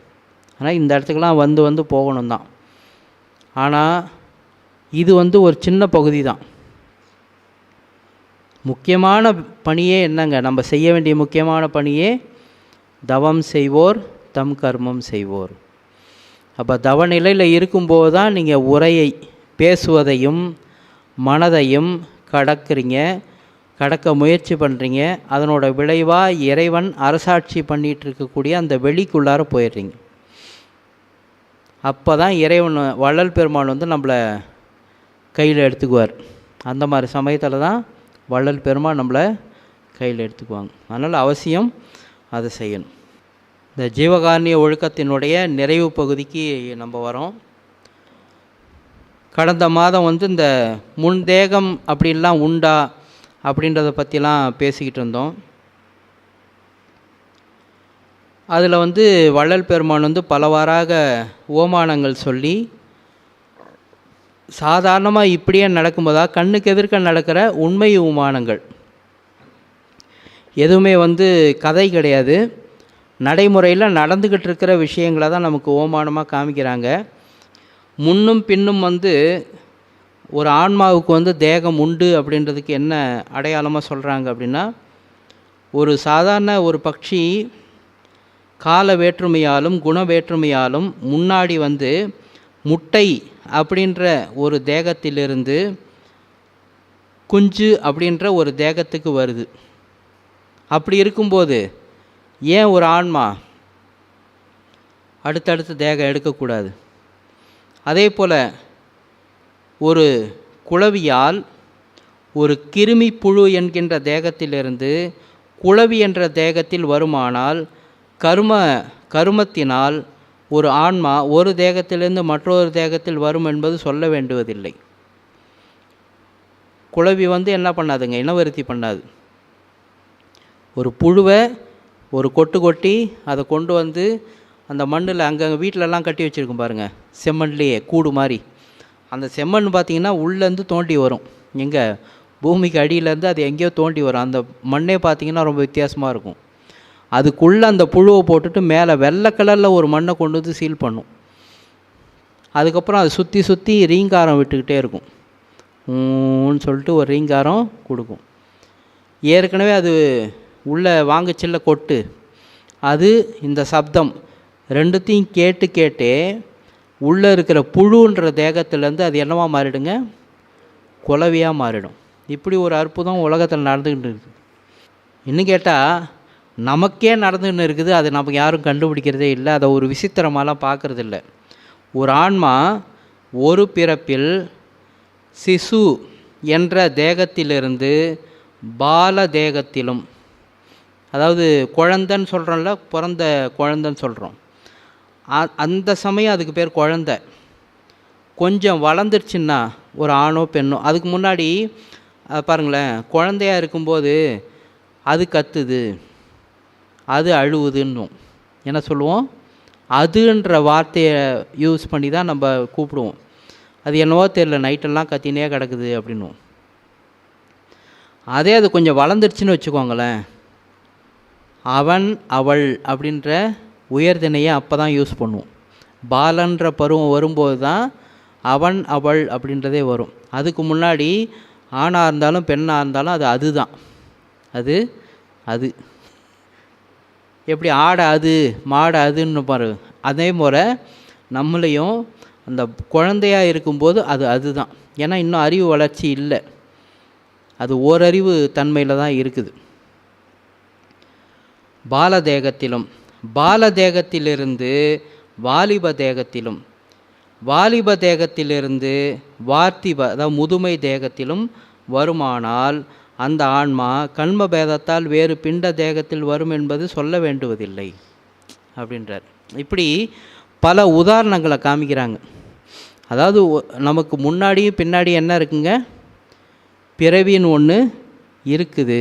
S1: ஆனால் இந்த இடத்துக்கெலாம் வந்து போகணும் தான். ஆனால் இது வந்து ஒரு சின்ன பகுதி தான். முக்கியமான பணியே என்னங்க, நம்ம செய்ய வேண்டிய முக்கியமான பணியே தவம் செய்வோர் தம் கர்மம் செய்வோர். அப்போ தவநிலையில் இருக்கும்போது தான் நீங்கள் உரையை பேசுவதையும் மனதையும் கடக்க முயற்சி பண்ணுறீங்க. அதனோட விளைவாக இறைவன் அரசாட்சி பண்ணிகிட்டு இருக்கக்கூடிய அந்த வெளிக்குள்ளார போயிடுறீங்க. அப்போ தான் இறைவன் வள்ளல் பெருமான் வந்து நம்மளை கையில் எடுத்துக்குவார். அந்த மாதிரி சமயத்தில் தான் வள்ளல் பெருமான் நம்மளை கையில் எடுத்துக்குவாங்க. அதனால் அவசியம் அதை செய்யணும். இந்த ஜீவகாருண்ய ஒழுக்கத்தினுடைய நிறைவு பகுதிக்கு நம்ம வரோம். கடந்த மாதம் வந்து இந்த முன் தேகம் அப்படின்லாம் உண்டா அப்படின்றத பற்றிலாம் பேசிக்கிட்டு இருந்தோம். அதில் வந்து வள்ளல் பெருமான் வந்து பலவாறாக ஓமானங்கள் சொல்லி சாதாரணமாக இப்படியே நடக்கும்போதா கண்ணுக்கு எதிர்க்க நடக்கிற உண்மை உமானங்கள் எதுவுமே வந்து கதை கிடையாது, நடைமுறையில் நடந்துக்கிட்டு இருக்கிற விஷயங்களை தான் நமக்கு ஓமானமாக காமிக்கிறாங்க. முன்னும் பின்னும் வந்து ஒரு ஆன்மாவுக்கு வந்து தேகம் உண்டு அப்படின்றதுக்கு என்ன அடையாளமாக சொல்கிறாங்க அப்படின்னா, ஒரு சாதாரண ஒரு பட்சி கால வேற்றுமையாலும் குண வேற்றுமையாலும் முன்னாடி வந்து முட்டை அப்படின்ற ஒரு தேகத்திலிருந்து குஞ்சு அப்படின்ற ஒரு தேகத்துக்கு வருது. அப்படி இருக்கும்போது ஏன் ஒரு ஆன்மா அடுத்தடுத்து தேகம் எடுக்கக்கூடாது? அதே போல் ஒரு குளவியால் ஒரு கிருமி புழு என்கின்ற தேகத்திலிருந்து குளவி என்ற தேகத்தில் வருமானால் கருமத்தினால் ஒரு ஆன்மா ஒரு தேகத்திலிருந்து மற்றொரு தேகத்தில் வரும் என்பது சொல்ல வேண்டுவதில்லை. குளவி வந்து என்ன பண்ணாதுங்க, இனவருத்தி பண்ணாது. ஒரு புழுவை ஒரு கொட்டு கொட்டி அதை கொண்டு வந்து அந்த மண்ணில் அங்கங்கே வீட்டிலலாம் கட்டி வச்சுருக்கும் பாருங்கள், செம்மண்லேயே கூடு மாதிரி. அந்த செம்மண் பார்த்திங்கன்னா உள்ளேருந்து தோண்டி வரும், எங்கே பூமிக்கு அடியிலேருந்து அது எங்கேயோ தோண்டி வரும். அந்த மண்ணே பார்த்திங்கன்னா ரொம்ப வித்தியாசமாக இருக்கும். அதுக்குள்ளே அந்த புழுவை போட்டுட்டு மேலே வெள்ளை கலரில் ஒரு மண்ணை கொண்டு வந்து சீல் பண்ணும். அதுக்கப்புறம் அதை சுற்றி சுற்றி ரீங்காரம் விட்டுக்கிட்டே இருக்கும். சொல்லிட்டு ஒரு ரீங்காரம் கொடுக்கும். ஏற்கனவே அது உள்ளே வாங்கச்சில்ல கொட்டு, அது இந்த சப்தம் ரெண்டுத்தையும் கேட்டே உள்ளே இருக்கிற புழுன்ற தேகத்துலேருந்து அது என்னவா மாறிடுங்க, குளவியாக மாறிடும். இப்படி ஒரு அற்புதம் உலகத்தில் நடந்துக்கிட்டு இருக்குது. இன்னும் கேட்டால் நமக்கே நடந்துன்னு இருக்குது, அது நமக்கு யாரும் கண்டுபிடிக்கிறதே இல்லை, அதை ஒரு விசித்திரமாலாம் பார்க்குறது இல்லை. ஒரு ஆன்மா ஒரு பிறப்பில் சிசு என்ற தேகத்திலிருந்து பால தேகத்திலும், அதாவது குழந்தைன்னு சொல்கிறோம்ல, பிறந்த குழந்தைன்னு சொல்கிறோம், அந்த சமயம் அதுக்கு பேர் குழந்தை. கொஞ்சம் வளர்ந்துருச்சுன்னா ஒரு ஆணோ பெண்ணோ, அதுக்கு முன்னாடி பாருங்களேன், குழந்தையாக இருக்கும்போது அது கத்துது, அது அழுவுதுன்னும் என்ன சொல்லுவோம், அதுன்ற வார்த்தையை யூஸ் பண்ணி தான் நம்ம கூப்பிடுவோம். அது என்னவோ தெரியல, நைட்டெல்லாம் கத்தினே கிடக்குது அப்படின்னும். அதே அது கொஞ்சம் வளர்ந்துருச்சுன்னு வச்சுக்கோங்களேன், அவன் அவள் அப்படின்ற உயர்திணையை அப்போ தான் யூஸ் பண்ணுவோம். பாலன்ற பருவம் வரும்போது தான் அவன் அவள் அப்படின்றதே வரும். அதுக்கு முன்னாடி ஆணாக இருந்தாலும் பெண்ணாக இருந்தாலும் அது அதுதான். அது எப்படி ஆடை அது மாடை அதுன்னு பாரு, அதே முறை நம்மளையும் அந்த குழந்தையாக இருக்கும்போது அதுதான். ஏன்னா இன்னும் அறிவு வளர்ச்சி இல்லை, அது ஓரறிவு தன்மையில் தான் இருக்குது. பாலதேகத்திலிருந்து வாலிப தேகத்திலும், வாலிப தேகத்திலிருந்து வார்த்திப அதாவது முதுமை தேகத்திலும் வருமானால் அந்த ஆன்மா கண்ம பேதத்தால் வேறு பிண்ட தேகத்தில் வரும் என்பது சொல்ல வேண்டுவதில்லை அப்படின்றார். இப்படி பல உதாரணங்களை காமிக்கிறாங்க. அதாவது நமக்கு முன்னாடியும் பின்னாடி என்ன இருக்குங்க, பிறவின்னு ஒன்று இருக்குது.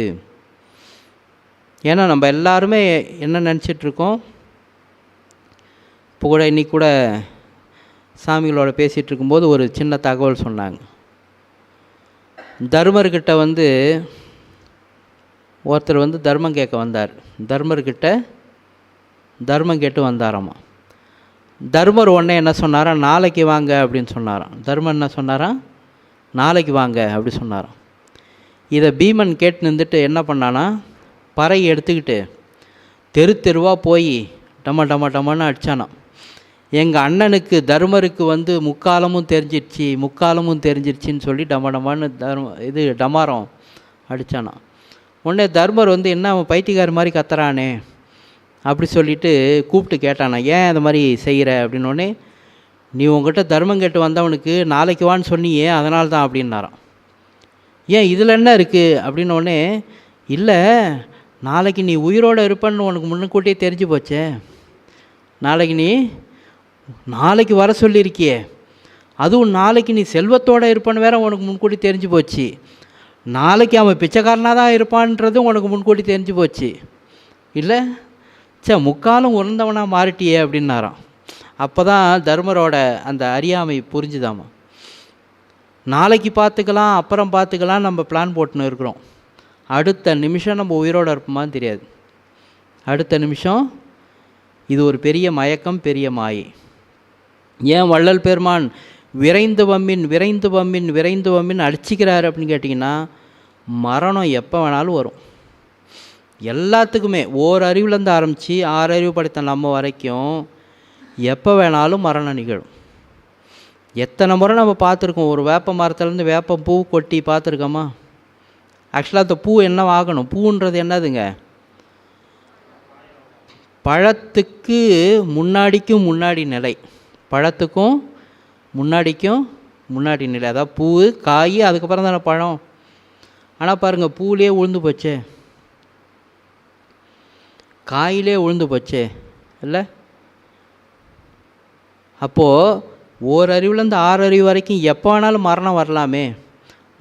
S1: ஏன்னா நம்ம எல்லாருமே என்ன நினச்சிட்ருக்கோம், இப்போ கூட இன்றைக்கி கூட சாமிகளோட பேசிகிட்டு இருக்கும்போது ஒரு சின்ன தகவல் சொன்னாங்க. தர்மர்கிட்ட வந்து ஒருத்தர் வந்து தர்மம் கேட்க வந்தார். தர்மர்கிட்ட தர்மம் கேட்டு வந்தாராம்மா. தர்மர் உடனே என்ன சொன்னாராம், நாளைக்கு வாங்க அப்படின்னு சொன்னாராம். தர்மர் என்ன சொன்னாராம், நாளைக்கு வாங்க அப்படி சொன்னாராம். இதை பீமன் கேட்டு நின்றுட்டு என்ன பண்ணானா, பறை எடுத்துக்கிட்டு தெருவாக போய் டமன்னு அடித்தானான். எங்கள் அண்ணனுக்கு தர்மருக்கு வந்து முக்காலமும் தெரிஞ்சிருச்சின்னு சொல்லி டமன்னு டமாரம் அடித்தானான். உடனே தர்மர் வந்து என்ன அவன் பைத்தியக்கார மாதிரி கத்துறானே அப்படி சொல்லிட்டு கூப்பிட்டு கேட்டானா, ஏன் அது மாதிரி செய்கிற அப்படின்னோடனே, நீ உங்ககிட்ட தர்மம் கேட்டு வந்தவனுக்கு நாளைக்கு வான்னு சொன்னியே அதனால தான் அப்படின்னாரான். ஏன் இதில் என்ன இருக்குது அப்படின்னோடனே, இல்லை நாளைக்கு நீ உயிரோடு இருப்பன்னு உனக்கு முன்னுக்கூட்டியே தெரிஞ்சு போச்சே, நாளைக்கு வர சொல்லியிருக்கியே, அதுவும் நாளைக்கு நீ செல்வத்தோடு இருப்பான்னு வேற உனக்கு முன்கூட்டி தெரிஞ்சு போச்சு. நாளைக்கு அவன் பிச்சைக்காரனாக தான் இருப்பான்றதும் உனக்கு முன்கூட்டி தெரிஞ்சு போச்சு இல்லை. முக்காலும் உணர்ந்தவனாக மாறிட்டியே அப்படின்னாராம். அப்போ தான் தர்மரோட அந்த அறியாமை புரிஞ்சுதாமா. நாளைக்கு பார்த்துக்கலாம், அப்புறம் பார்த்துக்கலாம் நம்ம பிளான் போட்டுன்னு இருக்கிறோம். அடுத்த நிமிஷம் நம்ம உயிரோடு இருப்போமான்னு தெரியாது. அடுத்த நிமிஷம் இது ஒரு பெரிய மயக்கம், பெரிய மாயை. ஏன் வள்ளல் பெருமான் விரைந்து வம்மின் விரைந்து வம்மின் விரைந்து வம்மின் அடிச்சிக்கிறாரு அப்படின்னு கேட்டிங்கன்னா, மரணம் எப்போ வேணாலும் வரும். எல்லாத்துக்குமே ஓரறிவுலேருந்து ஆரம்பித்து 6 அறிவு படைத்த நம்ம வரைக்கும் எப்போ வேணாலும் மரணம் நிகழும். எத்தனை முறை நம்ம பார்த்துருக்கோம். ஒரு வேப்ப மரத்துலேருந்து வேப்ப பூ கொட்டி பார்த்துருக்கோமா? ஆக்சுவலாக அந்த பூ என்ன ஆகணும்? பூன்றது என்னதுங்க? பழத்துக்கு முன்னாடிக்கும் முன்னாடி நிலை, பழத்துக்கும் முன்னாடிக்கும் முன்னாடி நிலை. அதாவது பூ காய் அதுக்கப்புறம் தானே பழம். ஆனால் பாருங்கள், பூவிலே உளுந்து போச்சே, காயிலே உளுந்து போச்சே இல்லை. அப்போது ஓரறிவுலேருந்து 6 அறிவு வரைக்கும் எப்போ வேணாலும் மரணம் வரலாமே.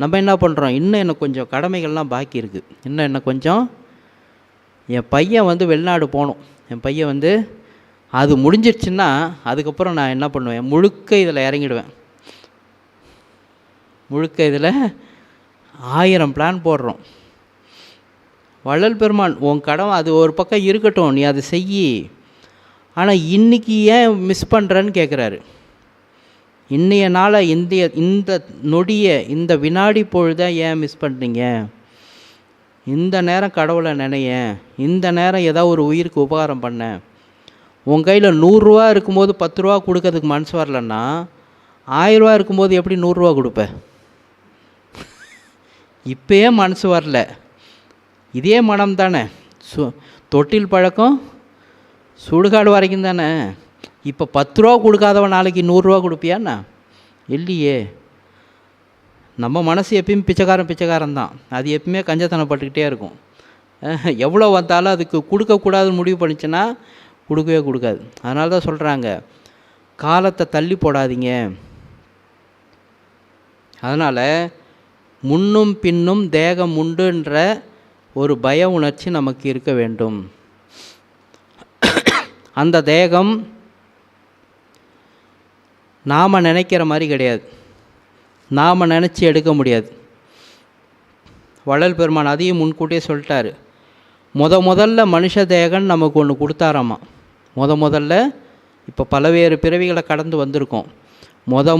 S1: நம்ம என்ன பண்ணுறோம்? இன்னும் எனக்கு கொஞ்சம் கடமைகள்லாம் பாக்கி இருக்குது, இன்னும் என்ன கொஞ்சம். என் பையன் வெளிநாடு போகணும், என் பையன் அது முடிஞ்சிடுச்சுன்னா அதுக்கப்புறம் நான் என்ன பண்ணுவேன்? முழுக்க இதில் இறங்கிடுவேன். முழுக்க இதில் 1000 பிளான் போடுறோம். வள்ளல் பெருமான், உன் கடமை அது ஒரு பக்கம் இருக்கட்டும், நீ அதை செய்யி, ஆனால் இன்றைக்கி ஏன் மிஸ் பண்ணுறன்னு கேட்குறாரு. இன்றைய நாளை, இந்த நொடியை, இந்த வினாடி பொழுதை ஏன் மிஸ் பண்ணுறீங்க? இந்த நேரம் கடவுளை நினைய, இந்த நேரம் ஏதாவது ஒரு உயிருக்கு உபகாரம் பண்ண. உன் கையில் 100 ரூபா இருக்கும்போது 10 ரூபா கொடுக்கறதுக்கு மனசு வரலன்னா 1000 ரூபா இருக்கும்போது எப்படி 100 ரூபா கொடுப்ப? இப்போயே மனசு வரல. இதே மனம் தானே, தொட்டில் பழக்கம் சுடுகாடு வரைக்கும் தானே. இப்போ 10 ரூபா கொடுக்காதவன் நாளைக்கு 100 ரூபா கொடுப்பியாண்ணா? இல்லையே. நம்ம மனசு எப்பயும் பிச்சைக்காரன் தான். அது எப்பயுமே கஞ்சத்தனப்பட்டுக்கிட்டே இருக்கும். எவ்வளோ வந்தாலும் அதுக்கு கொடுக்கக்கூடாதுன்னு முடிவு பண்ணிச்சுன்னா கொடுக்கவே கொடுக்காது. அதனால தான் சொல்கிறாங்க, காலத்தை தள்ளி போடாதீங்க. அதனால் முன்னும் பின்னும் தேகம் உண்டுன்ற ஒரு பய உணர்ச்சி நமக்கு இருக்க வேண்டும். அந்த தேகம் நாம் நினைக்கிற மாதிரி கிடையாது, நாம் நினச்சி எடுக்க முடியாது. வள்ளல் பெருமான் அதையும் முன்கூட்டியே சொல்லிட்டாரு. முதல்ல மனுஷ தேகன் நமக்கு ஒன்று கொடுத்தாராமா. முதல்ல இப்போ பலவேறு பிறவிகளை கடந்து வந்திருக்கோம்.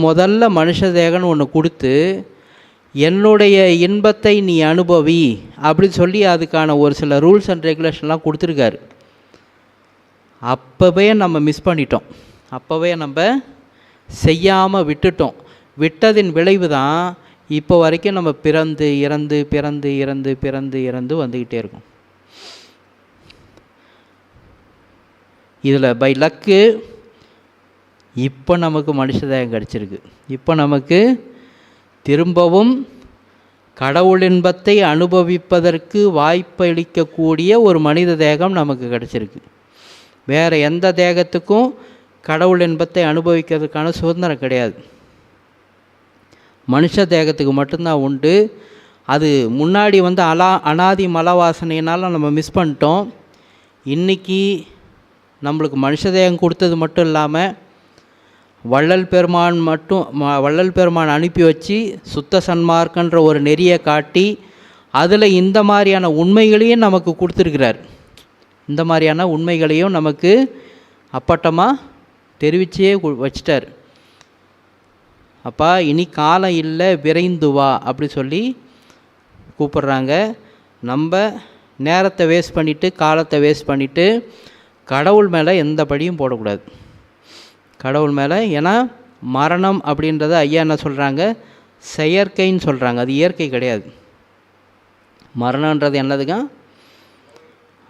S1: முதல்ல மனுஷ தேகன் ஒன்று கொடுத்து, என்னுடைய இன்பத்தை நீ அனுபவி அப்படின்னு சொல்லி அதுக்கான ஒரு சில ரூல்ஸ் அண்ட் ரெகுலேஷன்லாம் கொடுத்துருக்காரு. அப்போவே நம்ம மிஸ் பண்ணிட்டோம், அப்போவே நம்ம செய்யாமல் விட்டுட்டோம். விட்டதின் விளைவு தான் இப்போ வரைக்கும் நம்ம பிறந்து இறந்து பிறந்து இறந்து பிறந்து இறந்து வந்துக்கிட்டே இருக்கோம். இதில் பை லக்கு இப்போ நமக்கு மனுஷதேகம் கிடச்சிருக்கு. இப்போ நமக்கு திரும்பவும் கடவுள் இன்பத்தை அனுபவிப்பதற்கு வாய்ப்பளிக்கக்கூடிய ஒரு மனித தேகம் நமக்கு கிடச்சிருக்கு. வேறு எந்த தேகத்துக்கும் கடவுள் இன்பத்தை அனுபவிக்கிறதுக்கான சுதந்திரம் கிடையாது. மனுஷ தேகத்துக்கு மட்டும்தான் உண்டு. அது முன்னாடி அனாதி மல வாசனையினால் நம்ம மிஸ் பண்ணிட்டோம். இன்றைக்கி நம்மளுக்கு மனுஷ தேகம் கொடுத்தது மட்டும் இல்லாமல் வள்ளல் பெருமான் அனுப்பி வச்சு சுத்த சன்மார்க்கன்ற ஒரு நெறியை காட்டி அதில் இந்த மாதிரியான உண்மைகளையும் நமக்கு கொடுத்துருக்கிறார். இந்த மாதிரியான உண்மைகளையும் நமக்கு அப்பட்டமாக தெரிவிச்சே வச்சிட்டார். அப்பா இனி காலம் இல்லை, விரைந்து வா அப்படி சொல்லி கூப்பிட்றாங்க. நம்ம நேரத்தை வேஸ்ட் பண்ணிவிட்டு, காலத்தை வேஸ்ட் பண்ணிவிட்டு கடவுள் மேலே எந்த படியும் போடக்கூடாது. கடவுள் மேலே, ஏன்னா மரணம் அப்படின்றத ஐயா என்ன சொல்கிறாங்க, செயற்கைன்னு சொல்கிறாங்க. அது இயற்கை கிடையாது. மரணன்றது என்னதுங்க?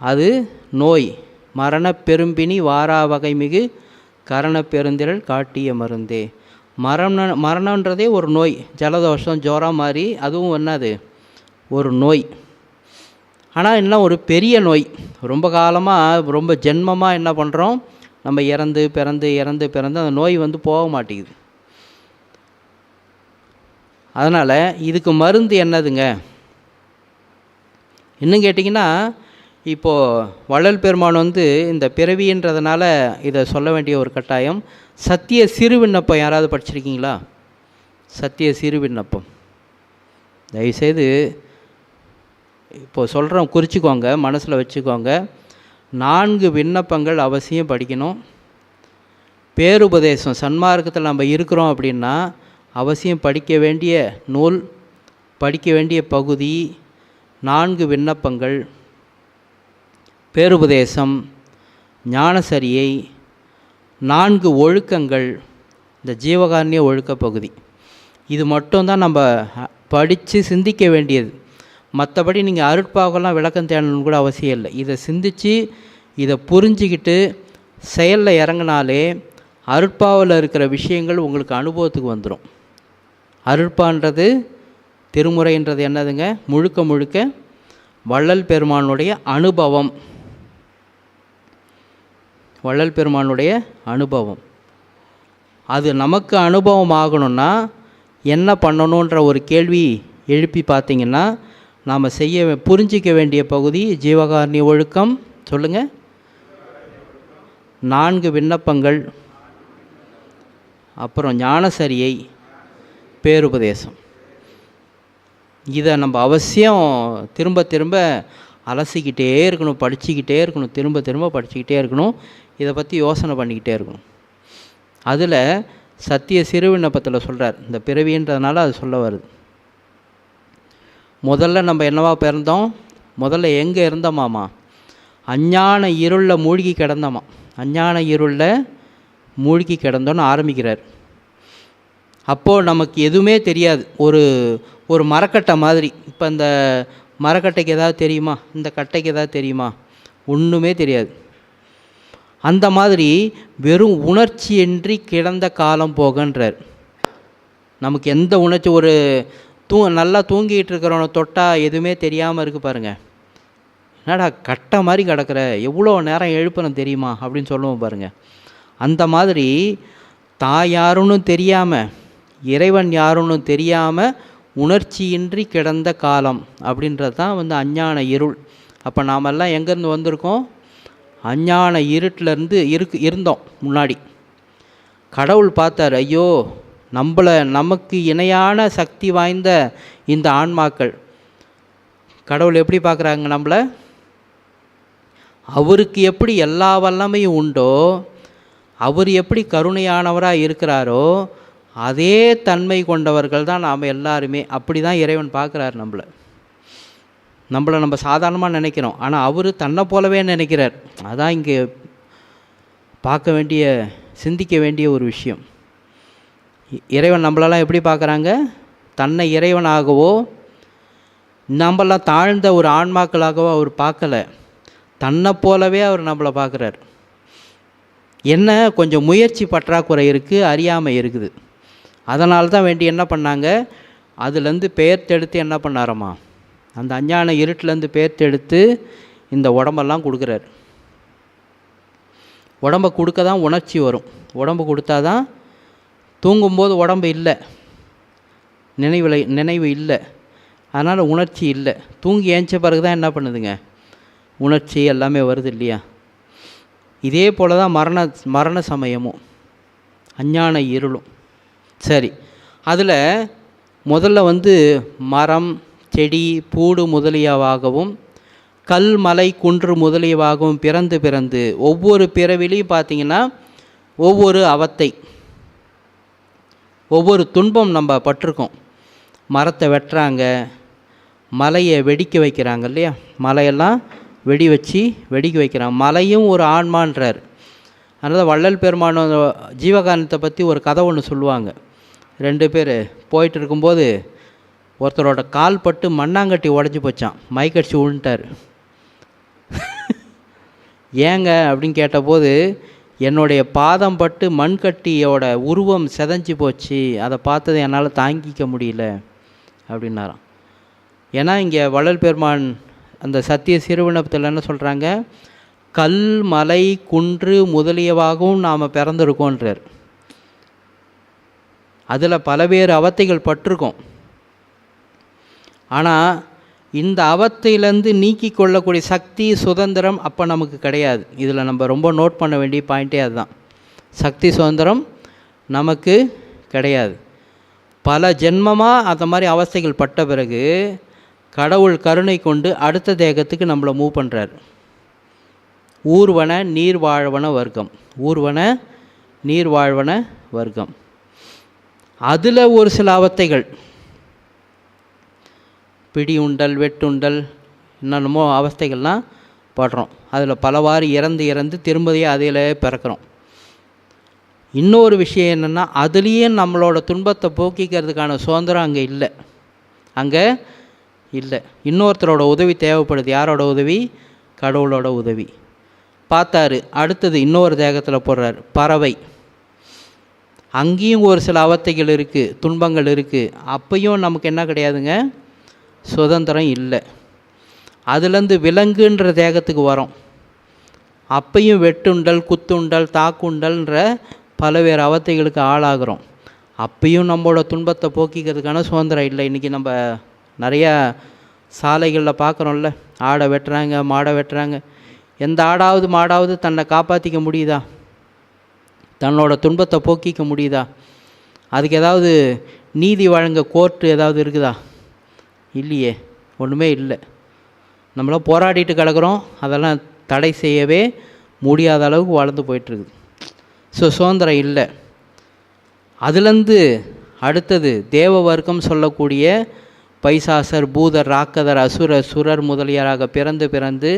S1: அது நோய். மரண பெரும்பினி வாரா வகை மிகு கரண பெருந்திரள் காட்டிய மருந்தே. மரணன்றதே ஒரு நோய். ஜலதோஷம் ஜுரம் மாதிரி அதுவும் என்னது ஒரு நோய். ஆனால் என்ன ஒரு பெரிய நோய். ரொம்ப காலமாக ரொம்ப ஜென்மமாக என்ன பண்ணுறோம், நம்ம இறந்து பிறந்து அந்த நோய் போக மாட்டேங்குது. அதனால் இதுக்கு மருந்து என்னதுங்க? இன்னும் கேட்டிங்கன்னா, இப்போது வள்ளல் பெருமான் இந்த பிறவின்றதுனால இதை சொல்ல வேண்டிய ஒரு கட்டாயம். சத்திய சிறு விண்ணப்பம் யாராவது படிச்சிருக்கீங்களா? சத்திய சிறு விண்ணப்பம் தயவுசெய்து இப்போது சொல்கிறோம், குறிச்சிக்கோங்க, மனசில் வச்சுக்கோங்க. 4 விண்ணப்பங்கள் அவசியம் படிக்கணும். பேருபதேசம், சன்மார்க்கத்தில் நம்ம இருக்கிறோம் அப்படின்னா அவசியம் படிக்க வேண்டிய நூல், படிக்க வேண்டிய பகுதி 4 விண்ணப்பங்கள்: பேருபதேசம், ஞானசரியை, 4 ஒழுக்கங்கள், இந்த ஜீவகாருண்ய ஒழுக்க பகுதி. இது மட்டும்தான் நம்ம படித்து சிந்திக்க வேண்டியது. மற்றபடி நீங்கள் அருட்பாவெல்லாம் விளக்கம் தேடணும்னு கூட அவசியம் இல்லை. இதை சிந்தித்து இதை புரிஞ்சிக்கிட்டு செயலில் இறங்கினாலே அருட்பாவில் இருக்கிற விஷயங்கள் உங்களுக்கு அனுபவத்துக்கு வந்துடும். அருட்பான்றது, திருமுறைன்றது என்னதுங்க? முழுக்க முழுக்க வள்ளல் பெருமானுடைய அனுபவம். வள்ளல் பெருமானுடைய அனுபவம். அது நமக்கு அனுபவம் ஆகணும்னா என்ன பண்ணணுன்ற ஒரு கேள்வி எழுப்பி பார்த்தீங்கன்னா, நாம் புரிஞ்சிக்க வேண்டிய பகுதி ஜீவகாருண்ய ஒழுக்கம். சொல்லுங்கள். 4 விண்ணப்பங்கள், அப்புறம் ஞானசரியை, பேருபதேசம். இதை நம்ம அவசியம் திரும்ப திரும்ப அலசிக்கிட்டே இருக்கணும், படிச்சுக்கிட்டே இருக்கணும், திரும்ப திரும்ப படிச்சுக்கிட்டே இருக்கணும். இதை பற்றி யோசனை பண்ணிக்கிட்டே இருக்கணும். அதில் சத்திய சிறு விண்ணப்பத்தில் சொல்கிறார், இந்த பிறவின்றதுனால அது சொல்ல வருது. முதல்ல நம்ம என்னவா பிறந்தோம்? முதல்ல எங்கே இருந்தோமாமா? அஞ்ஞான இருளில் மூழ்கி கிடந்தோமா. அஞ்ஞான இருளில் மூழ்கி கிடந்தோன்னு ஆரம்பிக்கிறார். அப்போது நமக்கு எதுவுமே தெரியாது. ஒரு மரக்கட்டை மாதிரி. இப்போ இந்த மரக்கட்டைக்கு ஏதாவது தெரியுமா? இந்த கட்டைக்கு ஏதாவது தெரியுமா? ஒன்றுமே தெரியாது. அந்த மாதிரி வெறும் உணர்ச்சியின்றி கிடந்த காலம் போகன்றார். நமக்கு எந்த உணர்ச்சி, ஒரு நல்லா தூங்கிட்டு இருக்கிறவனை தொட்டால் எதுவுமே தெரியாமல் இருக்குது பாருங்கள். என்னடா கட்டை மாதிரி கிடக்கிற, எவ்வளோ நேரம் எழுப்பணும் தெரியுமா அப்படின்னு சொல்லுவோம் பாருங்கள். அந்த மாதிரி தான் யாருன்னு தெரியாமல், இறைவன் யாருன்னு தெரியாமல் உணர்ச்சியின்றி கிடந்த காலம் அப்படின்றது தான் அஞ்ஞான இருள். அப்போ நாமெல்லாம் எங்கேருந்து வந்திருக்கோம்? அஞ்ஞான இருட்டிலேருந்து இருந்தோம். முன்னாடி கடவுள் பார்த்தார், ஐயோ நமக்கு இணையான சக்தி வாய்ந்த இந்த ஆன்மாக்கள். கடவுள் எப்படி பார்க்குறாங்க நம்மளை? அவருக்கு எப்படி எல்லா வல்லமையும் உண்டோ, அவர் எப்படி கருணையானவராக இருக்கிறாரோ அதே தன்மை கொண்டவர்கள் தான் நாம் எல்லாருமே. அப்படி தான் இறைவன் பார்க்குறார் நம்மளை. நம்ம சாதாரணமாக நினைக்கிறோம், ஆனால் அவர் தன்னை போலவே நினைக்கிறார். அதான் இங்கே பார்க்க வேண்டிய, சிந்திக்க வேண்டிய ஒரு விஷயம். இறைவன் நம்மளெல்லாம் எப்படி பார்க்குறாங்க? தன்னை இறைவனாகவோ நம்மளாம் தாழ்ந்த ஒரு ஆன்மாக்களாகவோ அவர் பார்க்கலை. தன்னை போலவே அவர் நம்மளை பார்க்குறார். என்ன கொஞ்சம் முயற்சி பற்றாக்குறை இருக்குது, அறியாமை இருக்குது. அதனால தான் வேண்டி என்ன பண்ணாங்க, அதுலேருந்து பெயர்த்தெடுத்து என்ன பண்ணாரம்மா, அந்த அஞ்ஞான இருட்டிலேருந்து பெயர்த்தெடுத்து இந்த உடம்பெல்லாம் கொடுக்குறார். உடம்பை கொடுக்க தான் உணர்ச்சி வரும். உடம்பு கொடுத்தா தான், தூங்கும்போது உடம்பு இல்லை, நினைவு இல்லை, அதனால் உணர்ச்சி இல்லை. தூங்கி ஏஞ்ச பிறகு தான் என்ன பண்ணுதுங்க, உணர்ச்சி எல்லாமே வருது இல்லையா? இதே போல் தான் மரண சமயமும் அஞ்ஞான இருளும். சரி, அதில் முதல்ல மரம், செடி, பூடு முதலியவாகவும் கல், மலை, குன்று முதலியவாகவும் பிறந்து ஒவ்வொரு பிறவிலையும் பார்த்திங்கன்னா ஒவ்வொரு அவத்தை, ஒவ்வொரு துன்பம் நம்ம பட்டிருக்கோம். மரத்தை வெட்டுறாங்க, மலையை வெடிக்க வைக்கிறாங்க இல்லையா? மலையெல்லாம் வெடிக்க வைக்கிறாங்க. மலையும் ஒரு ஆன்மான்றார். அதனால் வள்ளல் பெருமான் ஜீவகாரணத்தை பற்றி ஒரு கதை ஒன்று சொல்லுவாங்க. 2 பேர் போயிட்டு இருக்கும்போது ஒருத்தரோட கால் பட்டு மண்ணாங்கட்டி உடஞ்சி போச்சான், மைக்கடிச்சு விழுந்துட்டார். ஏங்க அப்படின்னு கேட்டபோது, என்னுடைய பாதம் பட்டு மண்கட்டியோட உருவம் செதஞ்சு போச்சு, அதை பார்த்தது என்னால் தாங்கிக்க முடியல அப்படின்னாராம். ஏன்னா இங்கே வள்ளல் பெருமான் அந்த சத்திய சிறுவிண்ணப்பத்தில் என்ன சொல்கிறாங்க, கல், மலை, குன்று முதலியவாகவும் நாம் பிறந்திருக்கோன்றார். அதில் பலவேறு அவத்தைகள் பட்டிருக்கோம். ஆனால் இந்த அவத்தையிலேருந்து நீக்கி கொள்ளக்கூடிய சக்தி சுதந்திரம் அப்போ நமக்கு கிடையாது. இதில் நம்ம ரொம்ப நோட் பண்ண வேண்டிய பாயிண்ட்டே அதுதான். சக்தி சுதந்திரம் நமக்கு கிடையாது. பல ஜென்மமாக அந்த மாதிரி அவஸ்தைகள் பட்ட பிறகு கடவுள் கருணை கொண்டு அடுத்த தேகத்துக்கு நம்மளை மூவ் பண்ணுறார். ஊர்வன நீர்வாழ்வன வர்க்கம், ஊர்வன நீர்வாழ்வன வர்க்கம். அதில் ஒரு சில அவத்தைகள், பிடி உண்டல், வெட்டுண்டல், என்னென்னமோ அவஸ்தைகள்லாம் படுறோம். அதில் பலவாறு இறந்து திரும்பதியே அதில் பிறக்கிறோம். இன்னொரு விஷயம் என்னென்னா, அதுலேயும் நம்மளோட துன்பத்தை போக்கிக்கிறதுக்கான சுதந்திரம் அங்கே இல்லை. இன்னொருத்தரோட உதவி தேவைப்படுது. யாரோட உதவி? கடவுளோட உதவி. பார்த்தாரு, அடுத்தது இன்னொரு தேகத்தில் போடுறார், பறவை. அங்கேயும் ஒரு சில அவத்தைகள் இருக்குது, துன்பங்கள் இருக்குது. அப்பையும் நமக்கு என்ன கிடையாதுங்க, சுதந்திரம் இல்லை. அதுலேருந்து விலங்குன்ற தேகத்துக்கு வரோம். அப்பையும் வெட்டுண்டல், குத்துண்டல், தாக்குண்டல்ன்ற பலவேறு அவத்தைகளுக்கு ஆளாகிறோம். அப்பையும் நம்மளோட துன்பத்தை போக்கிக்கிறதுக்கான சுதந்திரம் இல்லை. இன்றைக்கி நம்ம நிறையா சாலைகளில் பார்க்குறோம்ல, ஆடை வெட்டுறாங்க, மாடை வெட்டுறாங்க. எந்த ஆடாவது மாடாவது தன்னை காப்பாற்றிக்க முடியுதா? தன்னோட துன்பத்தை போக்கிக்க முடியுதா? அதுக்கு ஏதாவது நீதி வழங்க கோர்ட்டு ஏதாவது இருக்குதா? இல்லையே, ஒன்றுமே இல்லை. நம்மளாம் போராடிட்டு கிடக்கிறோம். அதெல்லாம் தடை செய்யவே முடியாத அளவுக்கு வளர்ந்து போயிட்டுருக்குது. ஸோ சுதந்திரம் இல்லை. அதுலேருந்து அடுத்தது தேவ வர்க்கம் சொல்லக்கூடிய பைசாசர், பூதர், ராக்கதர், அசுரர், சுரர் முதலியராக பிறந்து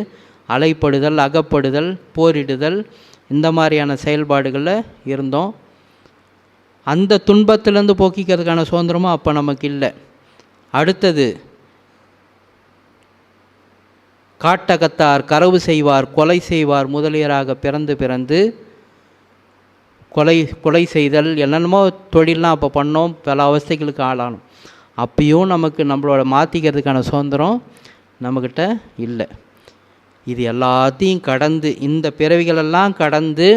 S1: அலைப்படுதல், அகப்படுதல், போரிடுதல், இந்த மாதிரியான செயல்பாடுகளில் இருந்தோம். அந்த துன்பத்திலேருந்து போக்கிக்கிறதுக்கான சுதந்திரமும் அப்போ நமக்கு இல்லை. அடுத்தது காட்டகத்தார், கரவு செய்வார், கொலை செய்வார் முதலியராக பிறந்து கொலை செய்தல், என்னென்னமோ தொழிலெலாம் அப்போ பண்ணோம். பல அவஸ்தைகளுக்கு ஆளானோம். அப்பயும் நமக்கு நம்மளோட மாற்றிக்கிறதுக்கான சுதந்திரம் நம்மக்கிட்ட இல்லை. இது எல்லாத்தையும் கடந்து, இந்த பிறவிகளெல்லாம் கடந்து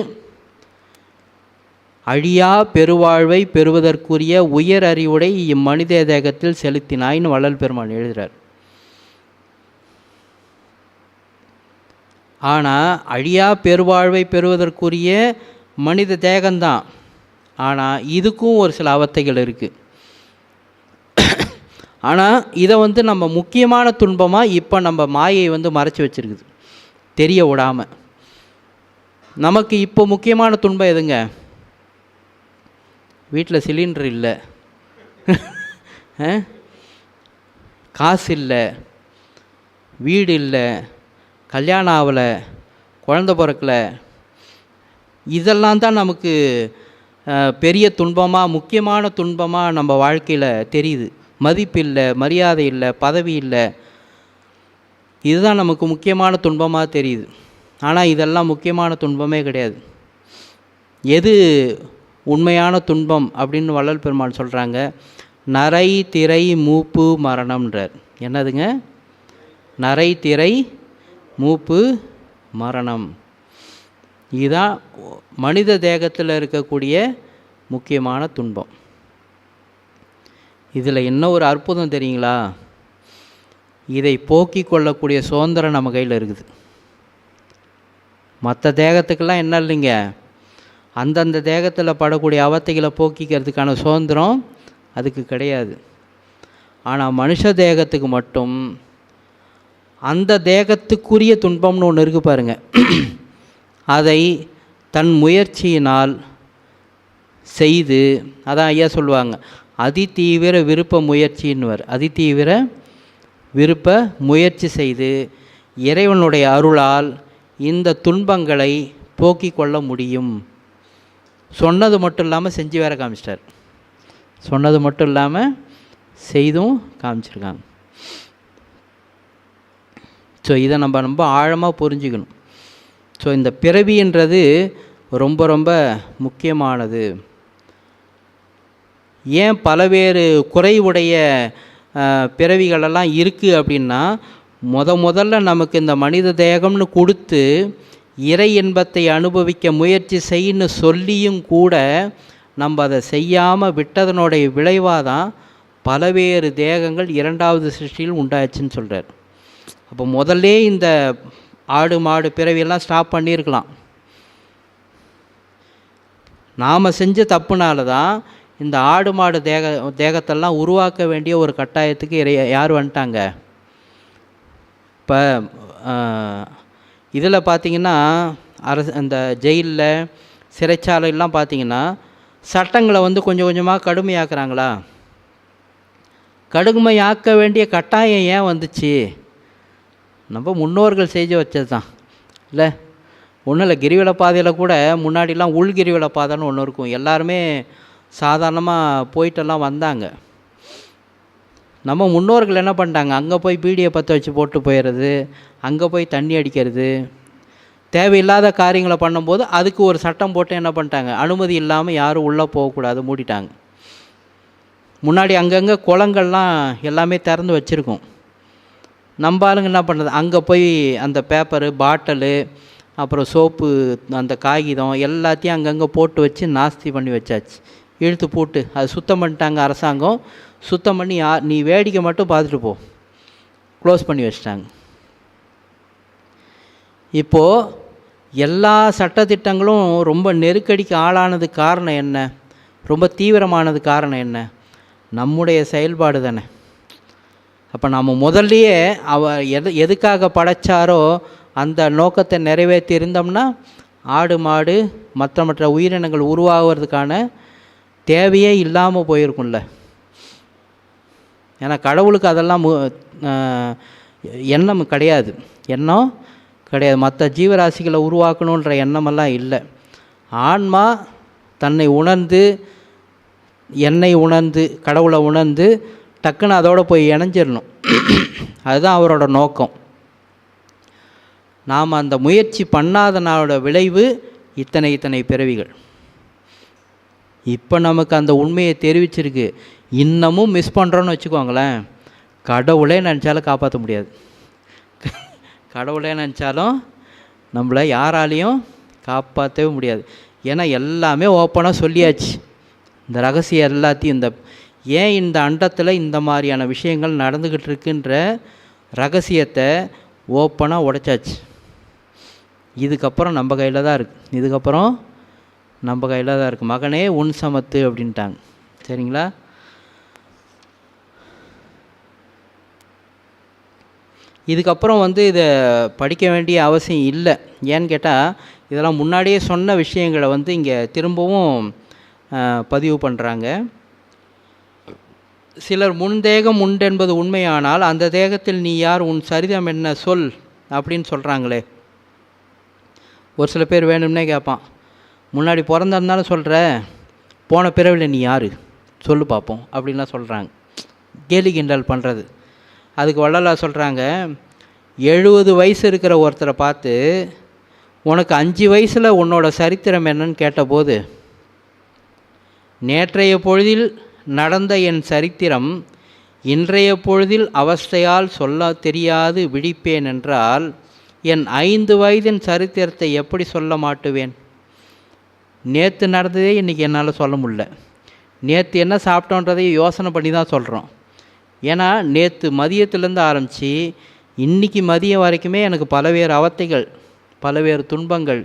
S1: அழியா பெருவாழ்வை பெறுவதற்குரிய உயர் அறிவுடை இம்மனித தேகத்தில் செலுத்தினாய்னு வள்ளல் பெருமான் எழுதுகிறார். ஆனால் அழியா பெருவாழ்வை பெறுவதற்குரிய மனித தேகம்தான். ஆனால் இதுக்கும் ஒரு சில அவத்தைகள் இருக்குது. ஆனால் இதை நம்ம முக்கியமான துன்பமாக இப்போ நம்ம மாயை மறைச்சி வச்சுருக்குது, தெரிய விடாமல். நமக்கு இப்போ முக்கியமான துன்பம் எதுங்க? வீட்டில் சிலிண்டர் இல்லை, காசு இல்லை, வீடு இல்லை, கல்யாணம் ஆகலை, குழந்த பிறக்கலை. இதெல்லாம் தான் நமக்கு பெரிய துன்பமாக, முக்கியமான துன்பமாக நம்ம வாழ்க்கையில் தெரியுது. மதிப்பு இல்லை, மரியாதை இல்லை, பதவி இல்லை. இதுதான் நமக்கு முக்கியமான துன்பமாக தெரியுது. ஆனால் இதெல்லாம் முக்கியமான துன்பமே கிடையாது. எது உண்மையான துன்பம் அப்படின்னு வள்ளல் பெருமான் சொல்கிறாங்க? நரை, திரை, மூப்பு, மரணம்ன்றார். என்னதுங்க? நரை, திரை, மூப்பு, மரணம். இதுதான் மனித தேகத்தில் இருக்கக்கூடிய முக்கியமான துன்பம். இதில் என்ன ஒரு அற்புதம் தெரியுங்களா? இதை போக்கி கொள்ளக்கூடிய சுதந்திரம் நம்ம கையில் இருக்குது. மற்ற தேகத்துக்கெல்லாம் என்ன இல்லைங்க, அந்தந்த தேகத்தில் படக்கூடிய அவத்தைகளை போக்கிக்கிறதுக்கான சுதந்திரம் அதுக்கு கிடையாது. ஆனால் மனுஷ தேகத்துக்கு மட்டும் அந்த தேகத்துக்குரிய துன்பம்னு ஒன்று இருக்குது பாருங்க. அதை தன் முயற்சியினால் செய்து, அதான் ஐயா சொல்லுவாங்க, அதிதீவிர விருப்ப முயற்சின்னுவர். அதிதீவிர விருப்ப முயற்சி செய்து இறைவனுடைய அருளால் இந்த துன்பங்களை போக்கிக் கொள்ள முடியும். சொன்னது மட்டும் இல்லாமல் செஞ்சு வேற காமிச்சிட்டார். சொன்னது மட்டும் இல்லாமல் செய்தும் காமிச்சிருக்காங்க. ஸோ இதை நம்ம ரொம்ப ஆழமாக புரிஞ்சுக்கணும். ஸோ இந்த பிறவின்றது ரொம்ப ரொம்ப முக்கியமானது. ஏன் பலவேறு குறைவுடைய பிறவிகளெல்லாம் இருக்குது அப்படின்னா, முதல்ல நமக்கு இந்த மனித தேகம்னு கொடுத்து இறை இன்பத்தை அனுபவிக்க முயற்சி செய்யன்னு சொல்லியும் கூட நம்ம அதை செய்யாமல் விட்டதனுடைய விளைவாக தான் பலவேறு தேகங்கள் இரண்டாவது சிருஷ்டியில் உண்டாச்சுன்னு சொல்கிறார். அப்போ முதல்ல இந்த ஆடு மாடு பிறவியெல்லாம் ஸ்டாப் பண்ணியிருக்கலாம். நாம் செஞ்ச தப்புனால தான் இந்த ஆடு மாடு தேகத்தெல்லாம் உருவாக்க வேண்டிய ஒரு கட்டாயத்துக்கு யார் வந்துட்டாங்க. இப்போ இதில் பார்த்திங்கன்னா இந்த ஜெயிலில் சிறைச்சாலையெல்லாம் பார்த்திங்கன்னா சட்டங்களை கொஞ்சம் கொஞ்சமாக கடுமையாக்குறாங்களா? கடுமையாக்க வேண்டிய கட்டாயம் ஏன் வந்துச்சு? நம்ம முன்னோர்கள் செஞ்சு வச்சது தான் இல்லை. ஒன்றும் இல்லை, கிரிவல பாதையில் கூட முன்னாடிலாம் உள்கிரிவல பாதைன்னு ஒன்று இருக்கும். எல்லாருமே சாதாரணமாக போயிட்டெல்லாம் வந்தாங்க. நம்ம முன்னோர்கள் என்ன பண்ணிட்டாங்க, அங்கே போய் பீடியை பற்ற வச்சு போட்டு போயிடுறது, அங்கே போய் தண்ணி அடிக்கிறது, தேவையில்லாத காரியங்களை பண்ணும்போது அதுக்கு ஒரு சட்டம் போட்டு என்ன பண்ணிட்டாங்க, அனுமதி இல்லாமல் யாரும் உள்ளே போகக்கூடாது, மூடிட்டாங்க. முன்னாடி அங்கங்கே குளங்கள்லாம் எல்லாமே திறந்து வச்சுருக்கோம். நம்ம ஆளுங்க என்ன பண்ணுறது, அங்கே போய் அந்த பேப்பரு பாட்டலு அப்புறம் சோப்பு அந்த காகிதம் எல்லாத்தையும் அங்கங்கே போட்டு வச்சு நாஸ்தி பண்ணி வச்சாச்சு, இழுத்து போட்டு அது சுத்தம் பண்ணிட்டாங்க. அரசாங்கம் சுத்தம் பண்ணி நீ வேடிக்கை மட்டும் பார்த்துட்டு போ, க்ளோஸ் பண்ணி வச்சிட்டாங்க. இப்போது எல்லா சட்டத்திட்டங்களும் ரொம்ப நெருக்கடிக்கு ஆளானது காரணம் என்ன, ரொம்ப தீவிரமானது காரணம் என்ன, நம்முடைய செயல்பாடு தானே. அப்போ நம்ம முதல்லையே எதுக்காக படைச்சாரோ அந்த நோக்கத்தை நிறைவேற்றி இருந்தோம்னா ஆடு மாடு மற்ற உயிரினங்கள் உருவாகிறதுக்கான தேவையே இல்லாமல் போயிருக்கும்ல. ஏன்னா கடவுளுக்கு அதெல்லாம் எண்ணம் கிடையாது, மற்ற ஜீவராசிகளை உருவாக்கணுன்ற எண்ணமெல்லாம் இல்லை. ஆன்மா தன்னை உணர்ந்து, என்னை உணர்ந்து, கடவுளை உணர்ந்து டக்குன்னு அதோடு போய் இணைஞ்சிடணும். அதுதான் அவரோட நோக்கம். நாம் அந்த முயற்சி பண்ணாதனோட விளைவு இத்தனை பிறவிகள். இப்போ நமக்கு அந்த உண்மையை தெரிவிச்சிருக்கு. இன்னமும் மிஸ் பண்ணுறோன்னு வச்சுக்கோங்களேன், கடவுளே நினச்சாலும் காப்பாற்ற முடியாது. கடவுளே நினச்சாலும் நம்மளை யாராலையும் காப்பாற்றவே முடியாது. ஏன்னா எல்லாமே ஓப்பனாக சொல்லியாச்சு. இந்த ரகசியம் எல்லாத்தையும் ஏன் இந்த அண்டத்தில் இந்த மாதிரியான விஷயங்கள் நடந்துக்கிட்டு இருக்குன்ற ரகசியத்தை ஓப்பனாக உடைச்சாச்சு. இதுக்கப்புறம் நம்ம கையில் தான் இருக்குது. மகனே உன் சமத்து அப்படின்ட்டாங்க. சரிங்களா? இதுக்கப்புறம் இதை படிக்க வேண்டிய அவசியம் இல்லை. ஏன்னு கேட்டால் இதெல்லாம் முன்னாடியே சொன்ன விஷயங்களை இங்கே திரும்பவும் பதிவு பண்ணுறாங்க. சிலர் முன்தேகம் உண்டென்பது உண்மையானால் அந்த தேகத்தில் நீ யார், உன் சரிதம் என்ன சொல் அப்படின்னு சொல்கிறாங்களே. ஒரு சில பேர் வேணும்னே கேட்பான், முன்னாடி பிறந்திருந்தாலும் சொல்கிற, போன பிறவியில் நீ யார் சொல்லு பார்ப்போம் அப்படின்லாம் சொல்கிறாங்க. கேலி கிண்டல் பண்ணுறது. அதுக்கு வள்ளலார் சொல்கிறாங்க, 70 வயசு இருக்கிற ஒருத்தரை பார்த்து உனக்கு 5 வயசில் உன்னோட சரித்திரம் என்னன்னு கேட்டபோது, நேற்றைய பொழுதில் நடந்த என் சரித்திரம் இன்றைய பொழுதில் அவஸ்தையால் சொல்ல தெரியாது விழிப்பேன் என்றால் என் 5 வயதின் சரித்திரத்தை எப்படி சொல்ல மாட்டுவேன்? நேற்று நடந்ததே இன்றைக்கி என்னால் சொல்ல முடியல. நேற்று என்ன சாப்பிட்டோன்றதையும் யோசனை பண்ணி தான் சொல்கிறோம். ஏன்னா நேற்று மதியத்துலேருந்து ஆரம்பித்து இன்றைக்கி மதியம் வரைக்குமே எனக்கு பலவேறு அவத்தைகள், பலவேறு துன்பங்கள்,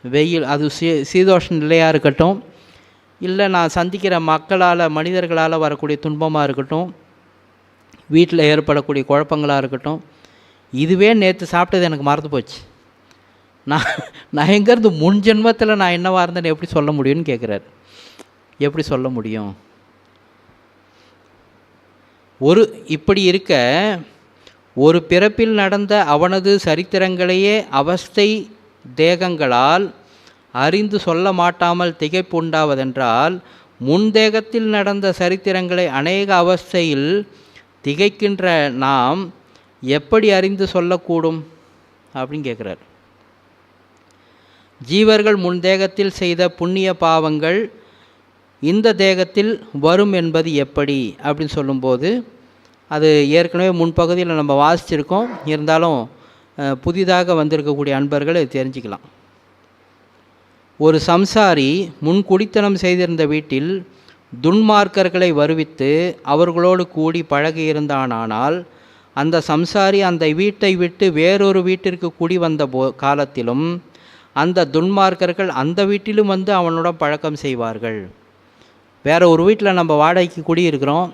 S1: வெயில், அது சீதோஷ நிலையாக இருக்கட்டும், இல்லை நான் சந்திக்கிற மக்களால் மனிதர்களால் வரக்கூடிய துன்பமாக இருக்கட்டும், வீட்டில் ஏற்படக்கூடிய குழப்பங்களாக இருக்கட்டும், இதுவே நேற்று சாப்பிட்டது எனக்கு மறந்து போச்சு. நான் எங்கேருந்து முன் ஜென்மத்தில் நான் என்னவாக இருந்தேன்னு எப்படி சொல்ல முடியும்னு கேட்குறாரு. எப்படி சொல்ல முடியும்? இப்படி இருக்க ஒரு பிறப்பில் நடந்த அவனது சரித்திரங்களையே அவஸ்தை தேகங்களால் அறிந்து சொல்ல மாட்டாமல் திகைப்புண்டாவதென்றால் முன்தேகத்தில் நடந்த சரித்திரங்களை அநேக அவஸ்தையில் திகைக்கின்ற நாம் எப்படி அறிந்து சொல்லக்கூடும் அப்படின்னு கேட்குறார். ஜீவர்கள் முன்தேகத்தில் செய்த புண்ணிய பாவங்கள் இந்த தேகத்தில் வரும் என்பது எப்படி அப்படின்னு சொல்லும்போது, அது ஏற்கனவே முன்பகுதியில் நம்ம வாசிச்சிருக்கோம். இருந்தாலும் புதிதாக வந்திருக்கக்கூடிய அன்பர்கள் இது தெரிஞ்சுக்கலாம். ஒரு சம்சாரி முன் குடித்தனம் செய்திருந்த வீட்டில் துன்மார்க்கர்களை வருவித்து அவர்களோடு கூடி பழகியிருந்தானால் அந்த சம்சாரி அந்த வீட்டை விட்டு வேறொரு வீட்டிற்கு குடி வந்த காலத்திலும் அந்த துன்மார்க்கர்கள் அந்த வீட்டிலும் வந்து அவனோட பழக்கம் செய்வார்கள். வேறு ஒரு வீட்டில் நம்ம வாடகைக்கு குடியிருக்கிறோம்,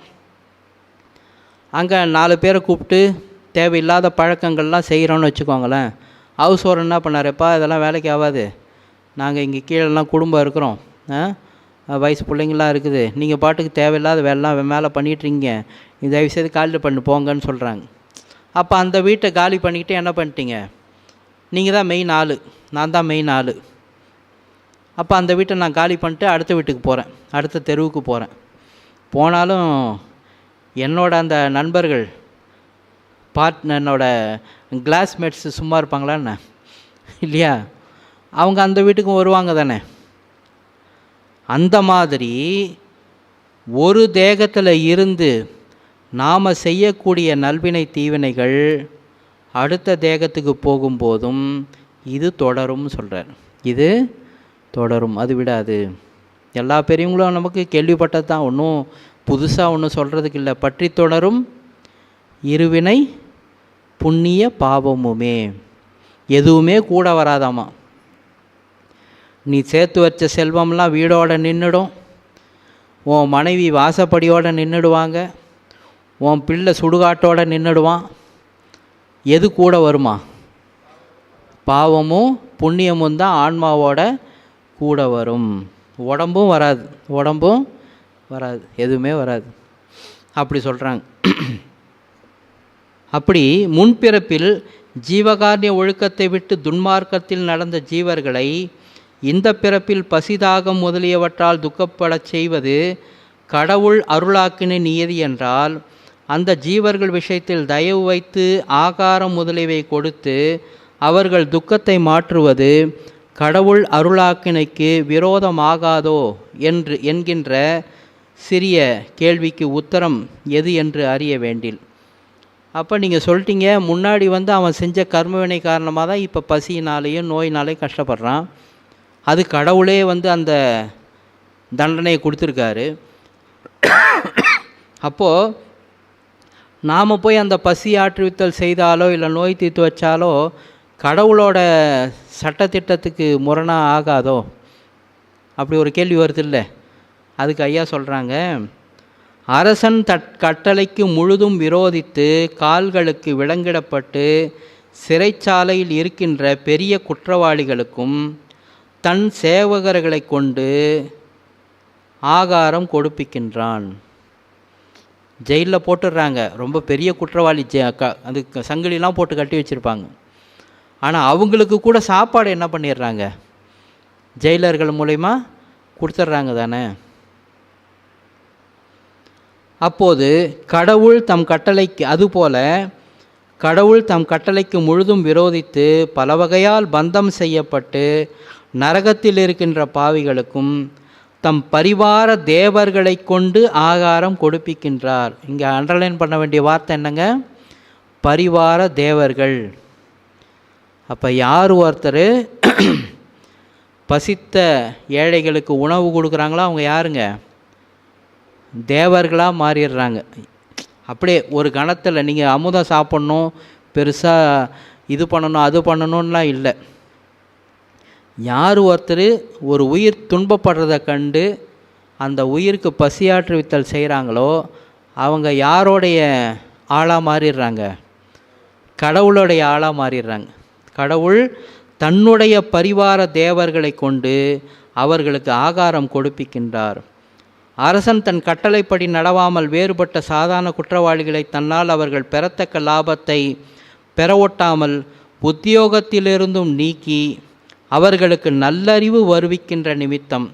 S1: அங்கே 4 பேரை கூப்பிட்டு தேவையில்லாத பழக்கங்கள்லாம் செய்கிறோன்னு வச்சுக்கோங்களேன். ஹவுஸ் ஓனர் என்ன பண்ணாருப்பா, இதெல்லாம் வேலைக்கு ஆகாது, நாங்கள் இங்கே கீழெல்லாம் குடும்பம் இருக்கிறோம், வயசு பிள்ளைங்களாம் இருக்குது, நீங்கள் பாட்டுக்கு தேவையில்லாத வேலைலாம் மேலே பண்ணிட்டுருங்க, தயவுசெய்து காலி பண்ணி போங்கன்னு சொல்கிறாங்க. அப்போ அந்த வீட்டை காலி பண்ணிக்கிட்டு என்ன பண்ணிட்டீங்க, நீங்கள் தான் மெயின் ஆள், நான் தான் மெயின் ஆள். அப்போ அந்த வீட்டை நான் காலி பண்ணிட்டு அடுத்த வீட்டுக்கு போகிறேன், அடுத்த தெருவுக்கு போகிறேன். போனாலும் என்னோட அந்த நண்பர்கள் என்னோட கிளாஸ்மேட்ஸு சும்மா இருப்பாங்களான்னு இல்லையா, அவங்க அந்த வீட்டுக்கும் வருவாங்க தானே. அந்த மாதிரி ஒரு தேகத்தில் இருந்து நாம் செய்யக்கூடிய நல்வினை தீவினைகள் அடுத்த தேகத்துக்கு போகும்போதும் இது தொடரும் சொல்கிறார். இது தொடரும், அது விடாது. எல்லா பெரியவங்களும் நமக்கு கேள்விப்பட்டது தான், ஒன்றும் புதுசாக ஒன்றும் சொல்கிறதுக்கு இல்லை. பற்றி தொடரும் இருவினை புண்ணிய பாவமுமே, எதுவுமே கூட வராதாமா. நீ சேர்த்து வச்ச செல்வம்லாம் வீடோட நின்றுடும், உன் மனைவி வாசப்படியோடு நின்றுடுவாங்க, உன் பிள்ளை சுடுகாட்டோடு நின்றுடுவான். எது கூட வருமா? பாவமும் புண்ணியமும் தான் ஆன்மாவோட கூட வரும். உடம்பும் வராது, உடம்பும் வராது, எதுவுமே வராது. அப்படி சொல்கிறாங்க. அப்படி முன்பிறப்பில் ஜீவகாரிய ஒழுக்கத்தை விட்டு துன்மார்க்கத்தில் நடந்த ஜீவர்களை இந்த பிறப்பில் பசிதாகம் முதலியவற்றால் துக்கப்படச் செய்வது கடவுள் அருளாக்கின நியதி என்றால், அந்த ஜீவர்கள் விஷயத்தில் தயவு வைத்து ஆகாரம் முதலியவை கொடுத்து அவர்கள் துக்கத்தை மாற்றுவது கடவுள் அருளாக்கினைக்கு விரோதமாகாதோ என்கின்ற சிறிய கேள்விக்கு உத்தரம் எது என்று அறிய வேண்டில். அப்போ நீங்கள் சொல்லிட்டீங்க, முன்னாடி வந்து அவன் செஞ்ச கர்மவினை காரணமாக தான் இப்போ பசியினாலேயும் நோயினாலேயும் கஷ்டப்படுறான், அது கடவுளே வந்து அந்த தண்டனையை கொடுத்துருக்காரு. அப்போது நாம் போய் அந்த பசி ஆற்றுவித்தல் செய்தாலோ இல்லை நோய் தீர்த்து வச்சாலோ கடவுளோட சட்டத்திட்டத்துக்கு முரணாக ஆகாதோ? அப்படி ஒரு கேள்வி வருது இல்லை? அதுக்கு ஐயா சொல்கிறாங்க, அரசன் கட்டளைக்கு முழுதும் விரோதித்து கால்களுக்கு விலங்கிடப்பட்டு சிறைச்சாலையில் இருக்கின்ற பெரிய குற்றவாளிகளுக்கும் தன் சேவகர்களை கொண்டு ஆகாரம் கொடுப்பிக்கின்றான். ஜெயிலில் போட்டுடுறாங்க, ரொம்ப பெரிய குற்றவாளி, அதுக்கு சங்கிலிலாம் போட்டு கட்டி வச்சுருப்பாங்க. ஆனால் அவங்களுக்கு கூட சாப்பாடு என்ன பண்ணிடுறாங்க, ஜெயிலர்கள் மூலயமா கொடுத்துட்றாங்க தானே. அப்போது கடவுள் தம் கட்டளைக்கு, அதுபோல கடவுள் தம் கட்டளைக்கு முழுதும் விரோதித்து பல வகையால் பந்தம் செய்யப்பட்டு நரகத்தில் இருக்கின்ற பாவிகளுக்கும் தம் பரிவார தேவர்களை கொண்டு ஆகாரம் கொடுப்பிக்கின்றார். இங்கே அண்டர்லைன் பண்ண வேண்டிய வார்த்தை என்னங்க? பரிவார தேவர்கள். அப்போ யார் ஒருத்தர் பசித்த ஏழைகளுக்கு உணவு கொடுக்குறாங்களோ அவங்க யாருங்க? தேவர்களாக மாறிடுறாங்க. அப்படியே ஒரு கணத்தில் நீங்கள் அமுதம் சாப்பிட்ணும், பெருசாக இது பண்ணணும் அது பண்ணணும்லாம் இல்லை. யார் ஒருத்தர் ஒரு உயிர் துன்பப்படுறதை கண்டு அந்த உயிருக்கு பசியாற்றுவித்தல் செய்கிறாங்களோ அவங்க யாரோடைய ஆளாக மாறிடுறாங்க? கடவுளுடைய ஆளாக மாறிடுறாங்க. கடவுள் தன்னுடைய பரிவார தேவர்களை கொண்டு அவர்களுக்கு ஆகாரம் கொடுப்பிக்கின்றார். அரசன் தன் கட்டளைப்படி நடவாமல் வேறுபட்ட சாதாரண குற்றவாளிகளை தன்னால் அவர்கள் பெறத்தக்க லாபத்தை பெறவொட்டாமல் உத்தியோகத்திலிருந்தும் நீக்கி அவர்களுக்கு நல்லறிவு வருவிக்கின்ற நிமித்தம்.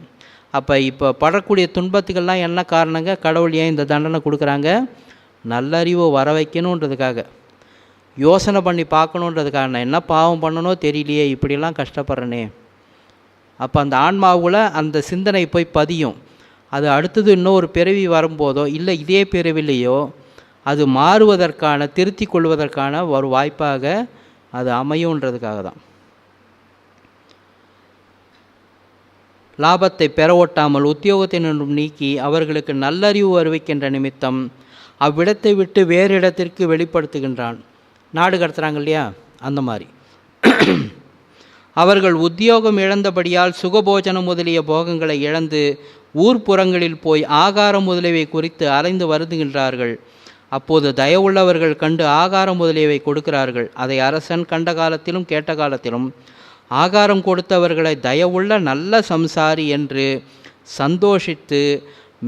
S1: அப்போ இப்போ படக்கூடிய துன்பத்துக்கெல்லாம் என்ன காரணங்க? கடவுள் ஏன் இந்த தண்டனை கொடுக்குறாங்க? நல்லறிவு வர வைக்கணுன்றதுக்காக, யோசனை பண்ணி பார்க்கணுன்றதுக்காக. நான் என்ன பாவம் பண்ணணும் தெரியலையே, இப்படிலாம் கஷ்டப்படுறனே. அப்போ அந்த ஆன்மாவில் அந்த சிந்தனை போய் பதியும். அது அடுத்தது இன்னொரு பிறவி வரும்போதோ இல்லை இதே பிறவிலையோ அது மாறுவதற்கான, திருத்தி கொள்வதற்கான ஒரு வாய்ப்பாக அது அமையுன்றதுக்காக தான். லாபத்தை பெற ஒட்டாமல் உத்தியோகத்தினின்றும் நீக்கி அவர்களுக்கு நல்லறிவு அறிவிக்கின்ற நிமித்தம் அவ்விடத்தை விட்டு வேறு இடத்திற்கு வெளிப்படுத்துகின்றான். நாடு கடத்துகிறாங்க இல்லையா, அந்த மாதிரி. அவர்கள் உத்தியோகம் இழந்தபடியால் சுகபோஜனம் முதலிய போகங்களை இழந்து ஊர்ப்புறங்களில் போய் ஆகாரம் முதலியவை குறித்து அலைந்து வருந்துகின்றார்கள். அப்போது தயவுள்ளவர்கள் கண்டு ஆகாரம் முதலியவை கொடுக்கிறார்கள். அதை அரசன் கண்ட காலத்திலும் கேட்ட காலத்திலும் ஆகாரம் கொடுத்தவர்களை தயவுள்ள நல்ல சம்சாரி என்று சந்தோஷித்து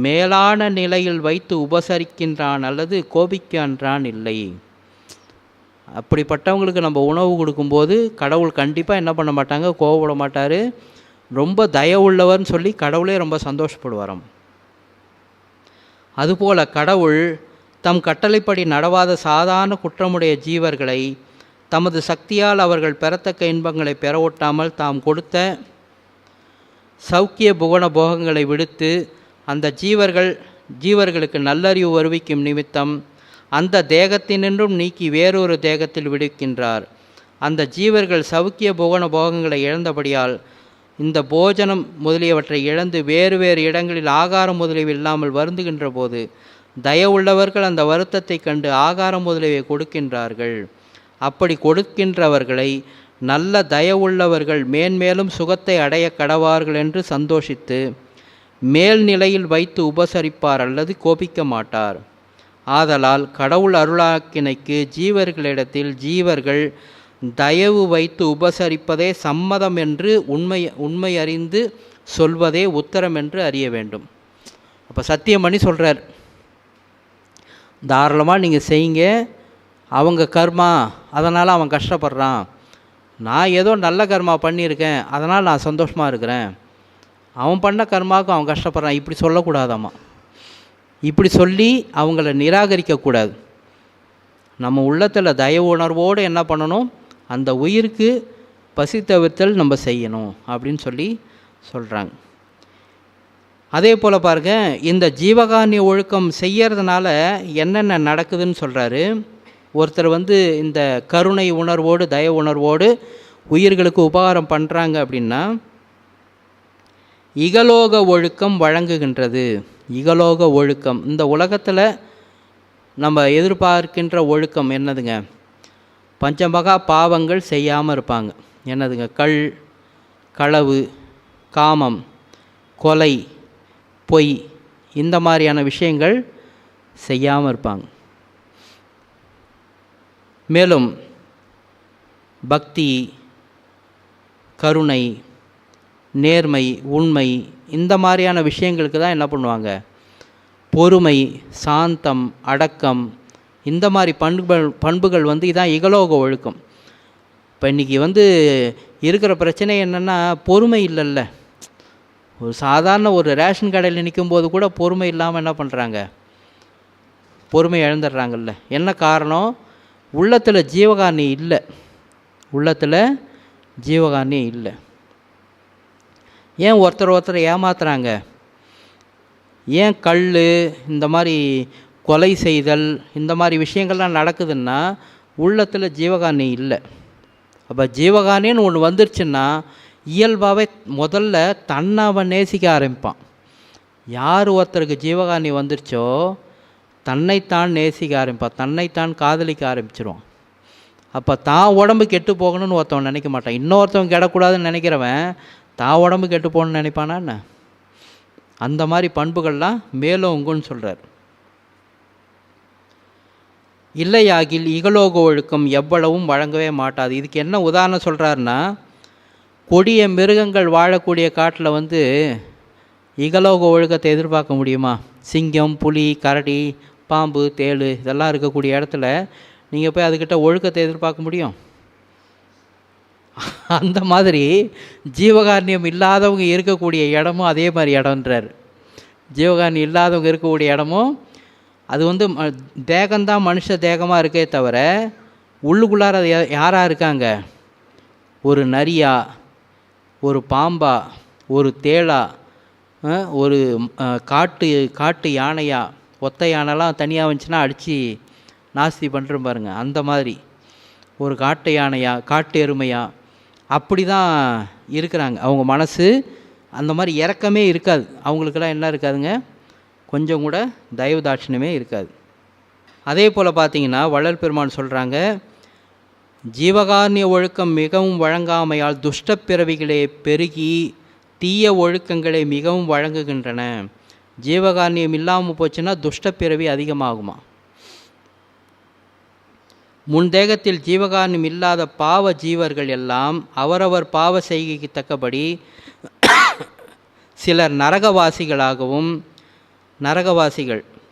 S1: மேலான நிலையில் வைத்து உபசரிக்கின்றான் அல்லது கோபிக்கின்றான் இல்லை. அப்படிப்பட்டவங்களுக்கு நம்ம உணவு கொடுக்கும்போது கடவுள் கண்டிப்பாக என்ன பண்ண மாட்டாங்க, கோவப்பட மாட்டார். ரொம்ப தயவுள்ளவர்னு சொல்லி கடவுளே ரொம்ப சந்தோஷப்படுவாராம். அதுபோல் கடவுள் தம் கட்டளைப்படி நடவாத சாதாரண குற்றமுடைய ஜீவர்களை தமது சக்தியால் அவர்கள் பெறத்தக்க இன்பங்களை பெற ஒட்டாமல் தாம் கொடுத்த சௌக்கிய புவன போகங்களை விடுத்து அந்த ஜீவர்களுக்கு நல்லறிவு வருவிக்கும் நிமித்தம் அந்த தேகத்தினின்றும் நீக்கி வேறொரு தேகத்தில் விடுக்கின்றார். அந்த ஜீவர்கள் சௌக்கிய புவன போகங்களை இழந்தபடியால் இந்த போஜனம் முதலியவற்றை இழந்து வேறு வேறு இடங்களில் ஆகாரம் முதலியவை இல்லாமல் வருந்துகின்ற போது தயவுள்ளவர்கள் அந்த வருத்தத்தை கண்டு ஆகாரம் முதலியவை கொடுக்கின்றார்கள். அப்படி கொடுக்கின்றவர்களை நல்ல தயவுள்ளவர்கள் மேன்மேலும் சுகத்தை அடைய கடவார்கள் என்று சந்தோஷித்து மேல்நிலையில் வைத்து உபசரிப்பார் அல்லது கோபிக்க மாட்டார். ஆதலால் கடவுள் அருளாக்கினைக்கு ஜீவர்களிடத்தில் ஜீவர்கள் தயவு வைத்து உபசரிப்பதே சம்மதம் என்று உண்மை அறிந்து சொல்வதே உத்தரம் என்று அறிய வேண்டும். அப்போ சத்தியம் பண்ணி சொல்கிறார், தாராளமாக நீங்கள் செய்யுங்க, அவங்க கர்மா அதனால் அவன் கஷ்டப்படுறான், நான் ஏதோ நல்ல கர்மா பண்ணியிருக்கேன் அதனால் நான் சந்தோஷமாக இருக்கிறேன், அவன் பண்ண கர்மாவுக்கு அவன் கஷ்டப்படுறான், இப்படி சொல்லக்கூடாதாம்மா. இப்படி சொல்லி அவங்கள நிராகரிக்கக்கூடாது. நம்ம உள்ளத்தில் தயவு உணர்வோடு என்ன பண்ணணும், அந்த உயிருக்கு பசி தவிர்த்தல் நம்ம செய்யணும் அப்படின்னு சொல்லி சொல்கிறாங்க. அதே போல் பாருங்கள், இந்த ஜீவகாருண்ய ஒழுக்கம் செய்யறதுனால என்னென்ன நடக்குதுன்னு சொல்கிறாரு. ஒருத்தர் இந்த கருணை உணர்வோடு தயவு உணர்வோடு உயிர்களுக்கு உபகாரம் பண்ணுறாங்க அப்படின்னா இகலோக ஒழுக்கம் வழங்குகின்றது. இகலோக ஒழுக்கம், இந்த உலகத்தில் நம்ம எதிர்பார்க்கின்ற ஒழுக்கம் என்னதுங்க, பஞ்சமகா பாவங்கள் செய்யாமல் இருப்பாங்க. என்னதுங்க, களவு, காமம், கொலை, பொய், இந்த மாதிரியான விஷயங்கள் செய்யாமல் இருப்பாங்க. மேலும் பக்தி, கருணை, நேர்மை, உண்மை, இந்த மாதிரியான விஷயங்களுக்கு தான் என்ன பண்ணுவாங்க, பொறுமை, சாந்தம், அடக்கம், இந்த மாதிரி பண்புகள் இதான் இகலோக ஒழுக்கம். இப்போ இன்றைக்கி இருக்கிற பிரச்சனை என்னென்னா பொறுமை இல்லைல்ல. ஒரு சாதாரண ஒரு ரேஷன் கடையில் நிற்கும்போது கூட பொறுமை இல்லாமல் என்ன பண்ணுறாங்க, பொறுமை இழந்துடுறாங்கல்ல. என்ன காரணம், உள்ளத்தில் ஜீவகாருண்யம் இல்லை. உள்ளத்தில் ஜீவகாருண்யம் இல்லை. ஏன் ஒருத்தர் ஏமாத்துறாங்க, ஏன் இந்த மாதிரி கொலை செய்தல் இந்த மாதிரி விஷயங்கள்லாம் நடக்குதுன்னா உள்ளத்தில் ஜீவகாருண்யம் இல்லை. அப்போ ஜீவகாருண்யம்னு ஒன்று வந்துருச்சுன்னா இயல்பாகவே முதல்ல தன்னை அவன் நேசிக்க ஆரம்பிப்பான். யார் ஒருத்தருக்கு ஜீவகாருண்யம் வந்துருச்சோ தன்னைத்தான் நேசிக்க ஆரம்பிப்பான், தன்னைத்தான் காதலிக்க ஆரம்பிச்சிருவான். அப்போ தான் உடம்பு கெட்டு போகணும்னு ஒருத்தவன் நினைக்க மாட்டான். இன்னொருத்தவன் கெடக்கூடாதுன்னு நினைக்கிறவன் தான் உடம்பு கெட்டு போகணும்னு நினைப்பானா என்ன? அந்த மாதிரி பண்புகள்லாம் மேலோங்குன்னு சொல்கிறார். இல்லையாகில் இகலோக ஒழுக்கம் எவ்வளவும் வழங்கவே மாட்டாது. இதுக்கு என்ன உதாரணம் சொல்கிறாருன்னா, கொடிய மிருகங்கள் வாழக்கூடிய காட்டில் இகலோக ஒழுக்கத்தை எதிர்பார்க்க முடியுமா? சிங்கம், புலி, கரடி, பாம்பு, தேள் இதெல்லாம் இருக்கக்கூடிய இடத்துல நீங்கள் போய் அதுக்கிட்ட ஒழுக்கத்தை எதிர்பார்க்க முடியும்? அந்த மாதிரி ஜீவகாருண்யம் இல்லாதவங்க இருக்கக்கூடிய இடமும் அதே மாதிரி இடம்ன்றார். ஜீவகாருண்யம் இல்லாதவங்க இருக்கக்கூடிய இடமும் அது தேகம்தான் மனுஷ தேகமாக இருக்கே தவிர உள்ளுக்குள்ளார யாராக இருக்காங்க, ஒரு நரியா, ஒரு பாம்பா, ஒரு தேளா, ஒரு காட்டு யானையா, ஒத்த யானைலாம் தனியாக வந்துச்சுன்னா அடித்து நாஸ்தி பண்ணுறோம் பாருங்கள், அந்த மாதிரி ஒரு காட்டு யானையா, காட்டு எருமையா, அப்படி தான் இருக்கிறாங்க. அவங்க மனசு அந்த மாதிரி இரக்கமே இருக்காது. அவங்களுக்கெல்லாம் என்ன இருக்காதுங்க, கொஞ்சம் கூட தயவு தாட்சியமே இருக்காது. அதே போல் பார்த்தீங்கன்னா வள்ளல் பெருமான் சொல்கிறாங்க, ஜீவகாருண்ய ஒழுக்கம் மிகவும் வழங்காமையால் துஷ்ட பிறவிகளே பெருகி தீய ஒழுக்கங்களை மிகவும் வழங்குகின்றன. ஜீவகாருண்யம் இல்லாமல் போச்சுன்னா துஷ்ட பிறவி அதிகமாகுமா. முன்தேகத்தில் ஜீவகாருண்யம் இல்லாத பாவ ஜீவர்கள் எல்லாம் அவரவர் பாவ செய்கைக்கு தக்கபடி சிலர் நரகவாசிகளாகவும்,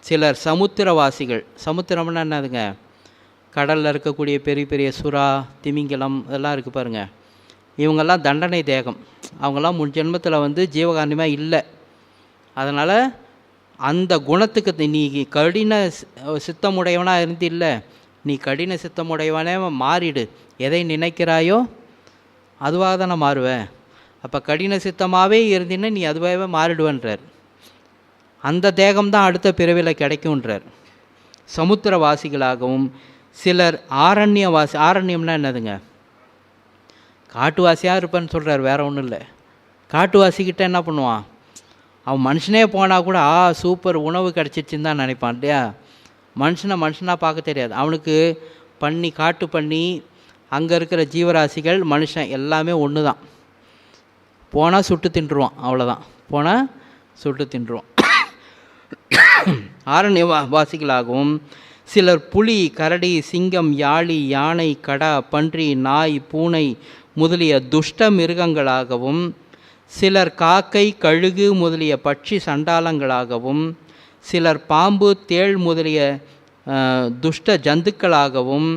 S1: சிலர் சமுத்திரவாசிகள். சமுத்திரம்னா என்னதுங்க, கடலில் இருக்கக்கூடிய பெரிய பெரிய சுறா, திமிங்கலம் இதெல்லாம் இருக்குது பாருங்கள். இவங்கெல்லாம் தண்டனை தேகம். அவங்கெல்லாம் முன் ஜென்மத்தில் வந்து ஜீவகாருண்யமாக இல்லை. அதனால் அந்த குணத்துக்கு நீ கடின சித்தமுடையவனாக இருந்து இல்லை, நீ கடின சித்தமுடையவனே மாறிடு. எதை நினைக்கிறாயோ அதுவாக தானே மாறுவேன். அப்போ கடின சித்தமாகவே இருந்தீன்னா நீ அதுவாகவே மாறிடுவேன்றார். அந்த தேகம்தான் அடுத்த பிறவியில் கிடைக்கும்ன்றார். சமுத்திரவாசிகளாகவும் சிலர் ஆரண்யம்னா என்னதுங்க, காட்டுவாசியாக இருப்பேன்னு சொல்கிறார், வேறு ஒன்றும் இல்லை. காட்டுவாசிக்கிட்ட என்ன பண்ணுவான், அவன் மனுஷனே போனால் கூட சூப்பர் உணவு கிடச்சிச்சின்னு தான் நினைப்பான் இல்லையா. மனுஷனாக பார்க்க தெரியாது அவனுக்கு. காட்டு பண்ணி அங்கே இருக்கிற ஜீவராசிகள் மனுஷன் எல்லாமே ஒன்று தான். போனால் சுட்டு தின்றுவான், அவ்வளோதான். போனால் சுட்டு தின்றுவான். ஆரண்யவாசிகளாகவும் சிலர் புலி, கரடி, சிங்கம், யாளி, யானை, கடா, பன்றி, நாய், பூனை முதலிய துஷ்ட மிருகங்களாகவும், சிலர் காக்கை, கழுகு முதலிய பட்சி சண்டாளங்களாகவும், சிலர் பாம்பு, தேள் முதலிய துஷ்ட ஜந்துக்களாகவும்,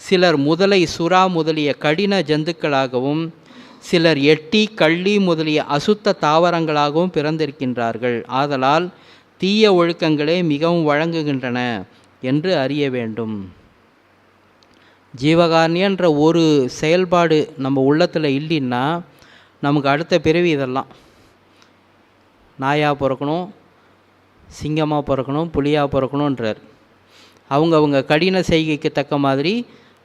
S1: சிலர் முதலை, சுறா முதலிய கடின ஜந்துக்களாகவும், சிலர் எட்டி, கள்ளி முதலிய அசுத்த தாவரங்களாகவும் பிறந்திருக்கின்றார்கள். ஆதலால் தீய ஒழுக்கங்களே மிகவும் வழங்குகின்றன என்று அறிய வேண்டும். ஜீவகாருண்யன்ற ஒரு செயல்பாடு நம்ம உள்ளத்தில் இல்லைன்னா நமக்கு அடுத்த பிறவி இதெல்லாம் நாயாக பிறக்கணும், சிங்கமாக பிறக்கணும், புலியாக பிறக்கணுன்றார். அவங்க கடின செய்கைக்கு தக்க மாதிரி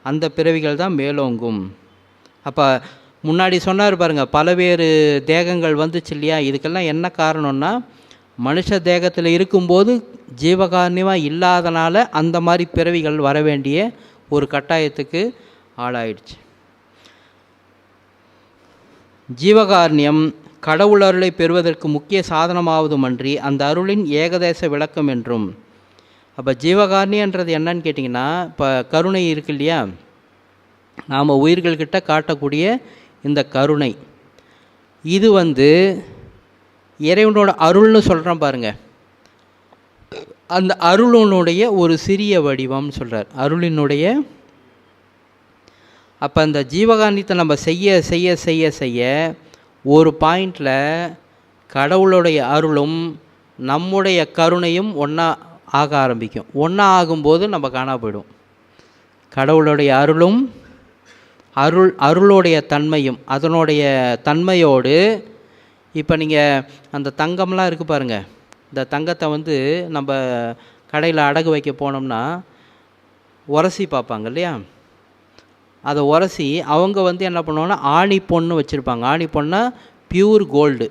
S1: அந்த பிறவிகள் தான் மேலோங்கும். அப்போ முன்னாடி சொன்னார் பாருங்கள், பலவேறு தேகங்கள் வந்துச்சு இல்லையா. இதுக்கெல்லாம் என்ன காரணம்னா மனுஷ தேகத்தில் இருக்கும்போது ஜீவகாருண்யமாக இல்லாதனால அந்த மாதிரி பிறவிகள் வர வேண்டிய ஒரு கட்டாயத்துக்கு ஆளாயிடுச்சு. ஜீவகாருண்யம் கடவுள் அருளை பெறுவதற்கு முக்கிய சாதனமாவதுமன்றி அந்த அருளின் ஏகதேச விளக்கம் என்றும். அப்போ ஜீவகாருண்யன்றது என்னன்னு கேட்டிங்கன்னா, இப்போ கருணை இருக்கு இல்லையா, நாம் உயிர்கள்கிட்ட காட்டக்கூடிய இந்த கருணை, இது வந்து இறைவனோட அருள்னு சொல்கிறோம் பாருங்கள். அந்த அருளினுடைய ஒரு சிறிய வடிவம்னு சொல்கிறார், அருளினுடைய. அப்போ அந்த ஜீவகாருண்யத்தை நம்ம செய்ய செய்ய செய்ய செய்ய ஒரு பாயிண்டில் கடவுளுடைய அருளும் நம்முடைய கருணையும் ஒன்றா ஆக ஆரம்பிக்கும். ஒன்றா ஆகும்போது நம்ம காணா போயிடும். கடவுளுடைய அருளும் அருளுடைய தன்மையும் அதனுடைய தன்மையோடு, இப்போ நீங்கள் அந்த தங்கம்லாம் இருக்குது பாருங்கள், இந்த தங்கத்தை வந்து நம்ம கடையில் அடகு வைக்க போனோம்னா உரசி பார்ப்பாங்க இல்லையா. அதை உரசி அவங்க வந்து என்ன பண்ணுவாங்கன்னா ஆணி பொண்ணு வச்சுருப்பாங்க. ஆணி பொண்ணா பியூர் கோல்டு.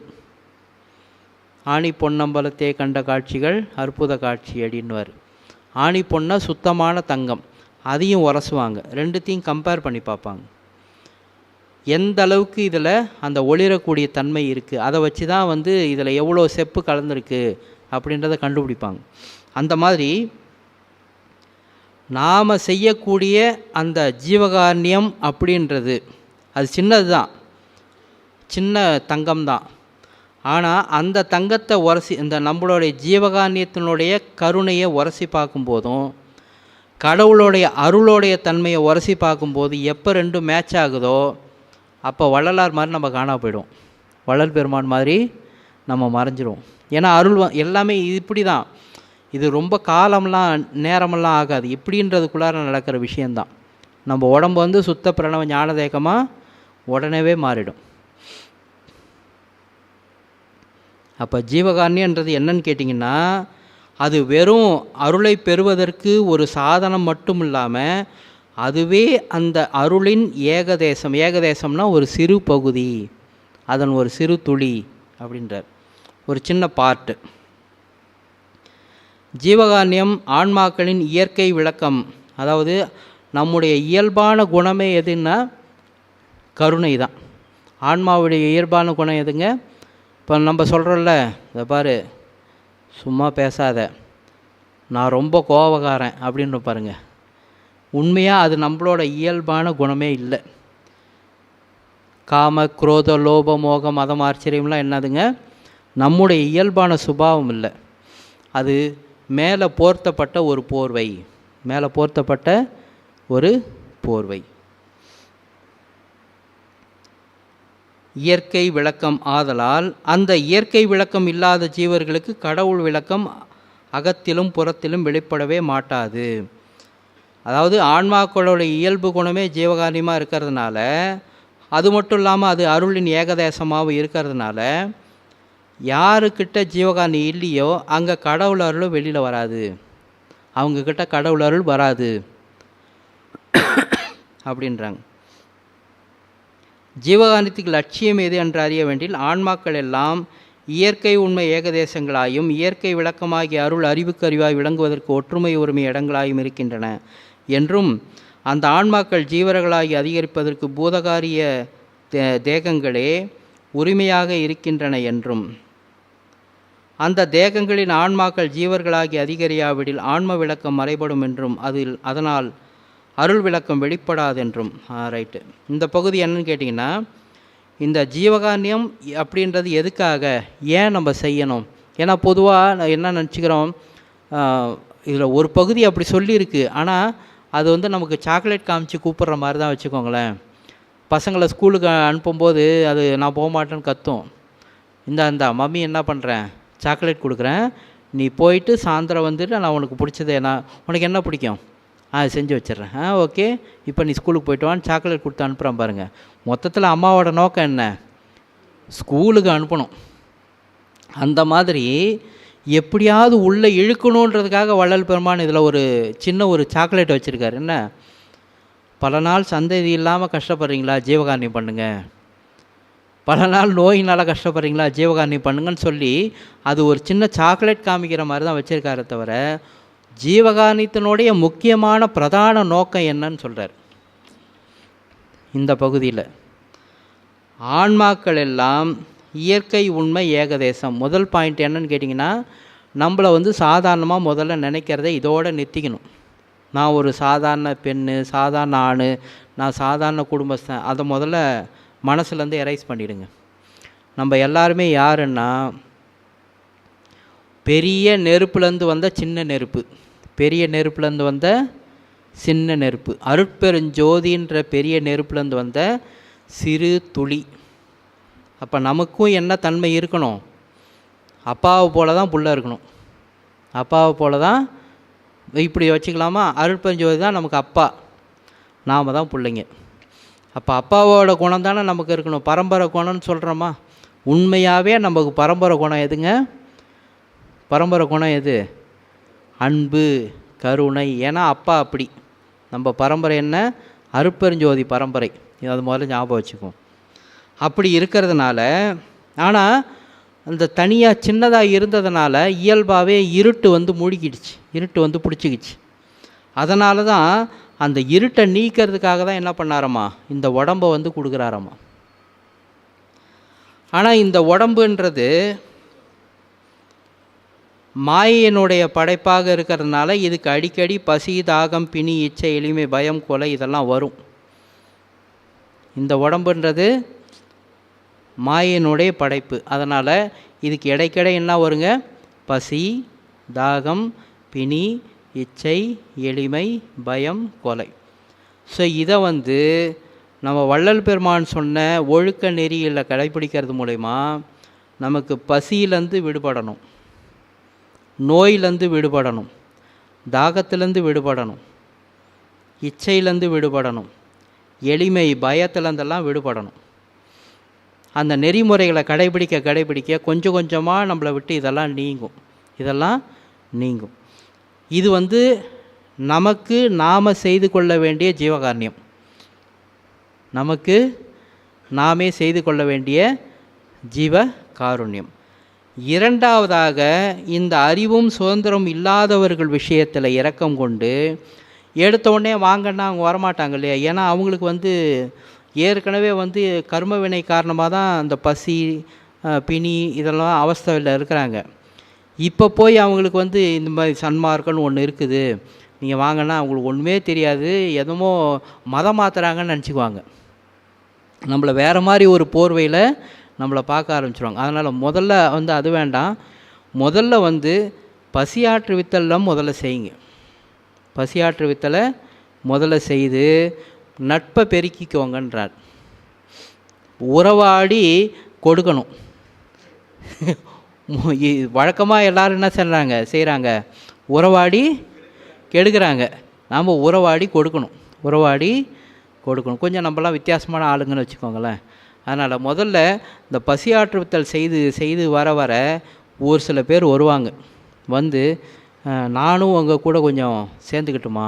S1: ஆணி பொன்னம்பலத்தே கண்ட காட்சிகள் அற்புத காட்சி அப்படின்னுவார். ஆணி பொண்ணா சுத்தமான தங்கம், அதையும் உரசுவாங்க. ரெண்டுத்தையும் கம்பேர் பண்ணி பார்ப்பாங்க, எந்த அளவுக்கு இதில் அந்த ஒளிரக்கூடிய தன்மை இருக்குது. அதை வச்சு தான் வந்து இதில் எவ்வளோ செப்பு கலந்துருக்கு அப்படின்றத கண்டுபிடிப்பாங்க. அந்த மாதிரி நாம் செய்யக்கூடிய அந்த ஜீவகாருண்யம் அப்படின்றது அது சின்னது தான், சின்ன தங்கம்தான். ஆனால் அந்த தங்கத்தை உரசி, இந்த நம்மளுடைய ஜீவகாருண்யத்தினுடைய கருணையை உரசி பார்க்கும்போதும் கடவுளுடைய அருளுடைய தன்மையை உரசி பார்க்கும்போது எப்போ ரெண்டும் மேட்ச் ஆகுதோ அப்போ வள்ளலார் மாதிரி நம்ம காணா போயிடும். வள்ளல் பெருமான் மாதிரி நம்ம மறைஞ்சிரும். ஏன்னா அருள் எல்லாமே இப்படி தான். இது ரொம்ப காலம்லாம் நேரமெல்லாம் ஆகாது, இப்படின்றதுக்குள்ளார நடக்கிற விஷயந்தான். நம்ம உடம்பு வந்து சுத்த பிரணவ ஞானதேகமாக உடனே மாறிடும். அப்போ ஜீவகாருண்யன்றது என்னன்னு கேட்டிங்கன்னா, அது வெறும் அருளை பெறுவதற்கு ஒரு சாதனம் மட்டும் இல்லாமல் அதுவே அந்த அருளின் ஏகதேசம். ஏகதேசம்னா ஒரு சிறு பகுதி, அதன் ஒரு சிறு துளி அப்படின்றார். ஒரு சின்ன பார்ட்டு. ஜீவகாருண்யம் ஆன்மாக்களின் இயற்கை விளக்கம். அதாவது நம்முடைய இயல்பான குணமே எதுன்னா கருணை தான். ஆன்மாவுடைய இயல்பான குணம் எதுங்க? இப்போ நம்ம சொல்கிறோம்ல, இதை பாரு சும்மா பேசாத, நான் ரொம்ப கோபக்காரன் அப்படின்னு பாருங்க. உண்மையாக அது நம்மளோட இயல்பான குணமே இல்லை. காம குரோத லோப மோகம் மதம் ஆச்சரியம்லாம் என்னதுங்க? நம்முடைய இயல்பான சுபாவம் இல்லை. அது மேலே போர்த்தப்பட்ட ஒரு போர்வை, மேலே போர்த்தப்பட்ட ஒரு போர்வை. இயற்கை விளக்கம் ஆதலால் அந்த இயற்கை விளக்கம் இல்லாத ஜீவர்களுக்கு கடவுள் விளக்கம் அகத்திலும் புறத்திலும் வெளிப்படவே மாட்டாது. அதாவது ஆன்மாக்களோட இயல்பு குணமே ஜீவகாரியமாக இருக்கிறதுனால, அது மட்டும் இல்லாமல் அது அருளின் ஏகதேசமாக இருக்கிறதுனால, யாருக்கிட்ட ஜீவகாரணி இல்லையோ அங்கே கடவுள் அருளும் வெளியில் வராது, அவங்கக்கிட்ட கடவுள் அருள் வராது அப்படின்றாங்க. ஜீவகாரணத்துக்கு லட்சியம் எது என்று அறிய வேண்டில் ஆன்மாக்கள் எல்லாம் இயற்கை உண்மை ஏகதேசங்களாயும் இயற்கை விளக்கமாகிய அருள் அறிவுக்கு அறிவாய் விளங்குவதற்கு ஒற்றுமை உரிமை இடங்களாயும் இருக்கின்றன என்றும், அந்த ஆன்மாக்கள் ஜீவர்களாகி அதிகரிப்பதற்கு பூதகாரிய தேகங்களே உரிமையாக இருக்கின்றன என்றும், அந்த தேகங்களின் ஆன்மாக்கள் ஜீவர்களாகி அதிகரியாவிடில் ஆன்ம விளக்கம் மறைபடும் என்றும், அதனால் அருள் விளக்கம் வெளிப்படாதென்றும். ரைட்டு. இந்த பகுதி என்னன்னு கேட்டிங்கன்னா, இந்த ஜீவகாருண்யம் அப்படின்றது எதுக்காக, ஏன் நம்ம செய்யணும்? ஏன்னா பொதுவாக என்ன நினச்சிக்கிறோம், இதில் ஒரு பகுதி அப்படி சொல்லியிருக்கு, ஆனால் அது நமக்கு சாக்லேட் காமிச்சு கூப்பிட்ற மாதிரி தான் வச்சுக்கோங்களேன். பசங்களை ஸ்கூலுக்கு அனுப்பும்போது அது நான் போக மாட்டேன்னு கத்தும். இந்த மம்மி என்ன பண்ணுறேன், சாக்லேட் கொடுக்குறேன், நீ போயிட்டு சாயந்தரம் வந்துட்டு நான் உனக்கு பிடிச்சதே, உனக்கு என்ன பிடிக்கும் செஞ்சு வச்சிட்றேன், ஓகே இப்போ நீ ஸ்கூலுக்கு போய்ட்டு வான்னு சாக்லேட் கொடுத்து அனுப்புகிறேன் பாருங்கள். மொத்தத்தில் அம்மாவோட நோக்கம் என்ன, ஸ்கூலுக்கு அனுப்பணும். அந்த மாதிரி எப்படியாவது உள்ளே இழுக்கணுன்றதுக்காக வள்ளல் பெருமான் இதில் ஒரு சின்ன ஒரு சாக்லேட் வச்சுருக்காரு. என்ன, பல நாள் சந்ததி இல்லாமல் கஷ்டப்படுறீங்களா, ஜீவகாருண்யம் பண்ணுங்கள். பல நாள் நோயினால் கஷ்டப்படுறீங்களா, ஜீவகாருண்யம் பண்ணுங்கன்னு சொல்லி அது ஒரு சின்ன சாக்லேட் காமிக்கிற மாதிரி தான் வச்சுருக்காரு. தவிர ஜீவகாருண்யத்தினுடைய முக்கியமான பிரதான நோக்கம் என்னன்னு சொல்கிறார் இந்த பகுதியில். ஆன்மாக்கள் எல்லாம் இயற்கை உண்மை ஏகதேசம். முதல் பாயிண்ட் என்னன்னு கேட்டிங்கன்னா, நம்மளை சாதாரணமாக முதல்ல நினைக்கிறத இதோடு நிறுத்திக்கணும். நான் ஒரு சாதாரண பெண்ணு, சாதாரண ஆண், நான் சாதாரண குடும்பஸ்தன், அதை முதல்ல மனசுலேருந்து எரைஸ் பண்ணிவிடுங்க. நம்ம எல்லாருமே யாருன்னா, பெரிய நெருப்புலேருந்து வந்த சின்ன நெருப்பு, பெரிய நெருப்புலேருந்து வந்த சின்ன நெருப்பு, அருட்பெருஞ்சோதின்ற பெரிய நெருப்புலேருந்து வந்த சிறு துளி. அப்போ நமக்கும் என்ன தன்மை இருக்கணும், அப்பாவை போல தான் புள்ள இருக்கணும். அப்பாவை போல தான், இப்படி வச்சுக்கலாமா, அருட்பெருஞ்சோதி தான் நமக்கு அப்பா, நாம் தான் பிள்ளைங்க. அப்போ அப்பாவோட குணம் தானே நமக்கு இருக்கணும். பரம்பரை குணம்னு சொல்கிறோமா, உண்மையாகவே நமக்கு பரம்பரை குணம் எதுங்க, பரம்பரை குணம் எது, அன்பு கருணை. ஏன்னா அப்பா அப்படி, நம்ம பரம்பரை என்ன, அருட்பெருஞ்சோதி பரம்பரை. அது முதல்ல ஞாபகம் வச்சுக்குவோம். அப்படி இருக்கிறதுனால, ஆனால் அந்த தனியாக சின்னதாக இருந்ததுனால இயல்பாகவே இருட்டு மூழ்கிடுச்சு, இருட்டு பிடிச்சிக்கிச்சு. அதனால தான் அந்த இருட்டை நீக்கிறதுக்காக தான் என்ன பண்ணாரம்மா, இந்த உடம்பை கொடுக்குறாரம்மா. ஆனால் இந்த உடம்புன்றது மாயினுடைய படைப்பாக இருக்கிறதுனால இதுக்கு அடிக்கடி பசி, தாகம், பிணி, இச்சை, எளிமை, பயம், கொலை இதெல்லாம் வரும். இந்த உடம்புன்றது மாயினுடைய படைப்பு. அதனால் இதுக்கு இடைக்கிடை என்ன வருங்க, பசி, தாகம், பிணி, இச்சை, எளிமை, பயம், கொலை. ஸோ இதை நம்ம வள்ளல் பெருமான் சொன்ன ஒழுக்க நெறியில் கடைப்பிடிக்கிறது மூலமா நமக்கு பசியிலேருந்து விடுபடணும், நோயிலேருந்து விடுபடணும், தாகத்திலேருந்து விடுபடணும், இச்சையிலேருந்து விடுபடணும், எளிமை பயத்திலேருந்தெல்லாம் விடுபடணும். அந்த நெறிமுறைகளை கடைபிடிக்க கொஞ்சம் கொஞ்சமாக நம்மளை விட்டு இதெல்லாம் நீங்கும். இது நமக்கு நாம் செய்து கொள்ள வேண்டிய ஜீவகாருண்யம், நமக்கு நாமே செய்து கொள்ள வேண்டிய ஜீவ காருண்யம். இரண்டாவதாக, இந்த அறிவும் சுதந்திரம் இல்லாதவர்கள் விஷயத்தில் இரக்கம் கொண்டு, எடுத்த உடனே வாங்கன்னா அவங்க வரமாட்டாங்க இல்லையா? ஏன்னா அவங்களுக்கு ஏற்கனவே கர்மவினை காரணமாக தான் அந்த பசி, பிணி இதெல்லாம் அவஸ்தையில் இருக்கிறாங்க. இப்போ போய் அவங்களுக்கு இந்த மாதிரி சன்மார்க்கம்னு ஒன்று இருக்குது, நீங்கள் வாங்கன்னா அவங்களுக்கு ஒன்றுமே தெரியாது, எதுமோ மதம் மாற்றுறாங்கன்னு நினச்சிக்குவாங்க. நம்மளை வேறு மாதிரி ஒரு போர்வையில் நம்மளை பார்க்க ஆரம்பிச்சிடுவாங்க. அதனால் முதல்ல அது வேண்டாம். முதல்ல பசியாற்றுவித்தல்லாம் முதல்ல செய்யுங்க. பசியாற்றுவித்தலை முதல்ல செய்து நட்பை பெருக்கிக்கோங்கன்றார். உறவாடி கொடுக்கணும். வழக்கமாக எல்லோரும் என்ன செய்கிறாங்க? உறவாடி கெடுக்கிறாங்க. நாம் உறவாடி கொடுக்கணும். கொஞ்சம் நம்மளாம் வித்தியாசமான ஆளுங்கன்னு வச்சுக்கோங்களேன். அதனால் முதல்ல இந்த பசியாற்றுவித்தல் செய்து வர ஒரு சில பேர் வருவாங்க. நானும் உங்கள் கூட கொஞ்சம் சேர்ந்துக்கிட்டுமா,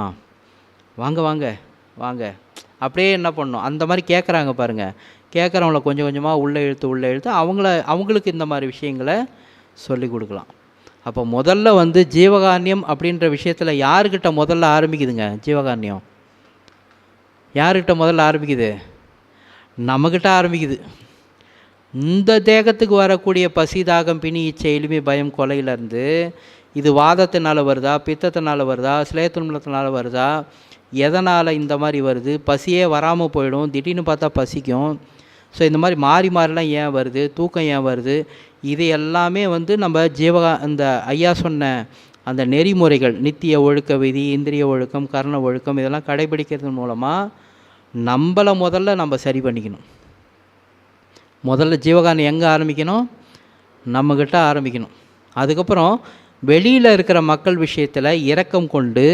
S1: வாங்க அப்படியே என்ன பண்ணணும், அந்த மாதிரி கேட்குறாங்க பாருங்கள். கேட்குறவங்கள கொஞ்சம் கொஞ்சமாக உள்ளே இழுத்து அவங்களுக்கு இந்த மாதிரி விஷயங்களை சொல்லி கொடுக்கலாம். அப்போ முதல்ல ஜீவகாருண்யம் அப்படின்ற விஷயத்தில் யாருக்கிட்ட முதல்ல ஆரம்பிக்குதுங்க? ஜீவகாருண்யம் யார்கிட்ட முதல்ல ஆரம்பிக்குது? நம்மக்கிட்ட ஆரம்பிக்குது. இந்த தேகத்துக்கு வரக்கூடிய பசி, தாகம், பிணி, இச்சை, எளிமை, பயம், கொலையிலேருந்து இது வாதத்தினால வருதா, பித்தத்தினால வருதா, சிலேத்துன்பத்தினால வருதா, எதனால் இந்த மாதிரி வருது? பசியே வராமல் போயிடும், திடீர்னு பார்த்தா பசிக்கும். ஸோ இந்த மாதிரி மாறிலாம் ஏன் வருது? தூக்கம் ஏன் வருது? இது எல்லாமே நம்ம இந்த ஐயா சொன்ன அந்த நெறிமுறைகள், நித்திய ஒழுக்க விதி, இந்திரிய ஒழுக்கம், கர்ண ஒழுக்கம், இதெல்லாம் கடைபிடிக்கிறது மூலமாக நம்மளை முதல்ல நம்ம சரி பண்ணிக்கணும். முதல்ல ஜீவகாருண்யம் எங்கே ஆரம்பிக்கணும்? நம்மக்கிட்ட ஆரம்பிக்கணும். அதுக்கப்புறம் வெளியில் இருக்கிற மக்கள் விஷயத்தில் இரக்கம் கொண்டு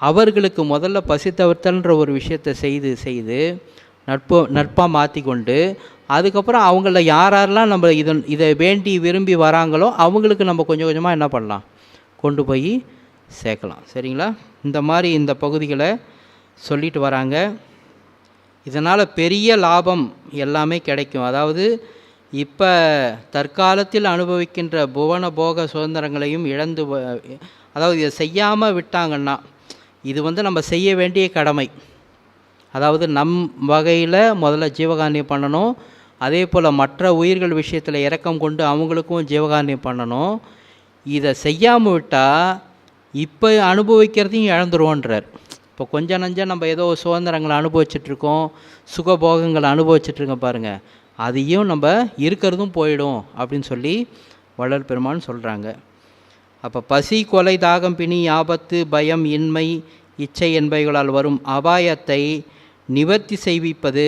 S1: அவர்களுக்கு முதல்ல பசி தவிர்த்தல்ன்ற ஒரு விஷயத்தை செய்து நட்பாக மாற்றி கொண்டு, அதுக்கப்புறம் அவங்கள யாரெல்லாம் நம்ம இதை வேண்டி விரும்பி வராங்களோ அவங்களுக்கு நம்ம கொஞ்சம் கொஞ்சமாக என்ன பண்ணலாம், கொண்டு போய் சேர்க்கலாம். சரிங்களா? இந்த மாதிரி இந்த பகுதிகளை சொல்லிட்டு வராங்க. இதனால் பெரிய லாபம் எல்லாமே கிடைக்கும். அதாவது இப்போ தற்காலத்தில் அனுபவிக்கின்ற புவன போக சுதந்திரங்களையும் இழந்து, அதாவது இதை செய்யாமல் விட்டாங்கன்னா, இது நம்ம செய்ய வேண்டிய கடமை. அதாவது நம் வகையில் முதல்ல ஜீவகாருண்யம் பண்ணணும். அதே போல் மற்ற உயிர்கள் விஷயத்தில் இரக்கம் கொண்டு அவங்களுக்கும் ஜீவகாருண்யம் பண்ணணும். இதை செய்யாமல் விட்டால் இப்போ அனுபவிக்கிறதையும் இழந்துருவோன்றார். இப்போ கொஞ்சம் நஞ்சம் நம்ம ஏதோ சுதந்திரங்களை அனுபவிச்சிட்ருக்கோம், சுகபோகங்களை அனுபவிச்சிட்ருக்கோம் பாருங்கள், அதையும் நம்ம இருக்கிறதும் போயிடும் அப்படின்னு சொல்லி வள்ளல் பெருமான் சொல்கிறாங்க. அப்போ பசி, கொலை, தாகம், பிணி, ஆபத்து, பயம், இன்மை, இச்சை என்பவைகளால் வரும் அபாயத்தை நிவர்த்தி செய்விப்பது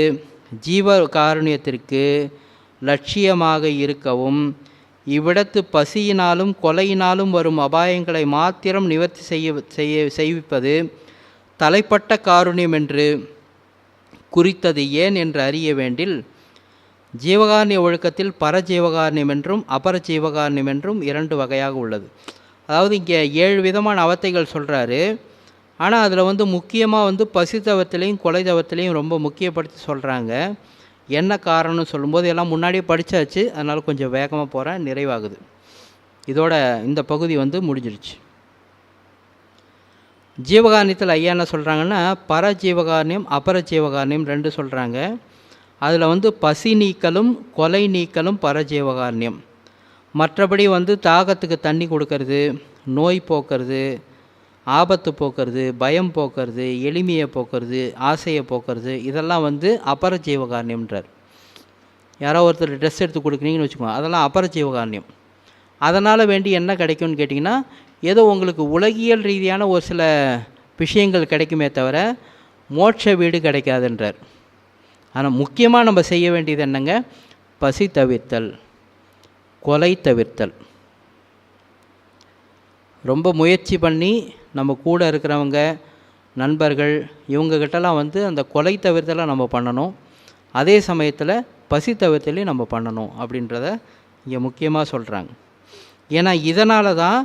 S1: ஜீவ காருண்யத்திற்கு லட்சியமாக இருக்கவும், இவ்விடத்து பசியினாலும் கொலையினாலும் வரும் அபாயங்களை மாத்திரம் நிவர்த்தி செய்விப்பது தலைப்பட்ட காருண்யம் என்று குறித்தது ஏன் என்று அறிய வேண்டில், ஜீவகாருண்ய ஒழுக்கத்தில் பரஜீவகாருண்யம் என்றும் அபர ஜீவகாருண்யம் என்றும் 2 வகையாக உள்ளது. அதாவது இங்கே 7 விதமான அவத்தைகள் சொல்கிறாரு. ஆனால் அதில் முக்கியமாக பசி தவத்திலையும் கொலை தவத்திலையும் ரொம்ப முக்கியப்படுத்தி சொல்கிறாங்க. என்ன காரணம்னு சொல்லும்போது எல்லாம் முன்னாடியே படித்தாச்சு, அதனால் கொஞ்சம் வேகமாக போகிறேன், நிறைவாகுது. இதோட இந்த பகுதி முடிஞ்சிருச்சு. ஜீவகாருண்யத்தில் ஐயா என்ன சொல்கிறாங்கன்னா, பரஜீவகாருண்யம் அபர ஜீவகாருண்யம் 2 சொல்கிறாங்க. அதில் பசி நீக்கலும் கொலை நீக்கலும் பரஜீவகாருண்யம். மற்றபடி தாகத்துக்கு தண்ணி கொடுக்கறது, நோய் போக்குறது, ஆபத்து போக்குறது, பயம் போக்குறது, எளிமையை போக்குறது, ஆசையை போக்குறது, இதெல்லாம் அபர ஜீவகாருண்யம்ன்றார். யாரோ ஒருத்தர் ட்ரெஸ் எடுத்து கொடுக்குறீங்கன்னு வச்சுக்கோங்க, அதெல்லாம் அபர ஜீவகாருண்யம். அதனால் வேண்டி என்ன கிடைக்கும்னு கேட்டிங்கன்னா, ஏதோ உங்களுக்கு உலகியல் ரீதியான ஒரு சில விஷயங்கள் கிடைக்குமே தவிர மோட்ச வீடு கிடைக்காதுன்றார். ஆனால் முக்கியமாக நம்ம செய்ய வேண்டியது என்னங்க? பசி தவிர்த்தல், கொலை தவிர்த்தல். ரொம்ப முயற்சி பண்ணி நம்ம கூட இருக்கிறவங்க, நண்பர்கள், இவங்ககிட்டலாம் அந்த கொலை தவிர்த்தலை நம்ம பண்ணணும். அதே சமயத்தில் பசி தவிர்த்தலையும் நம்ம பண்ணணும் அப்படின்றத இங்கே முக்கியமாக சொல்கிறாங்க. ஏன்னா இதனால தான்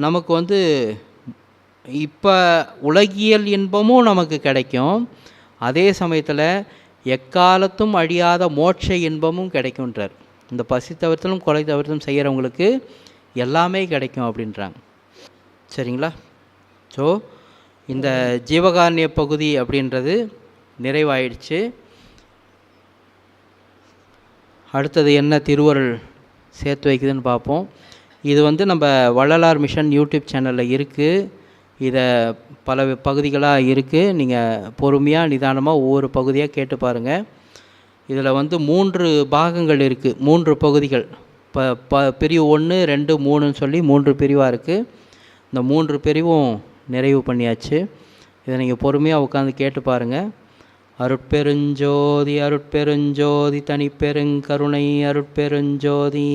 S1: நமக்கு இப்போ உலகியல் இன்பமும் நமக்கு கிடைக்கும், அதே சமயத்தில் எக்காலத்தும் அழியாத மோட்ச இன்பமும் கிடைக்கும்ன்றார். இந்த பசி தவிர்த்தலும் கொலை தவிர்த்தலும் செய்கிறவங்களுக்கு எல்லாமே கிடைக்கும் அப்படின்றாங்க. சரிங்களா? ஸோ இந்த ஜீவகாருண்ய பகுதி அப்படின்றது நிறைவாயிடுச்சு. அடுத்தது என்ன திருவருள் சேர்த்து வைக்குதுன்னு பார்ப்போம். இது நம்ம வள்ளலார் மிஷன் யூடியூப் சேனலில் இருக்குது. இதை பல பகுதிகளாக இருக்குது. நீங்கள் பொறுமையாக நிதானமாக ஒவ்வொரு பகுதியாக கேட்டு பாருங்கள். இதில் 3 பாகங்கள் இருக்குது, 3 பகுதிகள். பிரிவு 1, 2, 3ன்னு சொல்லி 3 பிரிவாக இருக்குது. இந்த 3 பிரிவும் நிறைவு பண்ணியாச்சு. இதை நீங்கள் பொறுமையாக உட்காந்து கேட்டு பாருங்கள். அருட்பெருஞ்சோதி அருட்பெருஞ்சோதி தனிப்பெருங்கருணை அருட்பெருஞ்சோதி.